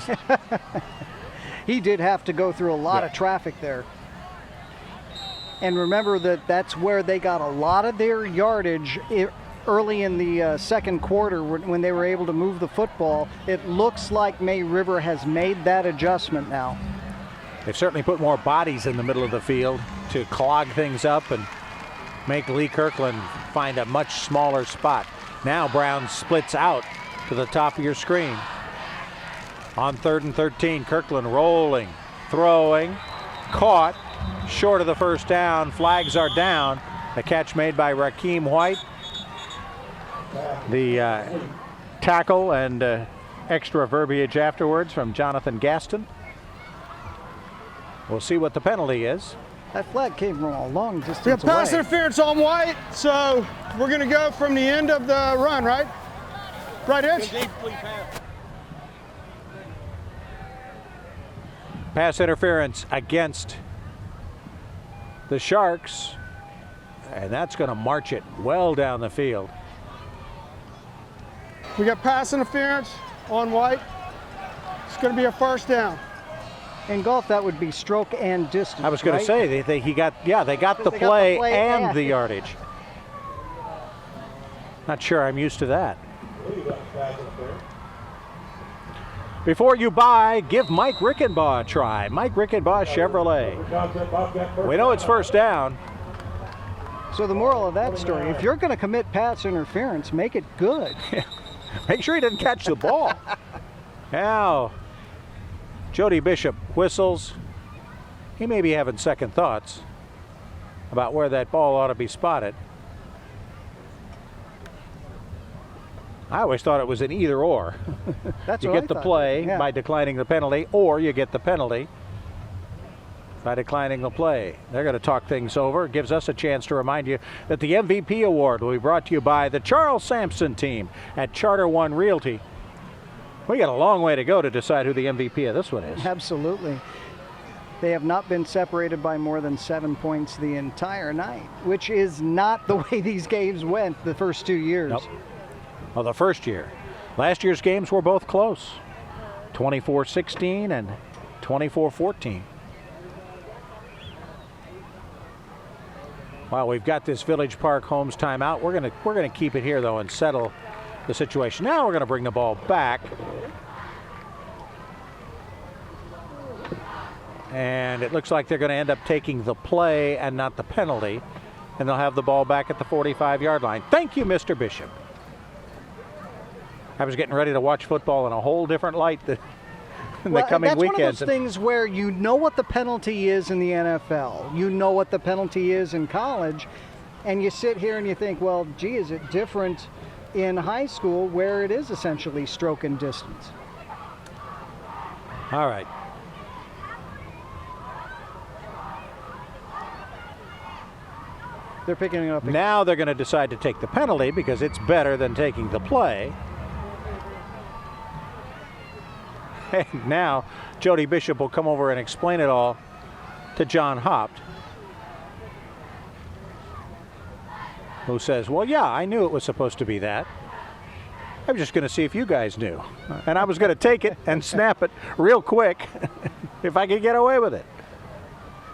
He did have to go through a lot of traffic there. And remember that that's where they got a lot of their yardage early in the 2nd quarter when they were able to move the football. It looks like May River has made that adjustment now. They've certainly put more bodies in the middle of the field to clog things up and make Lee Kirkland find a much smaller spot. Now Brown splits out to the top of your screen. On 3rd and 13, Kirkland rolling, throwing, caught. Short of the first down, flags are down. The catch made by Raheem White. The tackle and extra verbiage afterwards from Jonathan Gaston. We'll see what the penalty is. That flag came from a long distance We have pass away. interference on White, so we're going to go from the end of the run, right? Right edge? Pass interference against the Sharks, and that's going to march it well down the field. We got pass interference on White. It's going to be a 1st down. In golf, that would be stroke and distance. I was going right? to say they got the play and the yardage. Not sure I'm used to that. Before you buy, give Mike Rickenbaugh a try. Mike Rickenbaugh Chevrolet. We know it's 1st down. So the moral of that story, if you're going to commit pass interference, make it good. Make sure he didn't catch the ball. Now, Jody Bishop whistles. He may be having second thoughts about where that ball ought to be spotted. I always thought it was an either or. That's you what get the I thought. play Yeah. by declining the penalty, or you get the penalty by declining the play. They're going to talk things over. It gives us a chance to remind you that the MVP award will be brought to you by the Charles Sampson team at Charter One Realty. We got a long way to go to decide who the MVP of this one is. Absolutely. They have not been separated by more than 7 points the entire night, which is not the way these games went the first 2 years. Nope. Well, the first year. Last year's games were both close. 24-16 and 24-14. Well, we've got this Village Park Homes timeout. We're gonna keep it here though and settle the situation. Now we're gonna bring the ball back. And it looks like they're going to end up taking the play and not the penalty. And they'll have the ball back at the 45-yard line. Thank you, Mr. Bishop. I was getting ready to watch football in a whole different light in the coming that's weekends. One of those things where you know what the penalty is in the NFL. You know what the penalty is in college. And you sit here and you think, well, gee, is it different in high school where it is essentially stroke and distance? All right. They're picking it up again. Now they're going to decide to take the penalty because it's better than taking the play. And now Jody Bishop will come over and explain it all to John Hopt, who says, well, yeah, I knew it was supposed to be that. I was just going to see if you guys knew. And I was going to take it and snap it real quick if I could get away with it.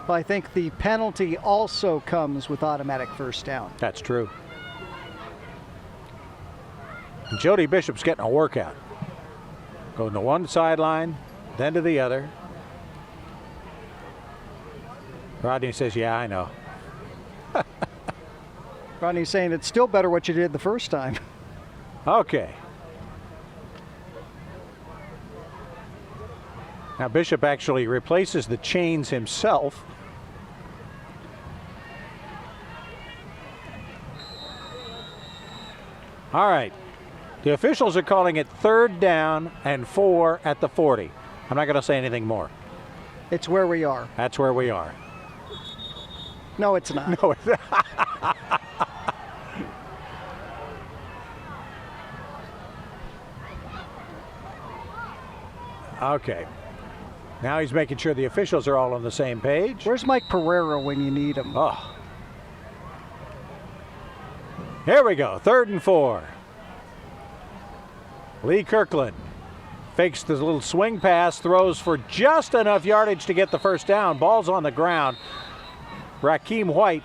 Well, I think the penalty also comes with automatic first down. That's true. Jody Bishop's getting a workout. Going to one sideline, then to the other. Rodney says, yeah, I know. Rodney's saying it's still better what you did the first time. Okay. Now Bishop actually replaces the chains himself. All right. The officials are calling it 3rd down and 4 at the 40. I'm not going to say anything more. It's where we are. That's where we are. No, it's not. No, it's not. Okay. Now he's making sure the officials are all on the same page. Where's Mike Pereira when you need him? Oh. Here we go, 3rd and 4. Lee Kirkland fakes the little swing pass, throws for just enough yardage to get the first down. Ball's on the ground. Rakeem White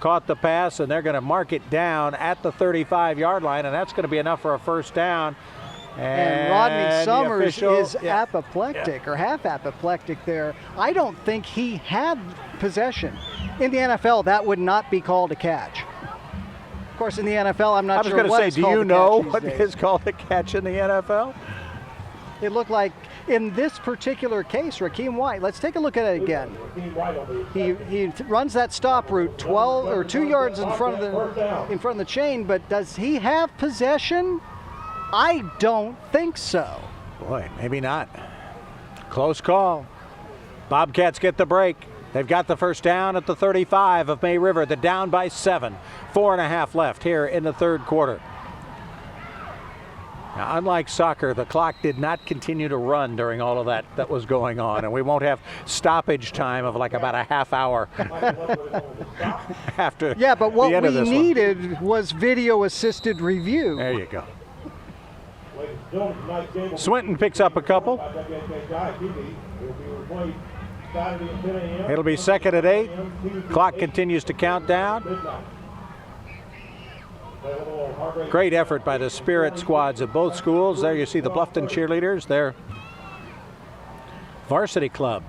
caught the pass, and they're going to mark it down at the 35-yard line, and that's going to be enough for a first down. And Rodney Summers is apoplectic or half apoplectic there. I don't think he had possession. In the NFL, that would not be called a catch. Of course, in the NFL, I'm not sure what it's called. I was going to say, do you know what is called a catch in the NFL? It looked like, in this particular case, Rakeem White, let's take a look at it again. He runs that stop route 12 or 2 yards in front of the chain, but does he have possession? I don't think so. Boy, maybe not. Close call. Bobcats get the break. They've got the first down at the 35 of May River. They're down by 7. 4.5 left here in the 3rd quarter. Now, unlike soccer, the clock did not continue to run during all of that was going on, and we won't have stoppage time of like about a half hour after Yeah, but what the end we of this needed was video-assisted review. There you go. Swinton picks up a couple. It'll be 2nd and 8. Clock continues to count down. Great effort by the spirit squads of both schools. There you see the Bluffton cheerleaders, their varsity club,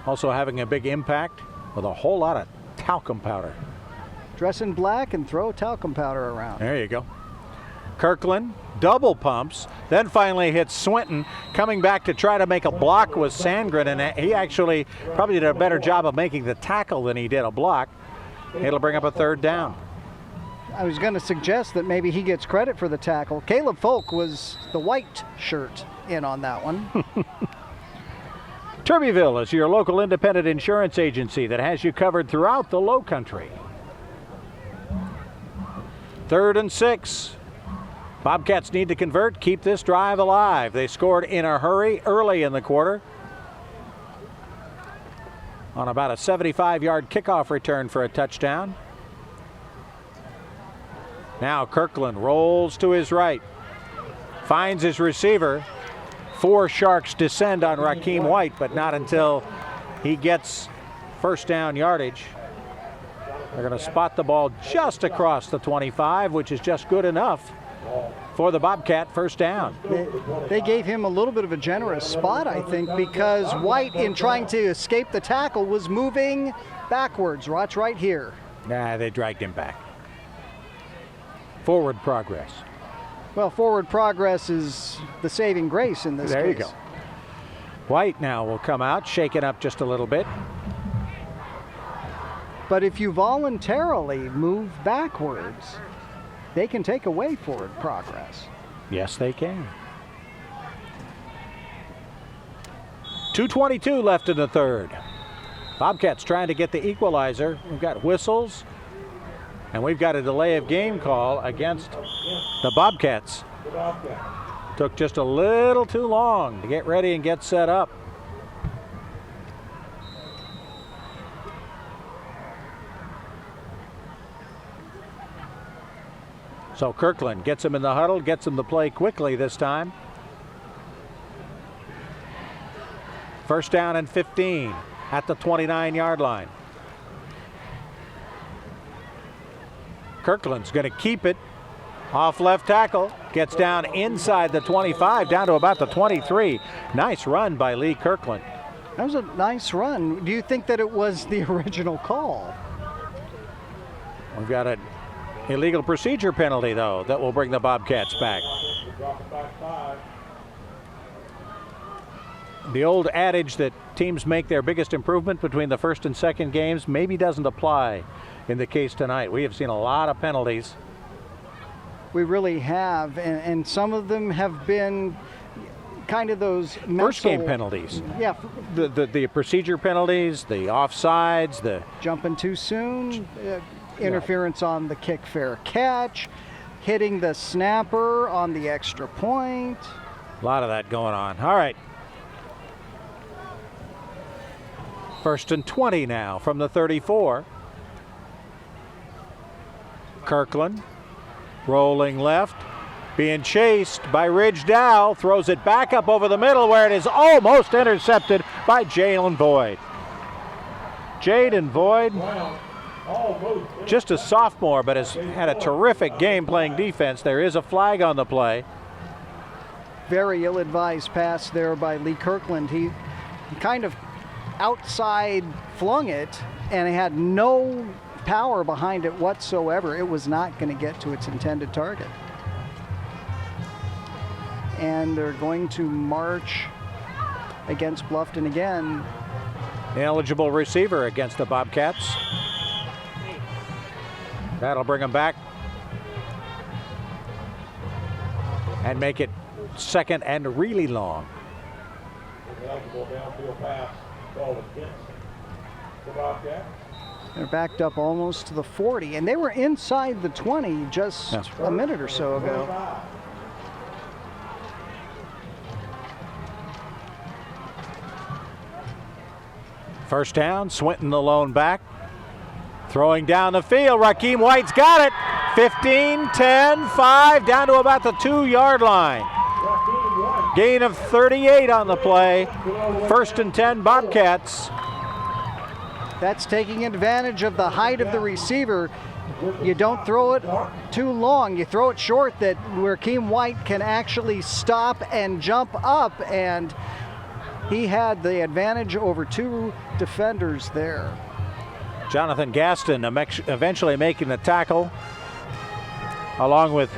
also having a big impact with a whole lot of talcum powder. Dress in black and throw talcum powder around. There you go. Kirkland double pumps, then finally hits Swinton, coming back to try to make a block with Sandgren, and he actually probably did a better job of making the tackle than he did a block. It'll bring up a 3rd down. I was going to suggest that maybe he gets credit for the tackle. Caleb Folk was the white shirt in on that one. Turbyville is your local independent insurance agency that has you covered throughout the Lowcountry. 3rd and 6. Bobcats need to convert, keep this drive alive. They scored in a hurry early in the quarter on about a 75-yard kickoff return for a touchdown. Now Kirkland rolls to his right, finds his receiver. 4 Sharks descend on Rakeem White, but not until he gets first down yardage. They're going to spot the ball just across the 25, which is just good enough for the Bobcat first down. They gave him a little bit of a generous spot, I think, because White, in trying to escape the tackle, was moving backwards. Watch right here. Nah, they dragged him back. Forward progress. Well, forward progress is the saving grace in this case. There you go. White now will come out, shaken up just a little bit. But if you voluntarily move backwards, they can take away forward progress. Yes, they can. 2:22 left in the third. Bobcats trying to get the equalizer. We've got whistles, and we've got a delay of game call against the Bobcats. Took just a little too long to get ready and get set up. So Kirkland gets him in the huddle, gets him to play quickly this time. First down and 15 at the 29-yard line. Kirkland's going to keep it off left tackle, gets down inside the 25, down to about the 23. Nice run by Lee Kirkland. That was a nice run. Do you think that it was the original call? We've got an illegal procedure penalty, though, that will bring the Bobcats back. The old adage that teams make their biggest improvement between the first and second games maybe doesn't apply in the case tonight. We have seen a lot of penalties. We really have, and some of them have been kind of those first game penalties. Yeah. The procedure penalties, the offsides, the jumping too soon, interference on the kick fair catch, hitting the snapper on the extra point. A lot of that going on. All right. First and 20 now from the 34. Kirkland rolling left, being chased by Ridge Dow, throws it back up over the middle where it is almost intercepted by Jalen Boyd. Jaden Boyd, just a sophomore, but has had a terrific game playing defense. There is a flag on the play. Very ill-advised pass there by Lee Kirkland. He kind of outside flung it, and it had no power behind it whatsoever. It was not going to get to its intended target. And they're going to march against Bluffton again. Eligible receiver against the Bobcats. That'll bring them back and make it second and really long. Eligible downfield pass called against the Bobcats. They're backed up almost to the 40, and they were inside the 20 just a minute or so ago. First down, Swinton the lone back. Throwing down the field, Rakeem White's got it. 15, 10, 5, down to about the 2-yard line. Gain of 38 on the play. First and 10 Bobcats. That's taking advantage of the height of the receiver. You don't throw it too long. You throw it short that Rakeem White can actually stop and jump up, and he had the advantage over two defenders there. Jonathan Gaston eventually making the tackle, along with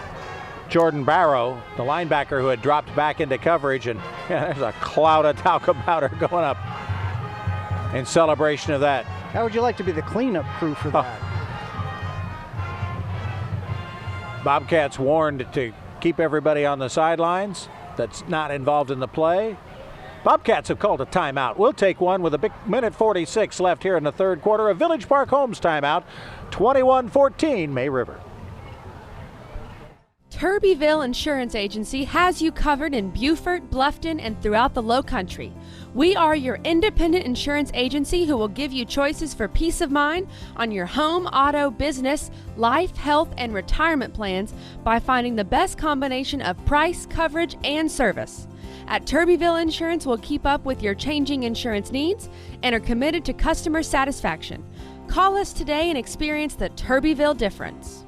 Jordan Barrow, the linebacker who had dropped back into coverage, and there's a cloud of talcum powder going up in celebration of that. How would you like to be the cleanup crew for that? Bobcats warned to keep everybody on the sidelines that's not involved in the play. Bobcats have called a timeout. We'll take one with a big minute 46 left here in the third quarter. A Village Park Homes timeout, 21-14 May River. Turbyville Insurance Agency has you covered in Beaufort, Bluffton, and throughout the Lowcountry. We are your independent insurance agency who will give you choices for peace of mind on your home, auto, business, life, health, and retirement plans by finding the best combination of price, coverage, and service. At Turbyville Insurance, we'll keep up with your changing insurance needs and are committed to customer satisfaction. Call us today and experience the Turbyville difference.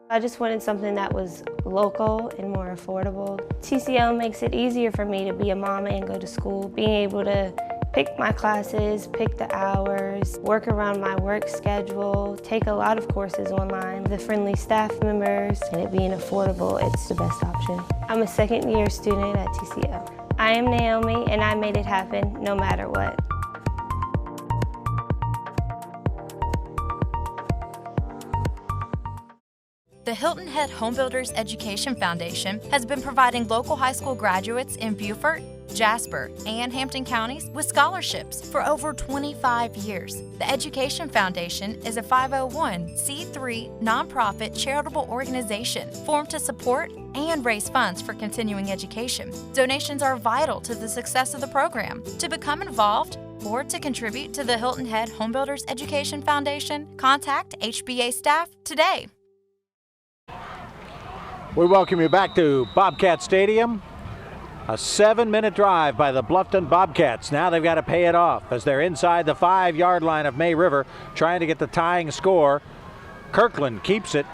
I just wanted something that was local and more affordable. TCL makes it easier for me to be a mom and go to school, being able to pick my classes, pick the hours, work around my work schedule, take a lot of courses online, the friendly staff members, and it being affordable, it's the best option. I'm a second-year student at TCL. I am Naomi, and I made it happen no matter what. The Hilton Head Homebuilders Education Foundation has been providing local high school graduates in Beaufort, Jasper, and Hampton counties with scholarships for over 25 years. The Education Foundation is a 501c3 nonprofit charitable organization formed to support and raise funds for continuing education. Donations are vital to the success of the program. To become involved or to contribute to the Hilton Head Homebuilders Education Foundation, contact HBA staff today. We welcome you back to Bobcat Stadium. A 7-minute drive by the Bluffton Bobcats. Now they've got to pay it off as they're inside the 5-yard line of May River, trying to get the tying score. Kirkland keeps it,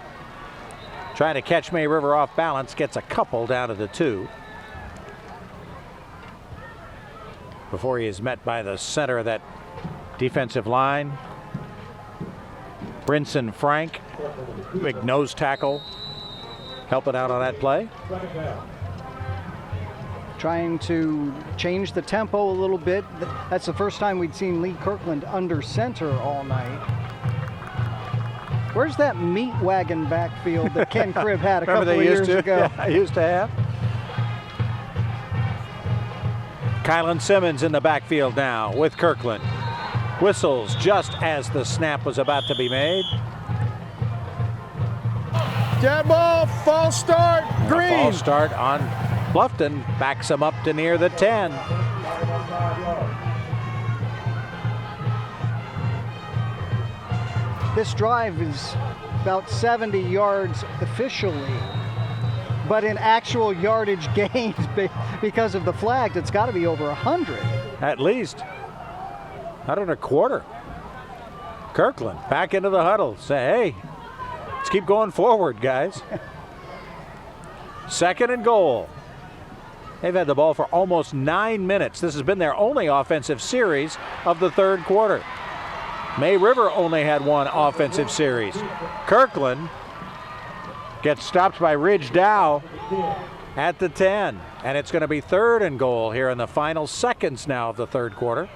trying to catch May River off balance, gets a couple down to the 2. Before he is met by the center of that defensive line. Brinson Frank, big nose tackle, helping out on that play. Trying to change the tempo a little bit. That's the first time we'd seen Lee Kirkland under center all night. Where's that meat wagon backfield that Ken Cribb had a couple of years ago? Yeah, I used to have. Kylan Simmons in the backfield now with Kirkland. Whistles just as the snap was about to be made. Dead ball, false start, Green. A false start on Bluffton, backs him up to near the 10. This drive is about 70 yards officially, but in actual yardage gains because of the flag, it's got to be over 100. At least. 125. Kirkland back into the huddle. Say, hey, let's keep going forward, guys. 2nd and goal. They've had the ball for almost 9 minutes. This has been their only offensive series of the 3rd quarter. May River only had 1 offensive series. Kirkland gets stopped by Ridge Dow at the 10. And it's going to be 3rd and goal here in the final seconds now of the 3rd quarter.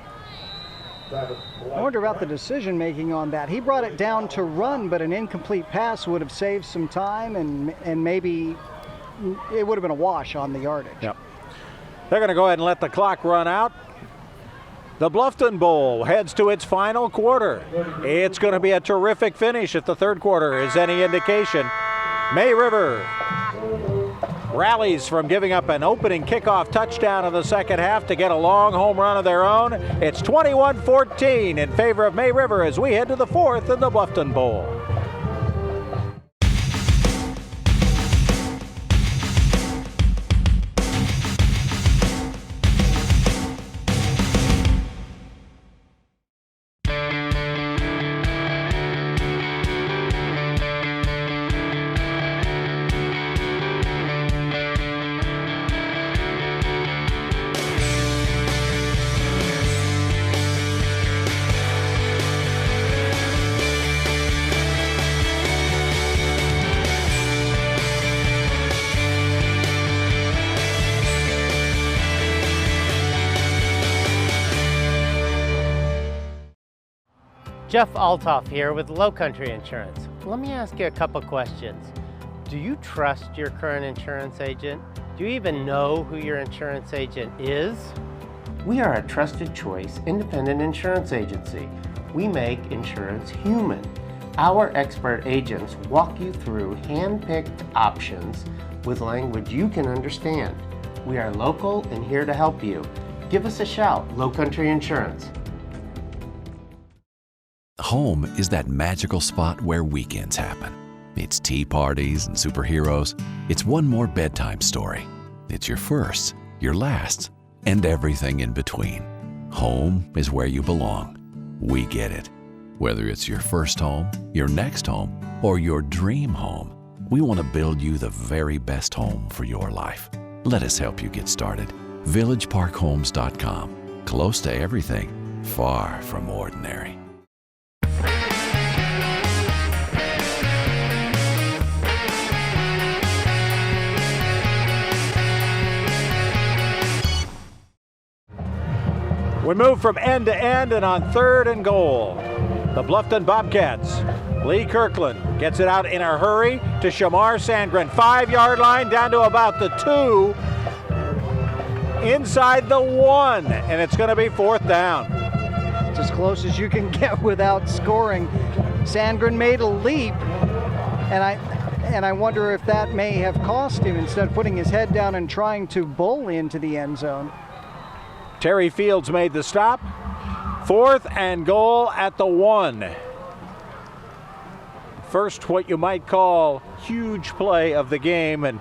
I wonder about the decision making on that. He brought it down to run, but an incomplete pass would have saved some time and maybe it would have been a wash on the yardage. Yep. They're going to go ahead and let the clock run out. The Bluffton Bowl heads to its final quarter. It's going to be a terrific finish if the 3rd quarter is any indication. May River rallies from giving up an opening kickoff touchdown in the 2nd half to get a long home run of their own. It's 21-14 in favor of May River as we head to the 4th in the Bluffton Bowl. Jeff Altoff here with Lowcountry Insurance. Let me ask you a couple questions. Do you trust your current insurance agent? Do you even know who your insurance agent is? We are a trusted choice independent insurance agency. We make insurance human. Our expert agents walk you through hand-picked options with language you can understand. We are local and here to help you. Give us a shout, Lowcountry Insurance. Home is that magical spot where weekends happen. It's tea parties and superheroes. It's one more bedtime story. It's your firsts, your lasts, and everything in between. Home is where you belong. We get it. Whether it's your first home, your next home, or your dream home, We want to build you the very best home for your life. Let us help you get started. VillageParkHomes.com. Close to everything, far from ordinary. We move from end to end, and on 3rd and goal, the Bluffton Bobcats. Lee Kirkland gets it out in a hurry to Shamar Sandgren. 5-yard line down to about the 2. Inside the 1, and it's going to be 4th down. It's as close as you can get without scoring. Sandgren made a leap, and I wonder if that may have cost him instead of putting his head down and trying to bowl into the end zone. Terry Fields made the stop. 4th and goal at the 1. First, what you might call huge play of the game, and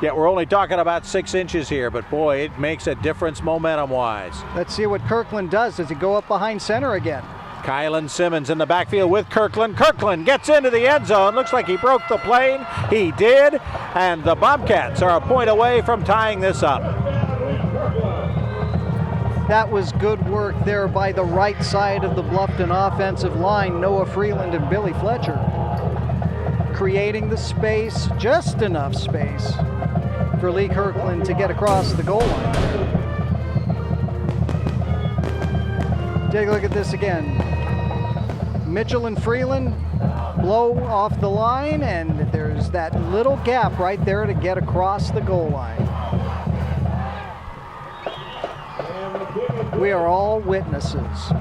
yet we're only talking about 6 inches here, but boy, it makes a difference momentum-wise. Let's see what Kirkland does. Does he go up behind center again? Kylan Simmons in the backfield with Kirkland. Kirkland gets into the end zone. Looks like he broke the plane. He did, and the Bobcats are a point away from tying this up. That was good work there by the right side of the Bluffton offensive line, Noah Freeland and Billy Fletcher. Creating the space, just enough space for Lee Kirkland to get across the goal line. Take a look at this again. Mitchell and Freeland blow off the line, and there's that little gap right there to get across the goal line. We are all witnesses.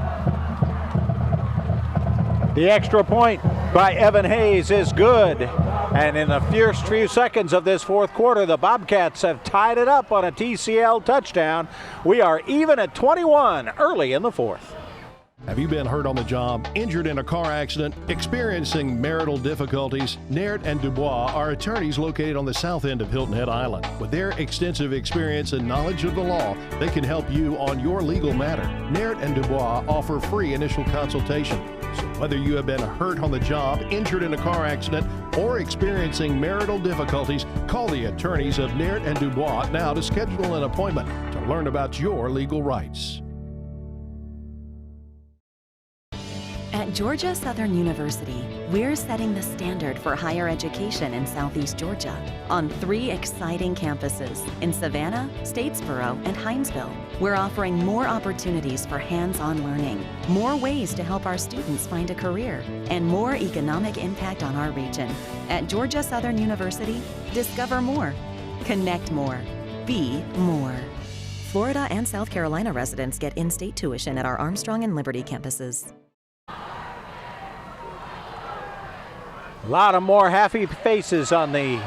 The extra point by Evan Hayes is good. And in the first few seconds of this 4th quarter, the Bobcats have tied it up on a TCL touchdown. We are even at 21 early in the 4th. Have you been hurt on the job, injured in a car accident, experiencing marital difficulties? Naird and Dubois are attorneys located on the south end of Hilton Head Island. With their extensive experience and knowledge of the law, they can help you on your legal matter. Naird and Dubois offer free initial consultation. So whether you have been hurt on the job, injured in a car accident, or experiencing marital difficulties, call the attorneys of Naird and Dubois now to schedule an appointment to learn about your legal rights. At Georgia Southern University, we're setting the standard for higher education in Southeast Georgia on 3 exciting campuses in Savannah, Statesboro, and Hinesville. We're offering more opportunities for hands-on learning, more ways to help our students find a career, and more economic impact on our region. At Georgia Southern University, discover more, connect more, be more. Florida and South Carolina residents get in-state tuition at our Armstrong and Liberty campuses. A lot of more happy faces on the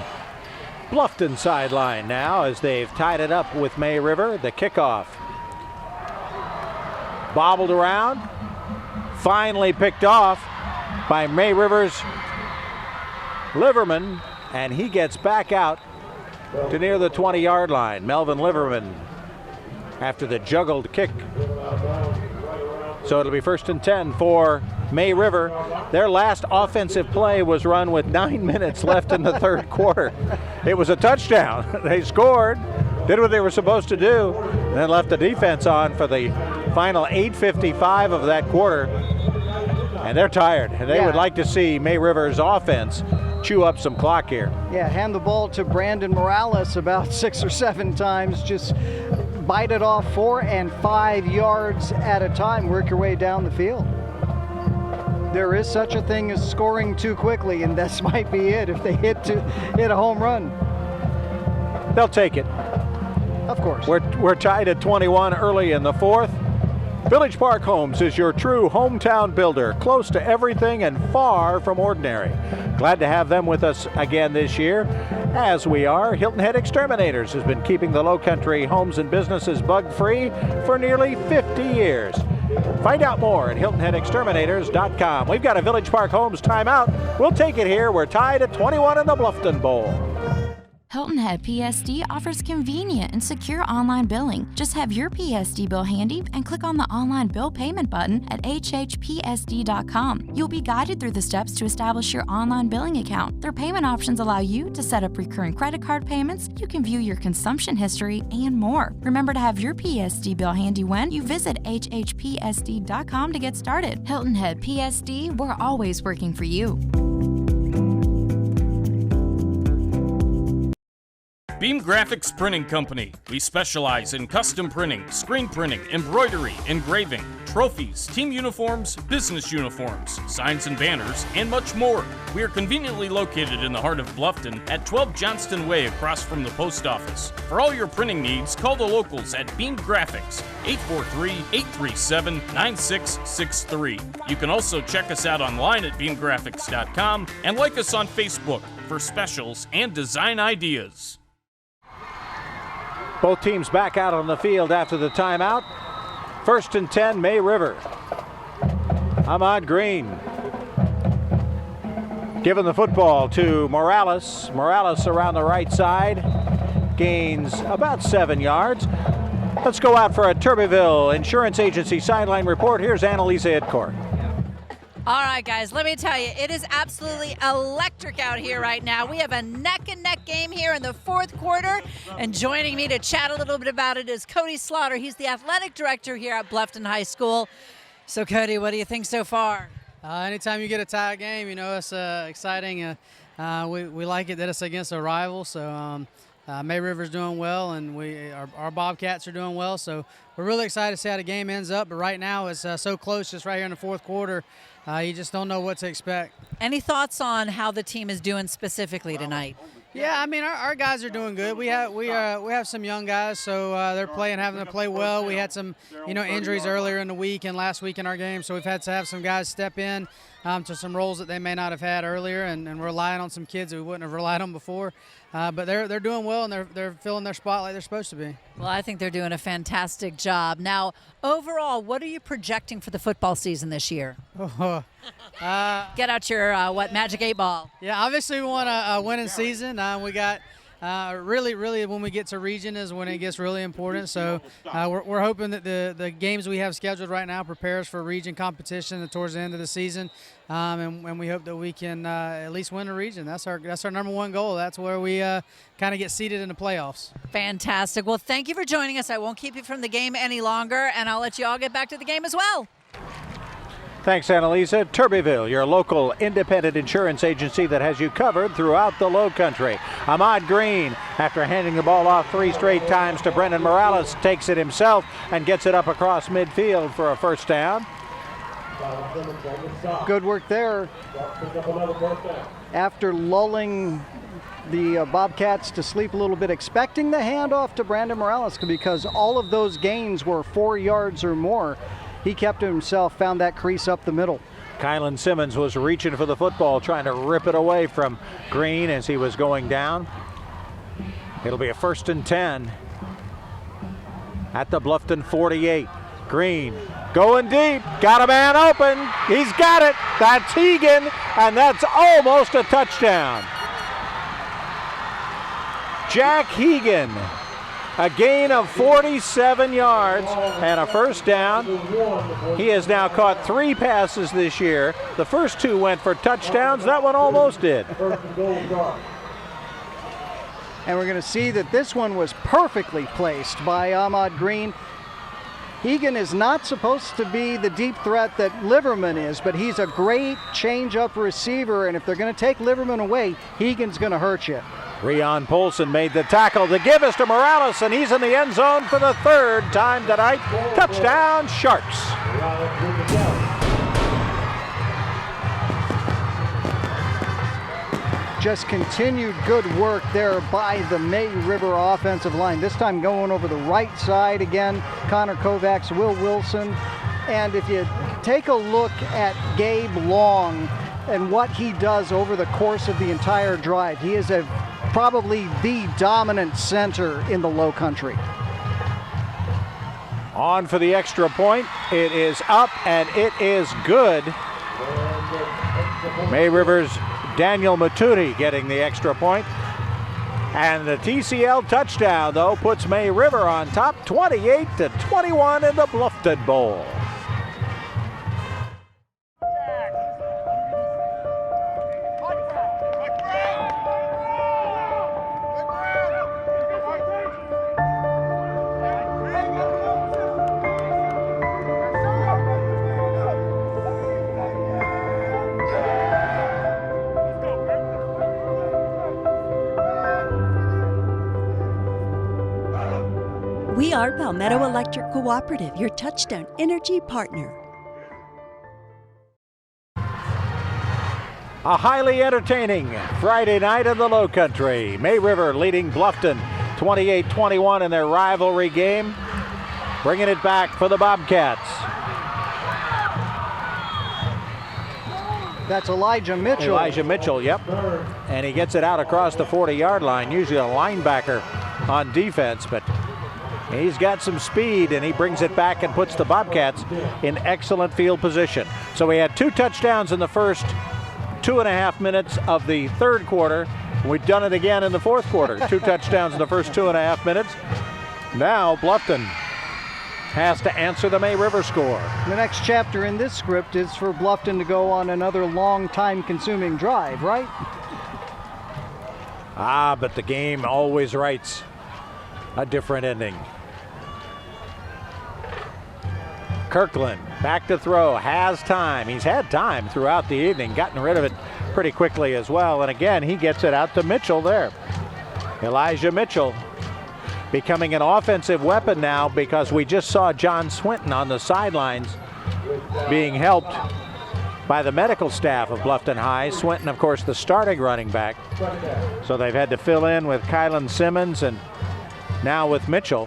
Bluffton sideline now as they've tied it up with May River. The kickoff bobbled around, finally picked off by May River's Liverman, and he gets back out to near the 20-yard line. Melvin Liverman after the juggled kick. So it'll be 1st and 10 for May River. Their last offensive play was run with 9 minutes left in the 3rd quarter. It was a touchdown. They scored, did what they were supposed to do, and then left the defense on for the final 8:55 of that quarter. And they're tired, and they would like to see May River's offense chew up some clock here. Yeah, hand the ball to Brandon Morales about 6 or 7 times. Just bite it off 4 and 5 yards at a time. Work your way down the field. There is such a thing as scoring too quickly, and this might be it if they hit a home run. They'll take it. Of course. We're tied at 21 early in the 4th. Village Park Homes is your true hometown builder, close to everything and far from ordinary. Glad to have them with us again this year, as we are. Hilton Head Exterminators has been keeping the Lowcountry homes and businesses bug-free for nearly 50 years. Find out more at HiltonHeadExterminators.com. We've got a Village Park Homes timeout. We'll take it here. We're tied at 21 in the Bluffton Bowl. Hilton Head PSD offers convenient and secure online billing. Just have your PSD bill handy and click on the online bill payment button at WHHITV.com. You'll be guided through the steps to establish your online billing account. Their payment options allow you to set up recurring credit card payments, you can view your consumption history, and more. Remember to have your PSD bill handy when you visit WHHPSD.com to get started. Hilton Head PSD, we're always working for you. Beam Graphics Printing Company. We specialize in custom printing, screen printing, embroidery, engraving, trophies, team uniforms, business uniforms, signs and banners, and much more. We are conveniently located in the heart of Bluffton at 12 Johnston Way across from the post office. For all your printing needs, call the locals at Beam Graphics, 843-837-9663. You can also check us out online at beamgraphics.com and like us on Facebook for specials and design ideas. Both teams back out on the field after the timeout. 1st and 10, May River. Ahmad Green giving the football to Morales. Morales around the right side, gains about 7 yards. Let's go out for a Turbeville Insurance Agency sideline report. Here's Annalisa Itcourt. All right, guys, let me tell you, it is absolutely electric out here right now. We have a neck-and-neck game here in the 4th quarter, and joining me to chat a little bit about it is Cody Slaughter. He's the athletic director here at Bluffton High School. So, Cody, what do you think so far? Anytime you get a tie game, you know, it's exciting. We like it that it's against a rival, so May River's doing well, and our Bobcats are doing well, so we're really excited to see how the game ends up. But right now it's so close, just right here in the 4th quarter. You just don't know what to expect. Any thoughts on how the team is doing specifically tonight? Yeah, I mean, our guys are doing good. We have some young guys, so they're having to play well. We had some, injuries earlier in the week and last week in our game, so we've had to have some guys step in to some roles that they may not have had earlier, and we're relying on some kids who wouldn't have relied on before. But they're doing well, and they're filling their spot like they're supposed to be. Well, I think they're doing a fantastic job. Now, overall, what are you projecting for the football season this year? Get out your Magic 8 ball. Yeah, obviously we want a winning season. We got really when we get to region is when it gets really important. So we're hoping that the games we have scheduled right now prepare us for region competition towards the end of the season, and we hope that we can at least win the region. That's our number one goal. That's where we kind of get seated in the playoffs. Fantastic. Well, thank you for joining us. I won't keep you from the game any longer, and I'll let you all get back to the game as well. Thanks, Annalisa. Turbeville, your local independent insurance agency that has you covered throughout the Lowcountry. Ahmad Green, after handing the ball off 3 straight times to Brendan Morales, takes it himself and gets it up across midfield for a first down. Good work there. After lulling the Bobcats to sleep a little bit, expecting the handoff to Brandon Morales because all of those gains were 4 yards or more. He kept it himself, found that crease up the middle. Kylan Simmons was reaching for the football, trying to rip it away from Green as he was going down. It'll be a 1st and 10 at the Bluffton 48. Green going deep, got a man open, he's got it, that's Hegan, and that's almost a touchdown. Jack Hegan, a gain of 47 yards and a first down. He has now caught 3 passes this year. The first 2 went for touchdowns. That one almost did. And we're going to see that this one was perfectly placed by Ahmad Green. Hegan is not supposed to be the deep threat that Liverman is, but he's a great change-up receiver, and if they're going to take Liverman away, Hegan's going to hurt you. Rion Polson made the tackle. The give is to Morales, and he's in the end zone for the 3rd time tonight. Touchdown, Sharks. Just continued good work there by the May River offensive line. This time going over the right side again. Connor Kovacs, Will Wilson. And if you take a look at Gabe Long and what he does over the course of the entire drive, he is probably the dominant center in the Lowcountry. On for the extra point. It is up and it is good. May River's Daniel Matudi getting the extra point. And the TCL touchdown, though, puts May River on top 28-21 in the Bluffton Bowl. We are Palmetto Electric Cooperative, your touchstone energy partner. A highly entertaining Friday night in the Lowcountry. May River leading Bluffton 28-21 in their rivalry game. Bringing it back for the Bobcats. That's Elijah Mitchell. Elijah Mitchell, yep. And he gets it out across the 40-yard line, usually a linebacker on defense, but he's got some speed, and he brings it back and puts the Bobcats in excellent field position. So we had 2 touchdowns in the first 2.5 minutes of the third quarter. We've done it again in the fourth quarter. 2 touchdowns in the first 2.5 minutes. Now Bluffton has to answer the May River score. The next chapter in this script is for Bluffton to go on another long time-consuming drive, right? But the game always writes a different ending. Kirkland back to throw, has time. He's had time throughout the evening, gotten rid of it pretty quickly as well. And again, he gets it out to Mitchell there. Elijah Mitchell becoming an offensive weapon now, because we just saw John Swinton on the sidelines being helped by the medical staff of Bluffton High. Swinton, of course, the starting running back. So they've had to fill in with Kylan Simmons and now with Mitchell.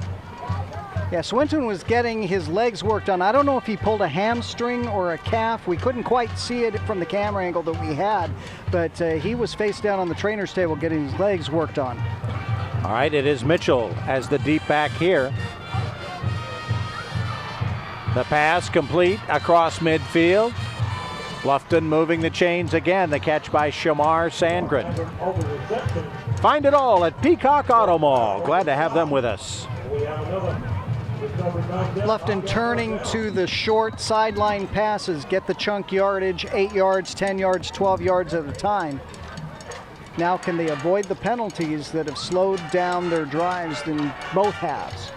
Yeah, Swinton was getting his legs worked on. I don't know if he pulled a hamstring or a calf. We couldn't quite see it from the camera angle that we had, but he was face down on the trainer's table getting his legs worked on. All right, it is Mitchell as the deep back here. The pass complete across midfield. Bluffton moving the chains again. The catch by Shamar Sandgren. Find it all at Peacock Auto Mall. Glad to have them with us. Bluffton turning to the short sideline passes, get the chunk yardage, 8 yards, 10 yards, 12 yards at a time. Now can they avoid the penalties that have slowed down their drives in both halves?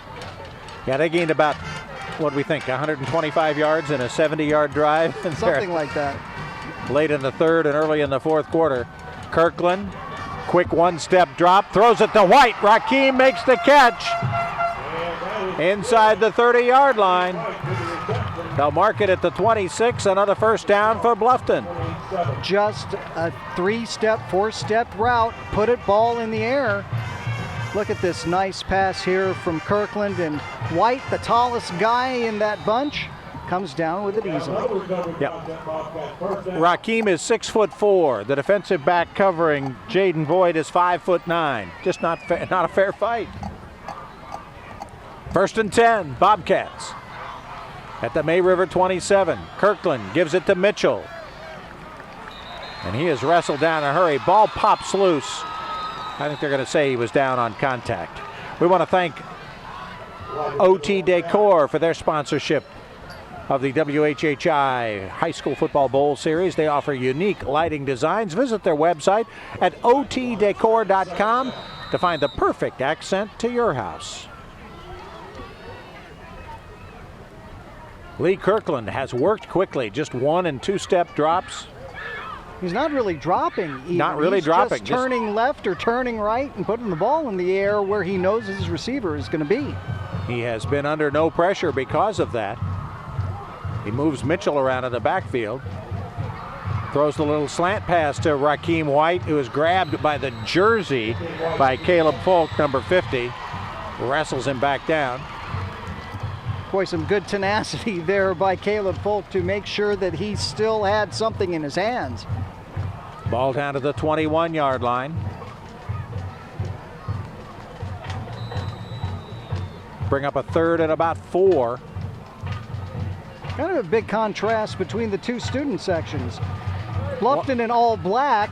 Yeah, they gained about, what do we think, 125 yards in a 70-yard drive? Something like that. Late in the third and early in the fourth quarter. Kirkland, quick one-step drop, throws it to White. Rakeem makes the catch inside the 30-yard line. They'll mark it at the 26, another first down for Bluffton. Just a 3-step, 4-step route, put it ball in the air. Look at this nice pass here from Kirkland, and White, the tallest guy in that bunch, comes down with it easily. Yep. Rakeem is 6'4". The defensive back covering Jaden Voigt is 5'9". Just not a fair fight. First and 10, Bobcats at the May River 27. Kirkland gives it to Mitchell, and he is wrestled down in a hurry. Ball pops loose. I think they're going to say he was down on contact. We want to thank OT Decor for their sponsorship of the WHHI High School Football Bowl Series. They offer unique lighting designs. Visit their website at otdecor.com to find the perfect accent to your house. Lee Kirkland has worked quickly, just 1- and 2-step drops. He's not really dropping either. Not really dropping. Just turning left or turning right and putting the ball in the air where he knows his receiver is going to be. He has been under no pressure because of that. He moves Mitchell around in the backfield. Throws the little slant pass to Rakeem White, who is grabbed by the jersey by Caleb Folk, number 50. Wrestles him back down. Boy, some good tenacity there by Caleb Folk to make sure that he still had something in his hands. Ball down to the 21-yard line. Bring up a third and about 4. Kind of a big contrast between the two student sections. Bluffton in all black,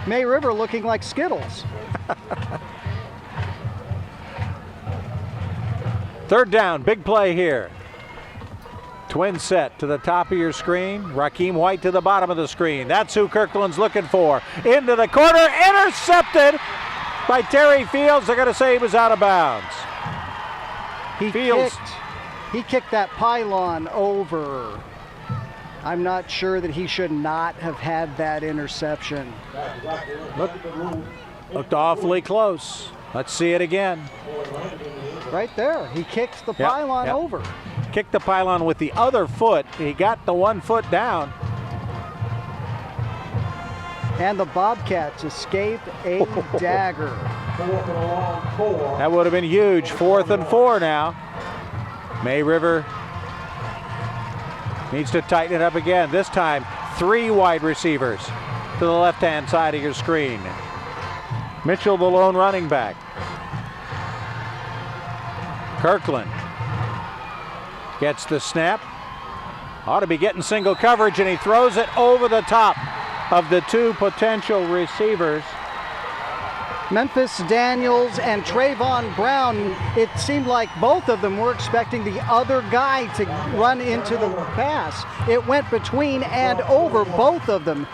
May River looking like Skittles. Third down, big play here. Twin set to the top of your screen. Rakeem White to the bottom of the screen. That's who Kirkland's looking for. Into the corner, intercepted by Terry Fields. They're going to say he was out of bounds. He kicked that pylon over. I'm not sure that he should not have had that interception. Looked awfully close. Let's see it again. Right there. He kicks the pylon over. Kicked the pylon with the other foot. He got the 1 foot down. And the Bobcats escape a dagger. That would have been huge. 4th and 4 now. May River needs to tighten it up again. This time, 3 wide receivers to the left-hand side of your screen. Mitchell, the lone running back. Kirkland gets the snap. Ought to be getting single coverage, and he throws it over the top of the 2 potential receivers. Memphis Daniels and Trayvon Brown, it seemed like both of them were expecting the other guy to run into the pass. It went between and over both of them.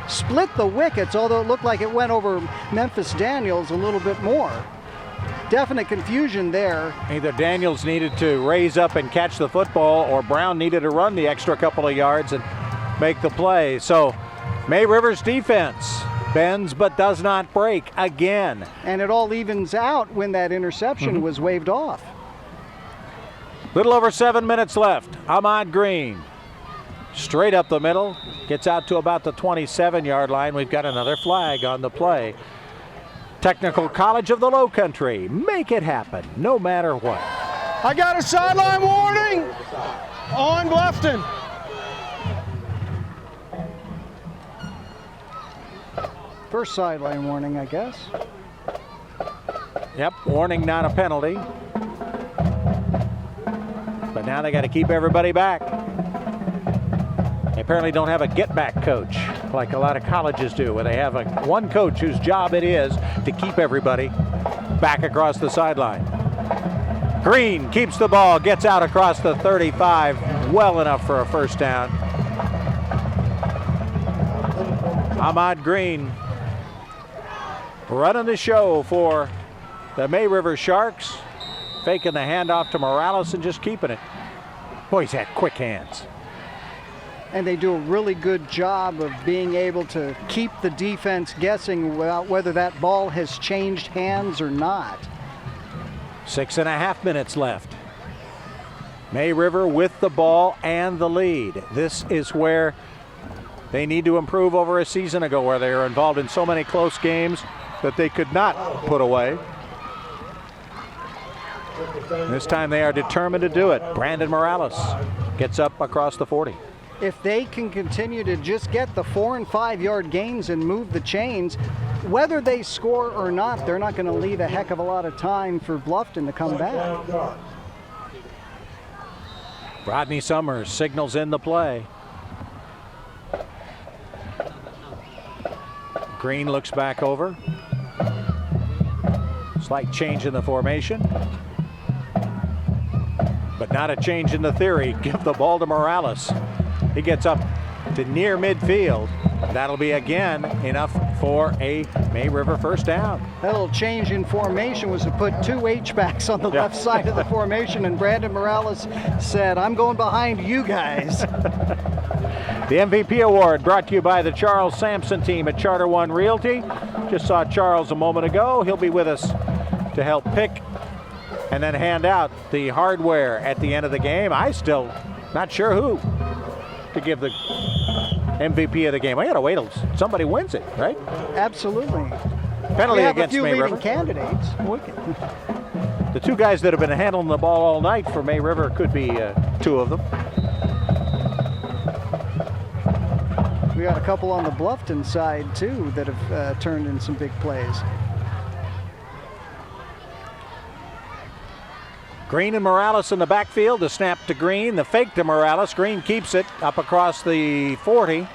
Split the wickets, although it looked like it went over Memphis Daniels a little bit more. Definite confusion there. Either Daniels needed to raise up and catch the football, or Brown needed to run the extra couple of yards and make the play. So May River's defense bends but does not break again. And it all evens out when that interception was waved off. Little over 7 minutes left. Ahmad Green, straight up the middle, gets out to about the 27-yard line. We've got another flag on the play. Technical College of the Lowcountry. Make it happen, no matter what. I got a sideline warning on Bluffton. First sideline warning, I guess. Yep, warning, not a penalty. But now they got to keep everybody back. They apparently don't have a get-back coach like a lot of colleges do, where they have one coach whose job it is to keep everybody back across the sideline. Green keeps the ball, gets out across the 35, well enough for a first down. Ahmad Green running the show for the May River Sharks, faking the handoff to Morales and just keeping it. Boy, he's had quick hands. And they do a really good job of being able to keep the defense guessing about whether that ball has changed hands or not. 6.5 minutes left. May River with the ball and the lead. This is where they need to improve over a season ago, where they were involved in so many close games that they could not put away. This time they are determined to do it. Brandon Morales gets up across the 40. If they can continue to just get the 4 and 5 yard gains and move the chains, whether they score or not, they're not going to leave a heck of a lot of time for Bluffton to come back. Rodney Summers signals in the play. Green looks back over. Slight change in the formation, but not a change in the theory. Give the ball to Morales. He gets up to near midfield. That'll be again enough for a May River first down. That little change in formation was to put 2 H-backs on the left side of the formation, and Brandon Morales said, I'm going behind you guys. The MVP award brought to you by the Charles Sampson team at Charter One Realty. Just saw Charles a moment ago. He'll be with us to help pick and then hand out the hardware at the end of the game. I still not sure who to give the MVP of the game. I gotta wait till somebody wins it, right? Absolutely. Penalty we have against a few May leading River. Candidates. The 2 guys that have been handling the ball all night for May River could be 2 of them. We got a couple on the Bluffton side too that have turned in some big plays. Green and Morales in the backfield. The snap to Green, the fake to Morales. Green keeps it up across the 40.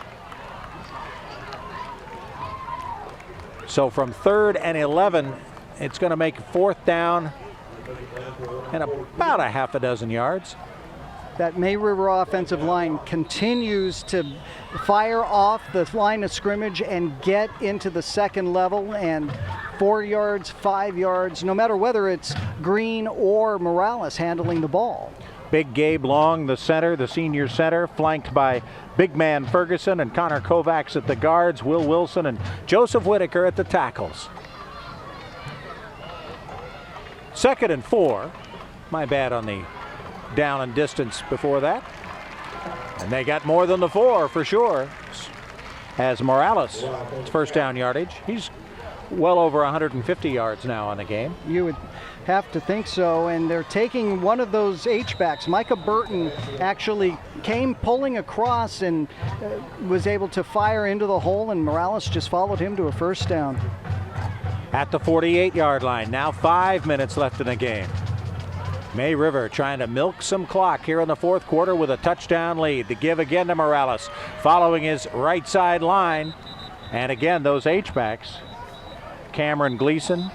So from 3rd and 11, it's going to make 4th down and about a half a dozen yards. That May River offensive line continues to fire off the line of scrimmage and get into the second level, and 4 yards, 5 yards, no matter whether it's Green or Morales handling the ball. Big Gabe Long, the center, the senior center, flanked by big man Ferguson and Connor Kovacs at the guards, Will Wilson and Joseph Whitaker at the tackles. 2nd and 4. My bad on the down and distance before that. And they got more than the 4 for sure. As Morales, first down yardage. He's well over 150 yards now on the game. You would have to think so, and they're taking one of those H-backs. Micah Burton actually came pulling across and was able to fire into the hole, and Morales just followed him to a first down. At the 48-yard line, now 5 minutes left in the game. May River trying to milk some clock here in the fourth quarter with a touchdown lead. The give again to Morales, following his right side line. And again, those H-backs, Cameron Gleason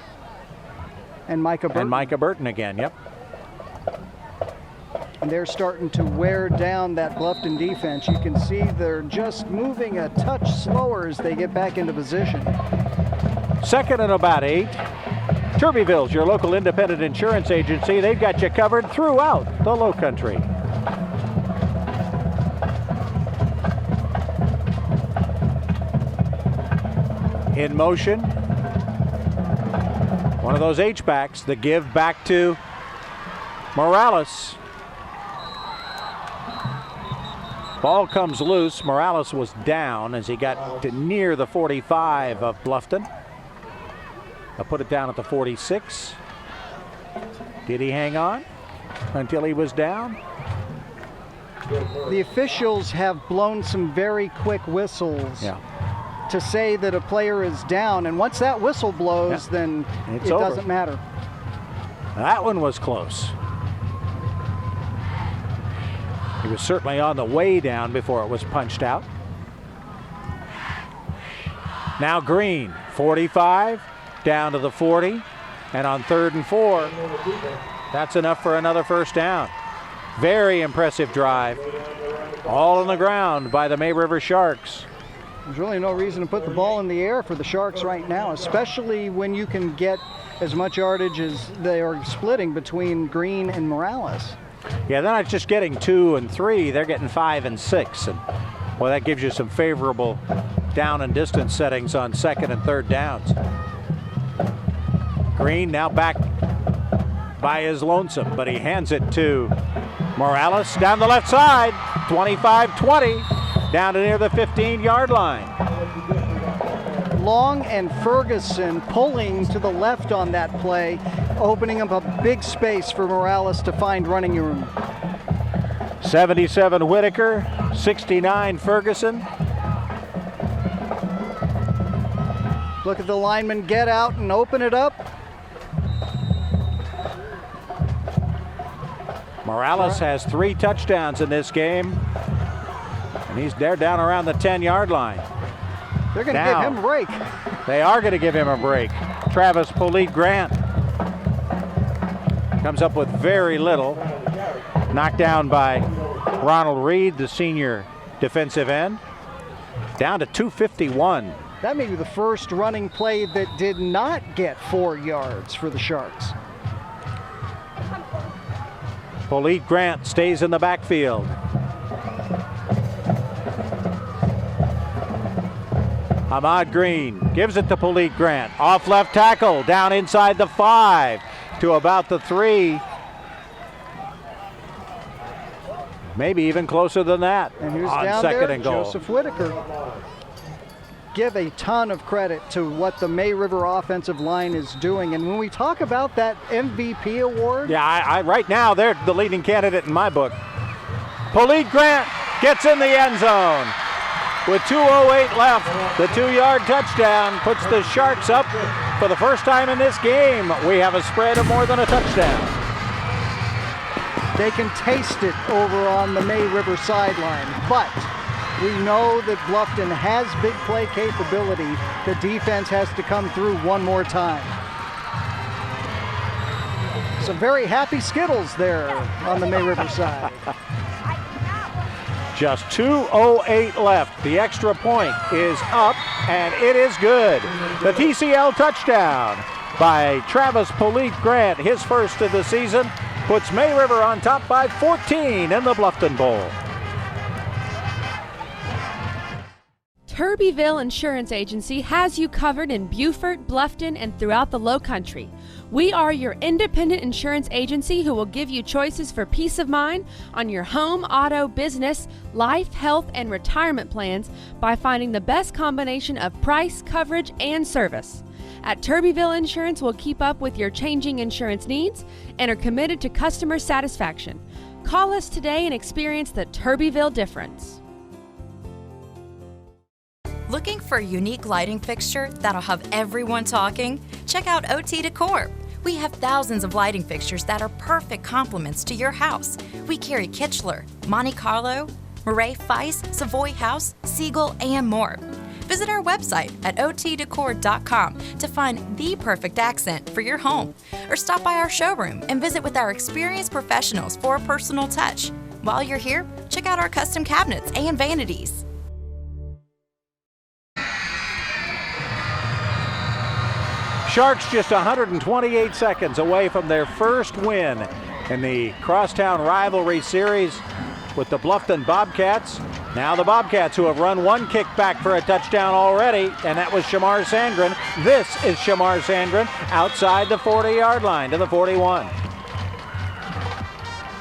and Micah Burton. And Micah Burton again, yep. And they're starting to wear down that Bluffton defense. You can see they're just moving a touch slower as they get back into position. 2nd and about 8. Turbeville's your local independent insurance agency. They've got you covered throughout the Lowcountry. In motion, one of those H-backs, the give back to Morales. Ball comes loose. Morales was down as he got to near the 45 of Bluffton. I'll put it down at the 46. Did he hang on until he was down? The officials have blown some very quick whistles to say that a player is down, and once that whistle blows, then it doesn't matter. That one was close. He was certainly on the way down before it was punched out. Now Green, 45. Down to the 40, and on 3rd and 4, that's enough for another first down. Very impressive drive, all on the ground by the May River Sharks. There's really no reason to put the ball in the air for the Sharks right now, especially when you can get as much yardage as they are splitting between Green and Morales. Yeah, they're not just getting 2 and 3, they're getting 5 and 6, and well, that gives you some favorable down and distance settings on 2nd and 3rd downs. Green now back by his lonesome, but he hands it to Morales down the left side, 25-20, down to near the 15-yard line. Long and Ferguson pulling to the left on that play, opening up a big space for Morales to find running room. 77 Whitaker, 69 Ferguson. Look at the lineman get out and open it up. Morales has 3 touchdowns in this game, and they're down around the 10-yard line. They're going to give him a break. They are going to give him a break. Travis Polite Grant comes up with very little. Knocked down by Ronald Reed, the senior defensive end. Down to 251. That may be the first running play that did not get 4 yards for the Sharks. Polite Grant stays in the backfield. Ahmad Green gives it to Polite Grant. Off left tackle, down inside the 5 to about the 3. Maybe even closer than that. And here's on down 2nd there, and goal. Joseph Whitaker. Give a ton of credit to what the May River offensive line is doing. And when we talk about that MVP award. Yeah, I right now they're the leading candidate in my book. Polite Grant gets in the end zone. With 2:08 left, the 2-yard touchdown puts the Sharks up for the first time in this game. We have a spread of more than a touchdown. They can taste it over on the May River sideline, but we know that Bluffton has big play capability. The defense has to come through one more time. Some very happy Skittles there on the May River side. Just 2:08 left. The extra point is up, and it is good. The TCL touchdown by Travis Polique Grant, his first of the season, puts May River on top by 14 in the Bluffton Bowl. Turbyville Insurance Agency has you covered in Beaufort, Bluffton, and throughout the Lowcountry. We are your independent insurance agency who will give you choices for peace of mind on your home, auto, business, life, health, and retirement plans by finding the best combination of price, coverage, and service. At Turbyville Insurance, we'll keep up with your changing insurance needs and are committed to customer satisfaction. Call us today and experience the Turbyville difference. Looking for a unique lighting fixture that'll have everyone talking? Check out OT Decor. We have thousands of lighting fixtures that are perfect complements to your house. We carry Kichler, Monte Carlo, Murray Feist, Savoy House, Siegel, and more. Visit our website at otdecor.com to find the perfect accent for your home, or stop by our showroom and visit with our experienced professionals for a personal touch. While you're here, check out our custom cabinets and vanities. Sharks just 128 seconds away from their first win in the Crosstown Rivalry Series with the Bluffton Bobcats. Now the Bobcats, who have run one kick back for a touchdown already, and that was Shamar Sandgren. This is Shamar Sandgren outside the 40-yard line to the 41.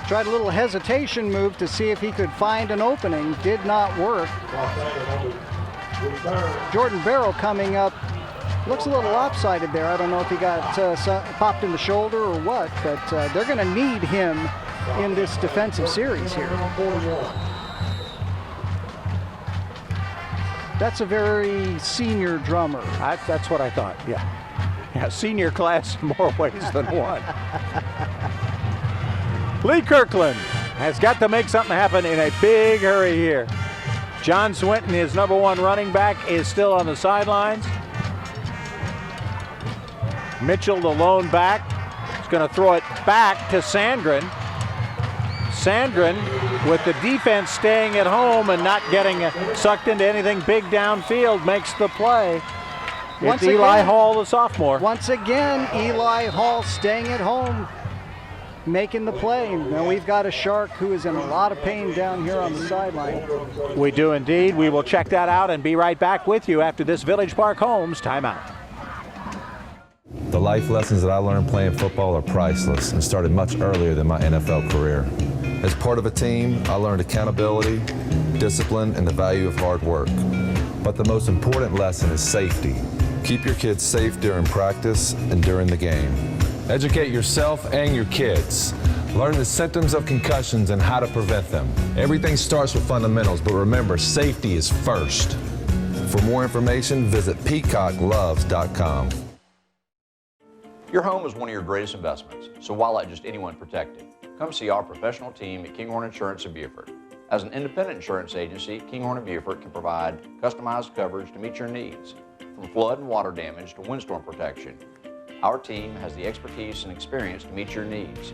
Tried a little hesitation move to see if he could find an opening. Did not work. Jordan Barrow coming up. Looks a little lopsided there. I don't know if he got popped in the shoulder or what, but they're going to need him in this defensive series here. That's a very senior drummer. That's what I thought, yeah. Senior class in more ways than one. Lee Kirkland has got to make something happen in a big hurry here. John Swinton, his number one running back, is still on the sidelines. Mitchell, the lone back, is going to throw it back to Sandgren. Sandgren, with the defense staying at home and not getting sucked into anything big downfield, makes the play. It's Eli Hall, the sophomore. Once again, Eli Hall staying at home, making the play. Now we've got a Shark who is in a lot of pain down here on the sideline. We do indeed. We will check that out and be right back with you after this Village Park Homes timeout. The life lessons that I learned playing football are priceless and started much earlier than my NFL career. As part of a team, I learned accountability, discipline, and the value of hard work. But the most important lesson is safety. Keep your kids safe during practice and during the game. Educate yourself and your kids. Learn the symptoms of concussions and how to prevent them. Everything starts with fundamentals, but remember, safety is first. For more information, visit peacockloves.com. Your home is one of your greatest investments, so why let just anyone protect it? Come see our professional team at Kinghorn Insurance of Beaufort. As an independent insurance agency, Kinghorn of Beaufort can provide customized coverage to meet your needs, from flood and water damage to windstorm protection. Our team has the expertise and experience to meet your needs.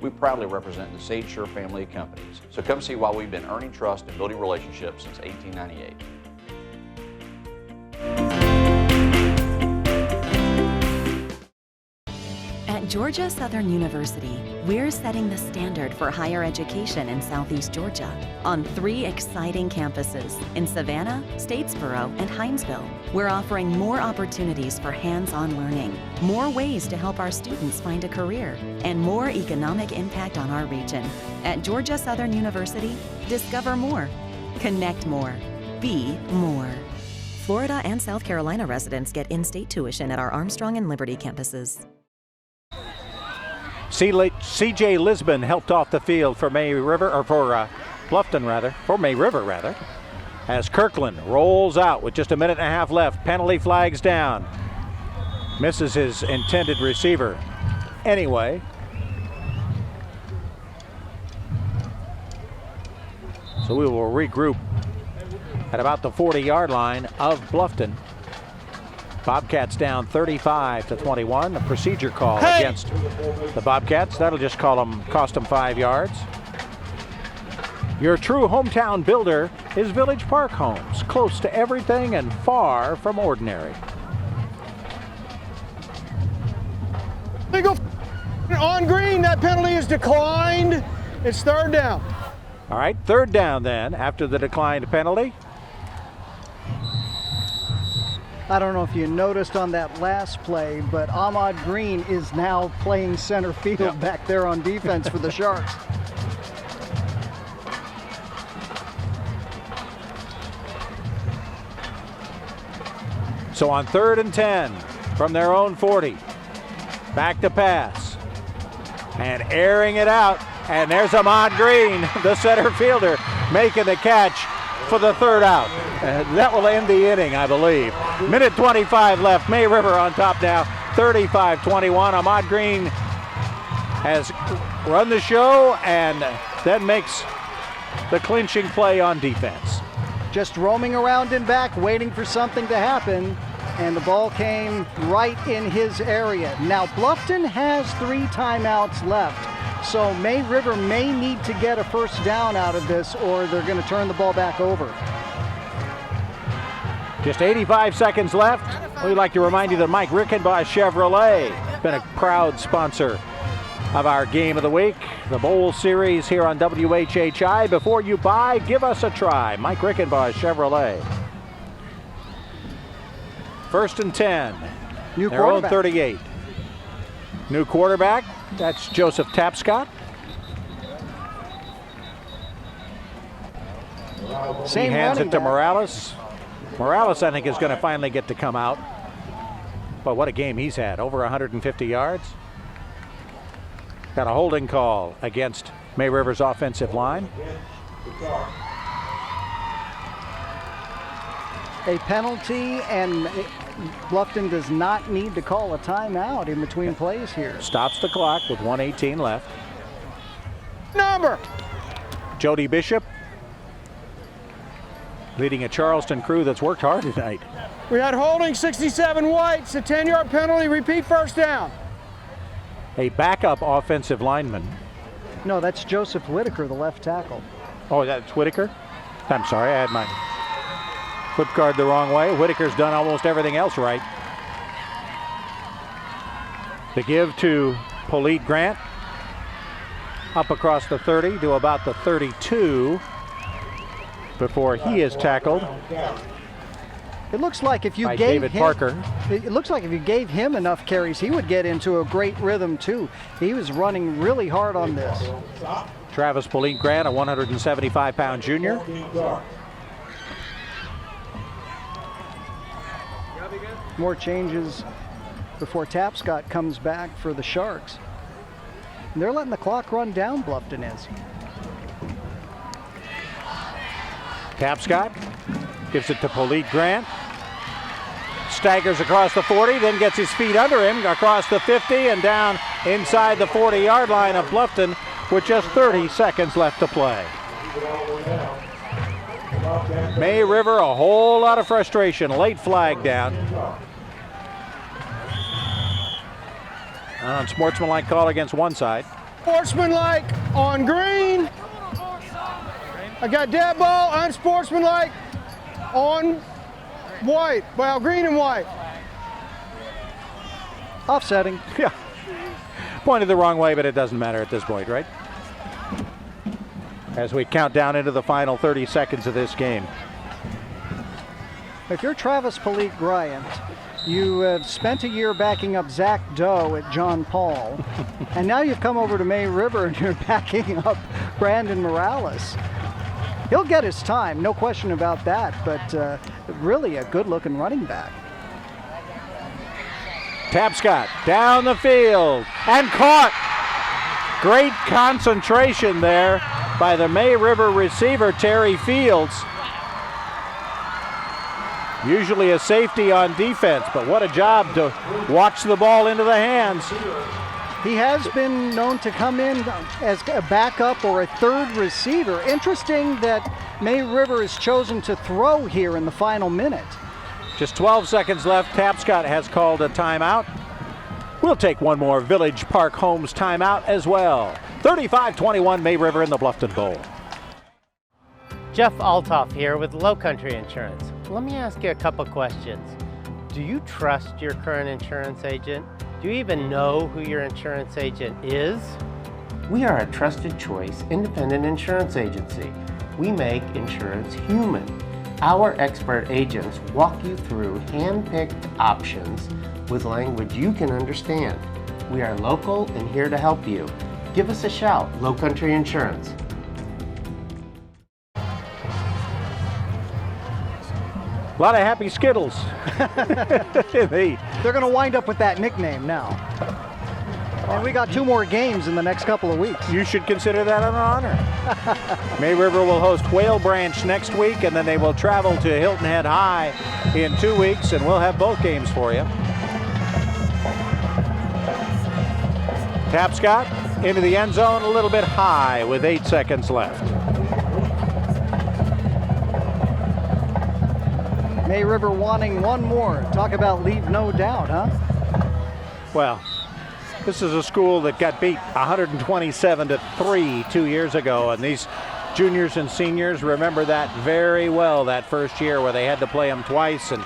We proudly represent the Sage Sure family of companies, so come see why we've been earning trust and building relationships since 1898. At Georgia Southern University, we're setting the standard for higher education in Southeast Georgia on 3 exciting campuses in Savannah, Statesboro, and Hinesville. We're offering more opportunities for hands-on learning, more ways to help our students find a career, and more economic impact on our region. At Georgia Southern University, discover more, connect more, be more. Florida and South Carolina residents get in-state tuition at our Armstrong and Liberty campuses. C.J. Lisbon helped off the field for May River, or for Bluffton rather, for May River rather, as Kirkland rolls out with just a minute and a half left. Penalty flags down. Misses his intended receiver. Anyway, so we will regroup at about the 40-yard line of Bluffton. Bobcats down 35-21. A procedure call against the Bobcats. That'll just cost them 5 yards. Your true hometown builder is Village Park Homes, close to everything and far from ordinary. Legal on green. That penalty is declined. It's third down. All right, third down then after the declined penalty. I don't know if you noticed on that last play, but Ahmad Green is now playing center field back there on defense for the Sharks. So on 3rd and 10 from their own 40, back to pass and airing it out. And there's Ahmad Green, the center fielder, making the catch for the third out. That will end the inning, I believe. Minute 25 left. May River on top now, 35-21. Ahmad Green has run the show and then makes the clinching play on defense. Just roaming around in back, waiting for something to happen, and the ball came right in his area. Now, Bluffton has 3 timeouts left. So May River may need to get a first down out of this, or they're going to turn the ball back over. Just 85 seconds left. We'd like to remind you that Mike Rickenbaugh Chevrolet has been a proud sponsor of our game of the week, the Bowl Series here on WHHI. Before you buy, give us a try. Mike Rickenbaugh Chevrolet. 1st and 10. New their own quarterback. 38. New quarterback. That's Joseph Tapscott. He hands it to Morales. Morales, I think, is going to finally get to come out. But what a game he's had. Over 150 yards. Got a holding call against May River's offensive line. A penalty, and Bluffton does not need to call a timeout in between plays here. Stops the clock with 1:18 left. Number. Jody Bishop leading a Charleston crew that's worked hard tonight. We had holding 67 Whites, a 10-yard penalty, repeat first down. A backup offensive lineman. No, that's Joseph Whitaker, the left tackle. Oh, that's Whitaker? I'm sorry, I had my flip card the wrong way. Whitaker's done almost everything else right. The give to Polite Grant. Up across the 30 to about the 32 before he is tackled. It looks like if you by gave David him, Parker. It looks like if you gave him enough carries, he would get into a great rhythm too. He was running really hard on this. Travis Polite Grant, a 175-pound junior. More changes before Tapscott comes back for the Sharks. And they're letting the clock run down, Bluffton is. Tapscott gives it to Polite Grant. Staggers across the 40, then gets his feet under him across the 50 and down inside the 40-yard line of Bluffton with just 30 seconds left to play. May River, a whole lot of frustration. Late flag down. Unsportsmanlike call against one side. Sportsmanlike on green. I got dead ball, unsportsmanlike on white. Well, green and white. Offsetting. Yeah. Pointed the wrong way, but it doesn't matter at this point, right? As we count down into the final 30 seconds of this game. If you're Travis Polite Bryant, you have spent a year backing up Zach Doe at John Paul, and now you've come over to May River and you're backing up Brandon Morales. He'll get his time, no question about that, but really a good-looking running back. Tapscott down the field and caught. Great concentration there by the May River receiver, Terry Fields. Usually a safety on defense, but what a job to watch the ball into the hands. He has been known to come in as a backup or a third receiver. Interesting that May River has chosen to throw here in the final minute. Just 12 seconds left. Tapscott has called a timeout. We'll take one more Village Park Homes timeout as well. 35-21 May River in the Bluffton Bowl. Jeff Altoff here with Lowcountry Insurance. Let me ask you a couple questions. Do you trust your current insurance agent? Do you even know who your insurance agent is? We are a trusted choice independent insurance agency. We make insurance human. Our expert agents walk you through hand-picked options with language you can understand. We are local and here to help you. Give us a shout, Lowcountry Insurance. A lot of happy Skittles. They're going to wind up with that nickname now. And we got 2 more games in the next couple of weeks. You should consider that an honor. May River will host Whale Branch next week, and then they will travel to Hilton Head High in 2 weeks, and we'll have both games for you. Tapscott into the end zone a little bit high with 8 seconds left. May River wanting one more. Talk about leave no doubt, huh? Well, this is a school that got beat 127-3 2 years ago, and these juniors and seniors remember that very well, that first year where they had to play them twice and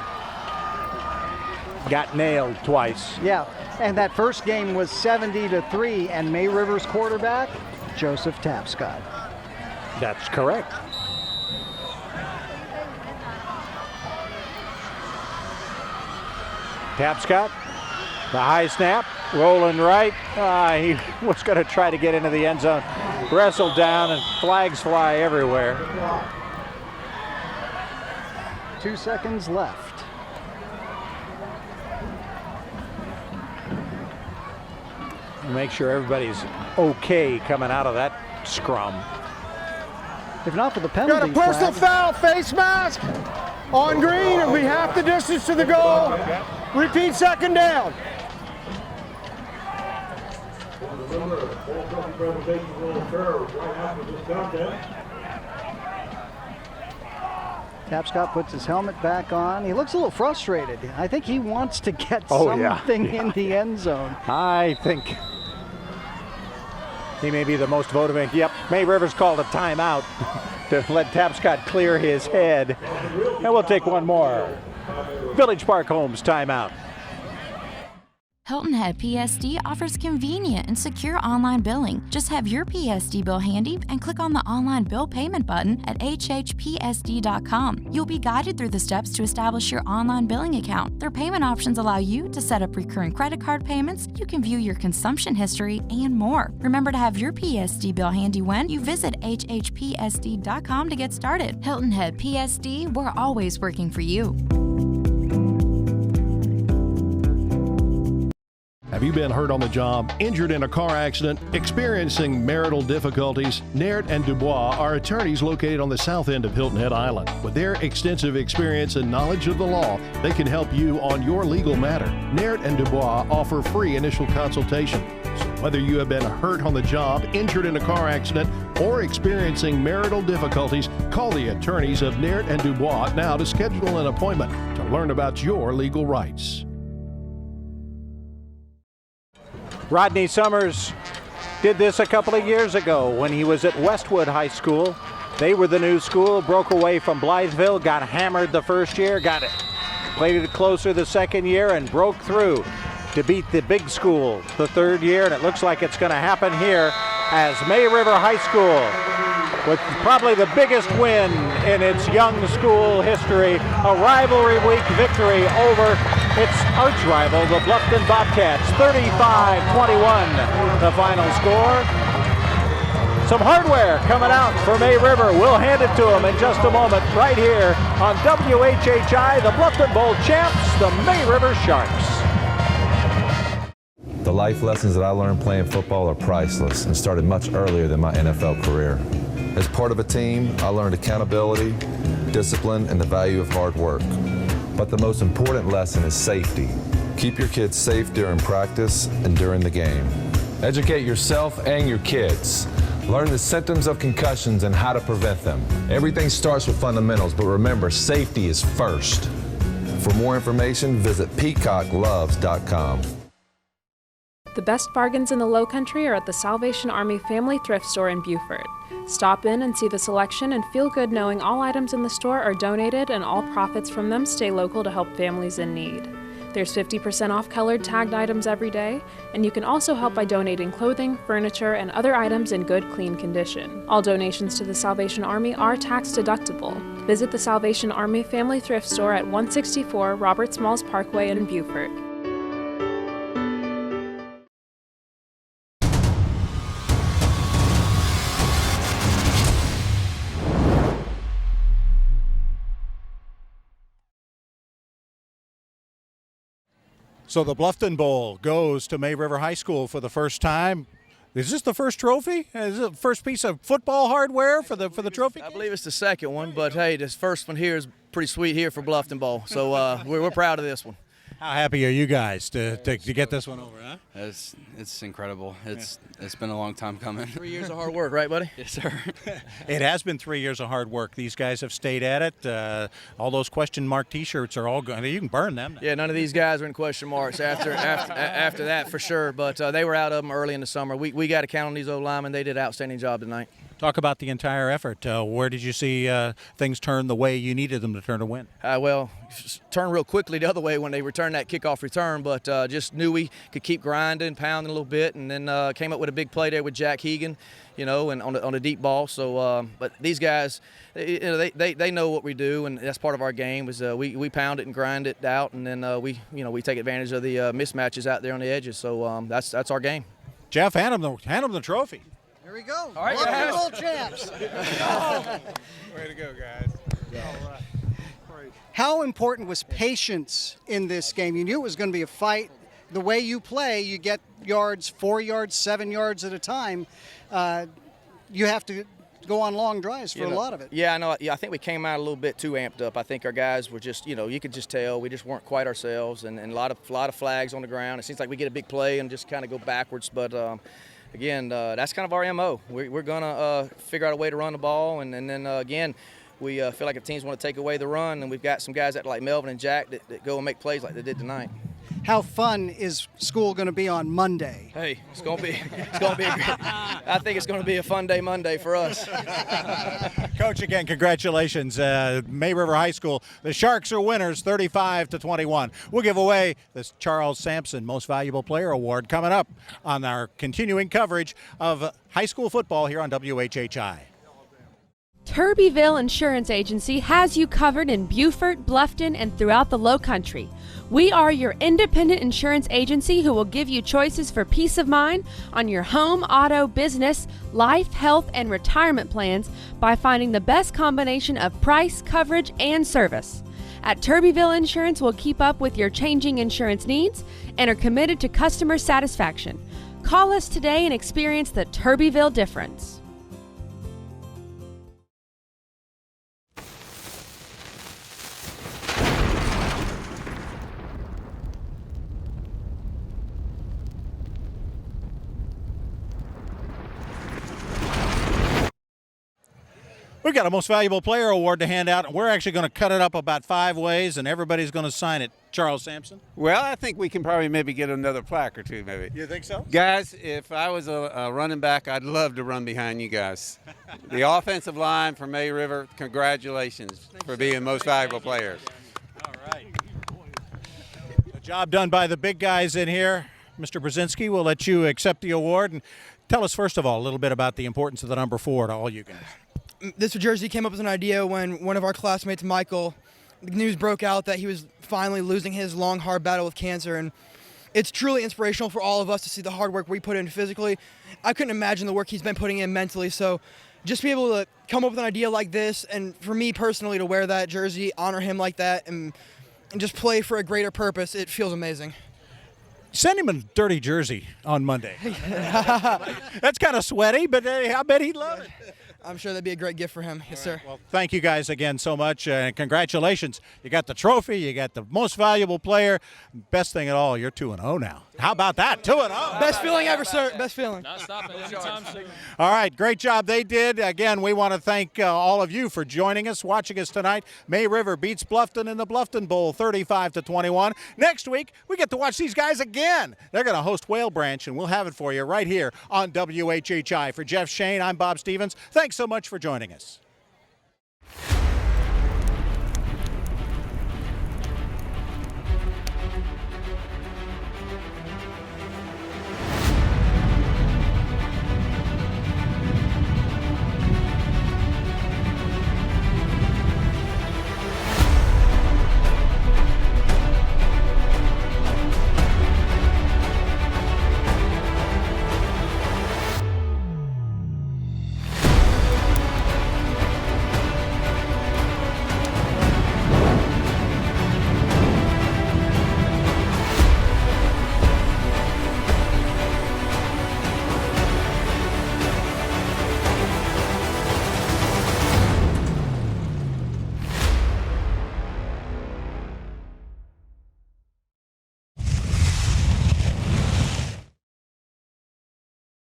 got nailed twice. Yeah, and that first game was 70-3, and May River's quarterback, Joseph Tapscott. That's correct. Tapscott, the high snap, rolling right. He was going to try to get into the end zone. Wrestled down, and flags fly everywhere. 2 seconds left. Make sure everybody's okay coming out of that scrum. If not for the penalty Got a personal flag. foul, face mask on green, and we half the distance to the goal. Repeat, second down. Tapscott puts his helmet back on. He looks a little frustrated. I think he wants to get something in the end zone. I think he may be the most voted. Yep, May River's called a timeout to let Tapscott clear his head. And we'll take one more. Village Park Homes timeout. Hilton Head PSD offers convenient and secure online billing. Just have your PSD bill handy and click on the online bill payment button at WHHITV.com. You'll be guided through the steps to establish your online billing account. Their payment options allow you to set up recurring credit card payments, you can view your consumption history, and more. Remember to have your PSD bill handy when you visit WHHPSD.com to get started. Hilton Head PSD, we're always working for you. Have you been hurt on the job, injured in a car accident, experiencing marital difficulties? Naird and Dubois are attorneys located on the south end of Hilton Head Island. With their extensive experience and knowledge of the law, they can help you on your legal matter. Naird and Dubois offer free initial consultation. So whether you have been hurt on the job, injured in a car accident, or experiencing marital difficulties, call the attorneys of Naird and Dubois now to schedule an appointment to learn about your legal rights. Rodney Summers did this a couple of years ago when he was at Westwood High School. They were the new school, broke away from Blytheville, got hammered the first year, got it, played it closer the second year, and broke through to beat the big school the third year. And it looks like it's going to happen here as May River High School, with probably the biggest win in its young school history, a rivalry week victory over its arch rival, the Bluffton Bobcats, 35-21, the final score. Some hardware coming out for May River. We'll hand it to them in just a moment right here on WHHI, the Bluffton Bowl champs, the May River Sharks. The life lessons that I learned playing football are priceless and started much earlier than my NFL career. As part of a team, I learned accountability, discipline, and the value of hard work. But the most important lesson is safety. Keep your kids safe during practice and during the game. Educate yourself and your kids. Learn the symptoms of concussions and how to prevent them. Everything starts with fundamentals, but remember, safety is first. For more information, visit peacockloves.com. The best bargains in the Lowcountry are at the Salvation Army Family Thrift Store in Beaufort. Stop in and see the selection and feel good knowing all items in the store are donated and all profits from them stay local to help families in need. There's 50% off colored tagged items every day, and you can also help by donating clothing, furniture, and other items in good, clean condition. All donations to the Salvation Army are tax deductible. Visit the Salvation Army Family Thrift Store at 164 Robert Smalls Parkway in Beaufort. So the Bluffton Bowl goes to May River High School for the first time. Is this the first trophy? Is it the first piece of football hardware for the trophy? I believe it's the second one, but hey, this first one here is pretty sweet here for Bluffton Bowl. So we're proud of this one. How happy are you guys to get this one over, huh? It's incredible. It's been a long time coming. 3 years of hard work, right, buddy? Yes, sir. It has been 3 years of hard work. These guys have stayed at it. All those question mark T-shirts are all gone. You can burn them now. Yeah, none of these guys are in question marks after that for sure. But they were out of them early in the summer. We got to count on these old linemen. They did an outstanding job tonight. Talk about the entire effort. Where did you see things turn the way you needed them to turn to win? Well, turned real quickly the other way when they returned that kickoff return, but just knew we could keep grinding, pounding a little bit, and then came up with a big play there with Jack Hegan, and on a deep ball. So, but these guys, they know what we do, and that's part of our game. Is we pound it and grind it out, and then we take advantage of the mismatches out there on the edges. So that's our game. Jeff, hand him the trophy. Here we go. All right, guys. Bowl champs. Way to go, guys. All right. How important was patience in this game? You knew it was going to be a fight. The way you play, you get yards, 4 yards, 7 yards at a time. You have to go on long drives for a lot of it. Yeah, I know. Yeah, I think we came out a little bit too amped up. I think our guys were just, you could just tell we just weren't quite ourselves, and a lot of flags on the ground. It seems like we get a big play and just kind of go backwards, but. Again, that's kind of our MO. We're going to figure out a way to run the ball, and then, again, we feel like if teams want to take away the run, and we've got some guys like Melvin and Jack that go and make plays like they did tonight. How fun is school going to be on Monday? Hey, it's going to be I think it's going to be a fun day Monday for us. Coach, again, congratulations. May River High School, the Sharks are winners 35-21. We'll give away this Charles Sampson Most Valuable Player Award coming up on our continuing coverage of high school football here on WHHI. Turbyville Insurance Agency has you covered in Beaufort, Bluffton, and throughout the Lowcountry. We are your independent insurance agency who will give you choices for peace of mind on your home, auto, business, life, health, and retirement plans by finding the best combination of price, coverage, and service. At Turbyville Insurance, we'll keep up with your changing insurance needs and are committed to customer satisfaction. Call us today and experience the Turbyville difference. We've got a Most Valuable Player Award to hand out, and we're actually going to cut it up about 5 ways, and everybody's going to sign it. Charles Sampson? Well, I think we can probably maybe get another plaque or two, maybe. You think so? Guys, if I was a running back, I'd love to run behind you guys. The offensive line for May River, congratulations for being Most Valuable Players. All right. The job done by the big guys in here. Mr. Brzezinski, we'll let you accept the award, and tell us, first of all, a little bit about the importance of the number 4 to all you guys. This jersey came up with an idea when one of our classmates, Michael, the news broke out that he was finally losing his long, hard battle with cancer, and it's truly inspirational for all of us to see the hard work we put in physically. I couldn't imagine the work he's been putting in mentally, so just to be able to come up with an idea like this, and for me personally to wear that jersey, honor him like that, and just play for a greater purpose, it feels amazing. Send him a dirty jersey on Monday. That's kind of sweaty, but I bet he'd love it. I'm sure that'd be a great gift for him. Yes, sir. Well, thank you guys again so much, and congratulations. You got the trophy, you got the most valuable player. Best thing of all, you're 2-0 now. How about that? 2-0. Best feeling ever, sir. Best feeling. Not stopping anytime soon. All right, great job they did. Again, we want to thank all of you for joining us, watching us tonight. May River beats Bluffton in the Bluffton Bowl 35-21. Next week, we get to watch these guys again. They're going to host Whale Branch, and we'll have it for you right here on WHHI. For Jeff Shane, I'm Bob Stevens. Thanks so much for joining us.